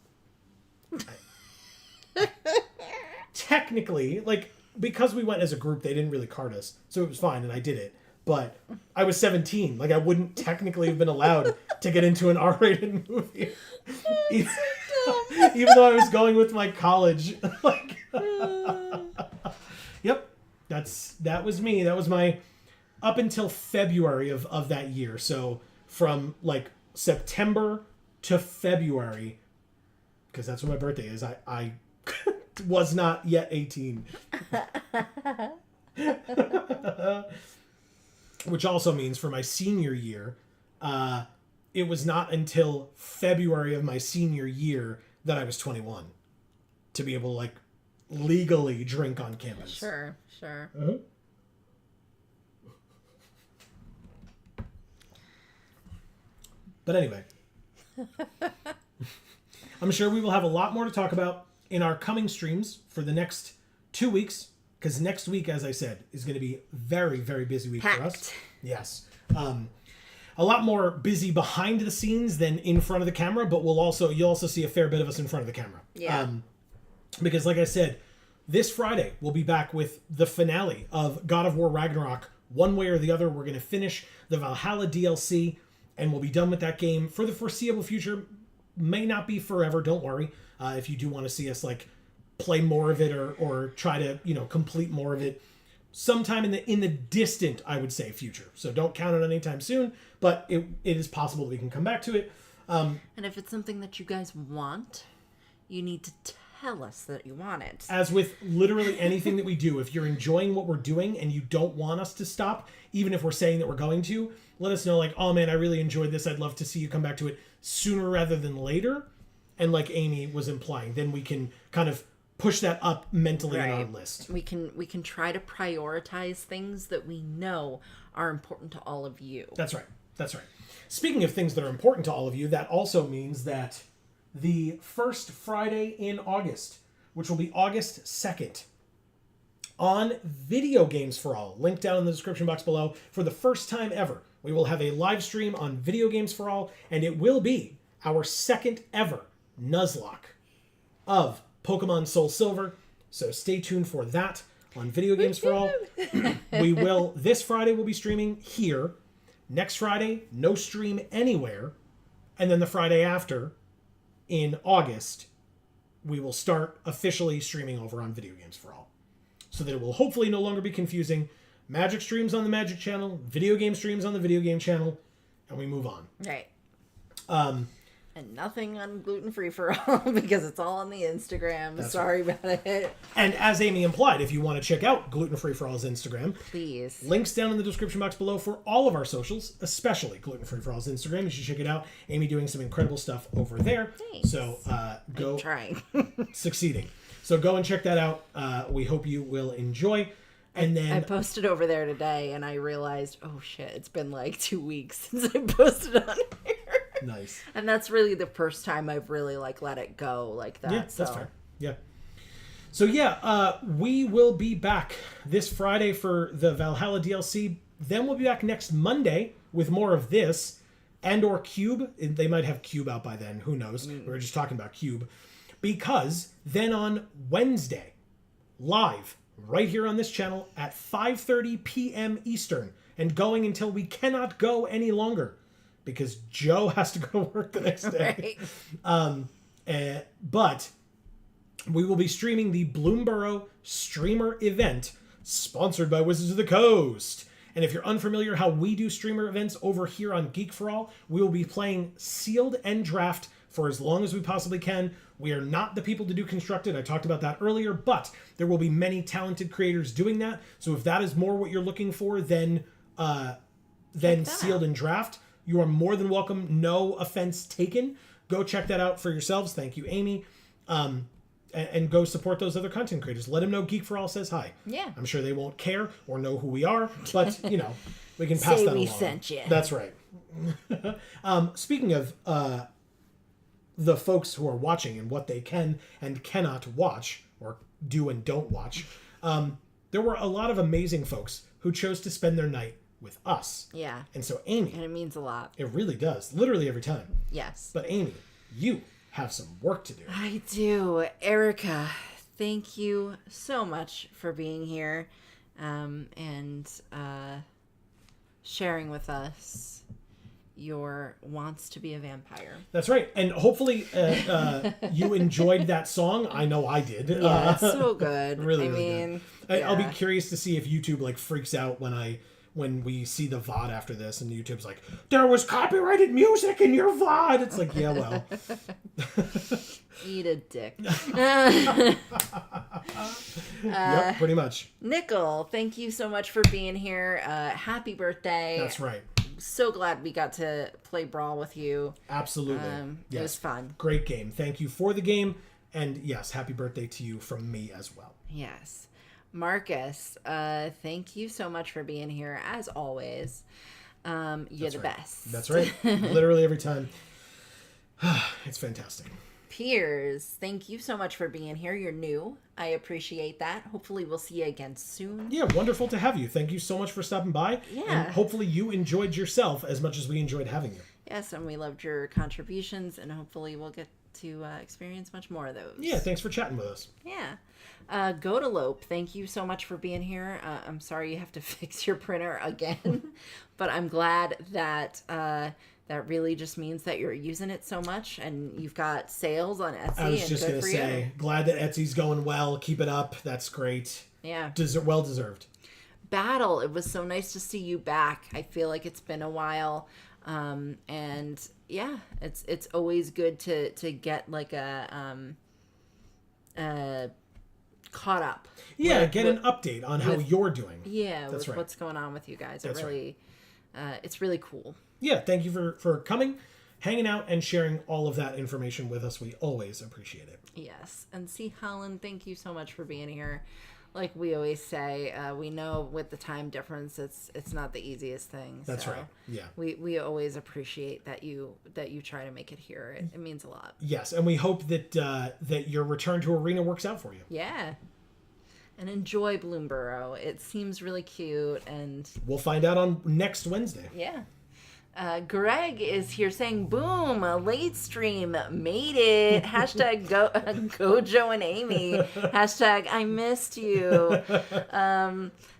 Technically, like, because we went as a group, they didn't really card us, so it was fine, and I did it. But I was 17. Like, I wouldn't technically have been allowed to get into an R-rated movie. Even though I was going with my college. Like, yep. That was me. That was my... up until February of that year. So from, like, September to February, because that's when my birthday is, I was not yet 18. Which also means for my senior year, it was not until February of my senior year that I was 21 to be able to, like, legally drink on campus. Sure. Uh-huh. But anyway, I'm sure we will have a lot more to talk about in our coming streams for the next 2 weeks. Because next week, as I said, is going to be very, very busy week for us. Yes. A lot more busy behind the scenes than in front of the camera, but you'll also see a fair bit of us in front of the camera. Yeah. Because like I said, this Friday we'll be back with the finale of God of War Ragnarok. One way or the other, we're going to finish the Valhalla DLC, and we'll be done with that game for the foreseeable future. May not be forever, don't worry. If you do want to see us, like, play more of it or try to, you know, complete more of it sometime in the distant, I would say, future. So don't count on it anytime soon, but it is possible that we can come back to it. And if it's something that you guys want, you need to tell us that you want it. As with literally anything that we do, if you're enjoying what we're doing and you don't want us to stop, even if we're saying that we're going to, let us know, like, oh man, I really enjoyed this. I'd love to see you come back to it sooner rather than later. And like Amy was implying, then we can kind of push that up mentally in our list. We can try to prioritize things that we know are important to all of you. That's right. Speaking of things that are important to all of you, that also means that the first Friday in August, which will be August 2nd, on Video Games for All, link down in the description box below, for the first time ever, we will have a live stream on Video Games for All, and it will be our second ever Nuzlocke of Pokemon Soul Silver. So stay tuned for that on Video Games for All. This Friday we'll be streaming here. Next Friday, no stream anywhere. And then the Friday after, in August, we will start officially streaming over on Video Games for All. So that it will hopefully no longer be confusing. Magic streams on the Magic channel, video game streams on the Video Game channel, and we move on. Right. And nothing on Gluten Free for All because it's all on the Instagram. Sorry about it. And as Amy implied, if you want to check out Gluten Free for All's Instagram, please. Links down in the description box below for all of our socials, especially Gluten Free for All's Instagram. You should check it out. Amy doing some incredible stuff over there. Thanks. So go. I'm trying. Succeeding. So go and check that out. We hope you will enjoy. And then I posted over there today and I realized, oh shit, it's been like 2 weeks since I posted on here. Nice. And that's really the first time I've really like let it go like that. Yeah, that's fair. Yeah. So yeah, we will be back this Friday for the Valhalla DLC. Then we'll be back next Monday with more of this and or Cube. They might have Cube out by then. Who knows? We were just talking about Cube. Because then on Wednesday, live right here on this channel at 5:30 p.m. Eastern and going until we cannot go any longer. because Joe has to go to work the next day. But we will be streaming the Bloomborough Streamer Event, sponsored by Wizards of the Coast. And if you're unfamiliar how we do streamer events over here on Geek for All, we will be playing Sealed and Draft for as long as we possibly can. We are not the people to do Constructed. I talked about that earlier, but there will be many talented creators doing that. So if that is more what you're looking for than Sealed and Draft, you are more than welcome. No offense taken. Go check that out for yourselves. Thank you, Amy. And go support those other content creators. Let them know Geek for All says hi. Yeah. I'm sure they won't care or know who we are, but, we can pass that along. we sent you. That's right. Speaking of the folks who are watching and what they can and cannot watch, or do and don't watch, there were a lot of amazing folks who chose to spend their night with us. Yeah. And so, Amy... And it means a lot. It really does. Literally every time. Yes. But, Amy, you have some work to do. I do. Erica, thank you so much for being here and sharing with us your wants to be a vampire. That's right. And hopefully you enjoyed that song. I know I did. Yeah, it's so good. Really, I really mean, good. I'll be curious to see if YouTube freaks out when we see the VOD after this, and YouTube's like, there was copyrighted music in your VOD. It's like, yeah, well. Eat a dick. Yep, pretty much. Nickel, thank you so much for being here. Happy birthday. That's right. So glad we got to play Brawl with you. Absolutely. It was fun. Great game. Thank you for the game. And yes, happy birthday to you from me as well. Yes. Marcus, thank you so much for being here, as always. You're the best. That's right. Literally every time. It's fantastic. Piers, thank you so much for being here. You're new. I appreciate that. Hopefully we'll see you again soon. Yeah, wonderful to have you. Thank you so much for stopping by. Yeah. And hopefully you enjoyed yourself as much as we enjoyed having you. Yes, and we loved your contributions, and hopefully we'll get to experience much more of those. Yeah, thanks for chatting with us. Yeah. Godalope, thank you so much for being here. I'm sorry you have to fix your printer again, but I'm glad that that really just means that you're using it so much and you've got sales on Etsy. I was just going to say, glad that Etsy's going well. Keep it up. That's great. Yeah. Well deserved. Battle, it was so nice to see you back. I feel like it's been a while. And yeah, it's always good to get like a caught up. Yeah, get an update on how you're doing. Yeah, that's right. What's going on with you guys. That's right. It's really cool. Yeah, thank you for coming, hanging out, and sharing all of that information with us. We always appreciate it. Yes. And see, Holland, thank you so much for being here. Like we always say, we know with the time difference, it's not the easiest thing. That's right. Yeah. We always appreciate that you try to make it here. It means a lot. Yes, and we hope that that your return to Arena works out for you. Yeah. And enjoy Bloomborough. It seems really cute, and we'll find out on next Wednesday. Yeah. Greg is here saying, boom, a late stream, made it. Hashtag Gojo and Amy. Hashtag I missed you.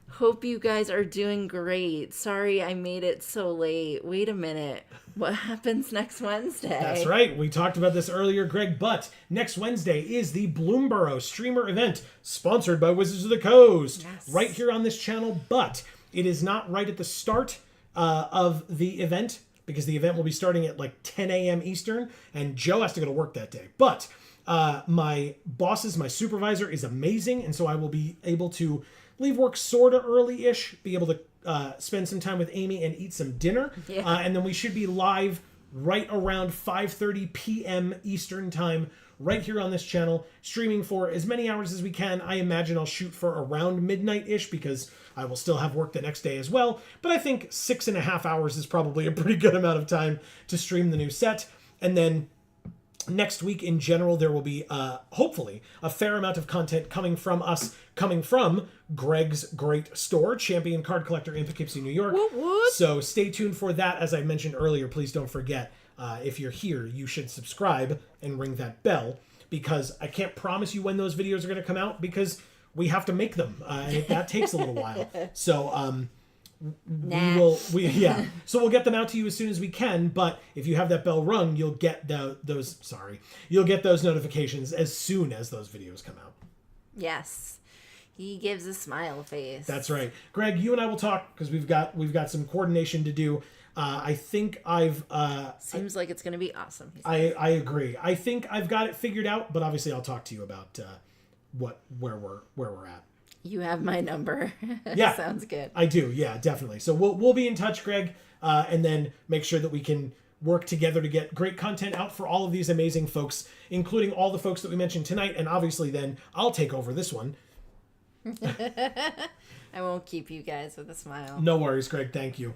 Hope you guys are doing great. Sorry I made it so late. Wait a minute. What happens next Wednesday? That's right. We talked about this earlier, Greg, but next Wednesday is the Bloomborough Streamer Event, sponsored by Wizards of the Coast. Yes. Right here on this channel, but it is not right at the start of the event, because the event will be starting at like 10 a.m. Eastern, and Joe has to go to work that day. But my supervisor is amazing, and so I will be able to leave work sort of early-ish, be able to spend some time with Amy and eat some dinner, and then we should be live right around 5:30 p.m. Eastern time, right here on this channel, streaming for as many hours as we can. I imagine I'll shoot for around midnight-ish, because I will still have work the next day as well, but I think 6.5 hours is probably a pretty good amount of time to stream the new set. And then next week in general, there will be hopefully a fair amount of content coming from Greg's great store, Champion Card Collector in Poughkeepsie, New York. What? So stay tuned for that. As I mentioned earlier, please don't forget, if you're here, you should subscribe and ring that bell, because I can't promise you when those videos are going to come out, because we have to make them, and that takes a little while. So Nah. So we'll get them out to you as soon as we can, but if you have that bell rung, you'll get you'll get those notifications as soon as those videos come out. Yes. He gives a smile face. That's right. Greg, you and I will talk because we've got some coordination to do. I think I've Seems like it's going to be awesome. I agree. I think I've got it figured out, but obviously I'll talk to you about where we're at. You have my number. Yeah. Sounds good. I do. Yeah, definitely. So we'll be in touch, Greg, and then make sure that we can work together to get great content out for all of these amazing folks, including all the folks that we mentioned tonight. And obviously then I'll take over this one. I won't keep you guys with a smile. No worries, Greg. Thank you.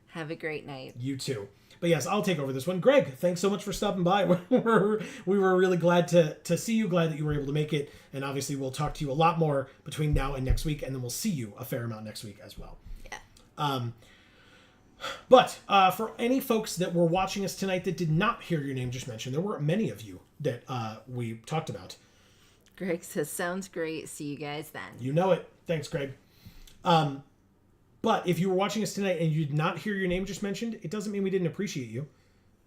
Have a great night. You too. But yes, I'll take over this one. Greg, thanks so much for stopping by. We were really glad to see you, glad that you were able to make it. And obviously we'll talk to you a lot more between now and next week. And then we'll see you a fair amount next week as well. Yeah. But for any folks that were watching us tonight that did not hear your name just mentioned, there were many of you that we talked about. Greg says, sounds great. See you guys then. You know it. Thanks, Greg. But if you were watching us tonight and you did not hear your name just mentioned, it doesn't mean we didn't appreciate you.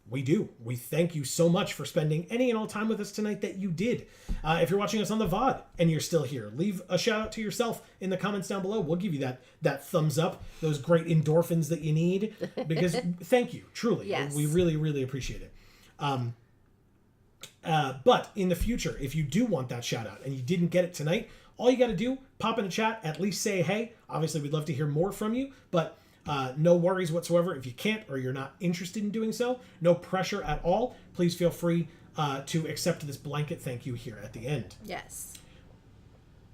We do. We thank you so much for spending any and all time with us tonight that you did. If you're watching us on the VOD and you're still here, leave a shout out to yourself in the comments down below. We'll give you that thumbs up, those great endorphins that you need, because thank you, truly. Yes. We really, really appreciate it. But in the future, if you do want that shout out and you didn't get it tonight, all you got to do, pop in a chat, at least say hey. Obviously, we'd love to hear more from you, but no worries whatsoever if you can't or you're not interested in doing so. No pressure at all. Please feel free to accept this blanket thank you here at the end. Yes.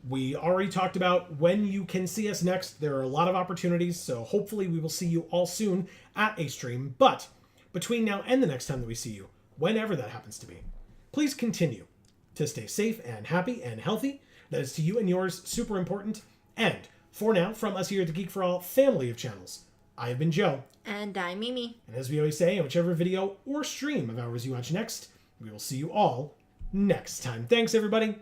We already talked about when you can see us next. There are a lot of opportunities, so hopefully we will see you all soon at a stream. But between now and the next time that we see you, whenever that happens to be, please continue to stay safe and happy and healthy. That is to you and yours super important. And for now, from us here at the Geek for All family of channels, I have been Joe. And I'm Mimi. And as we always say, in whichever video or stream of ours you watch next, we will see you all next time. Thanks, everybody.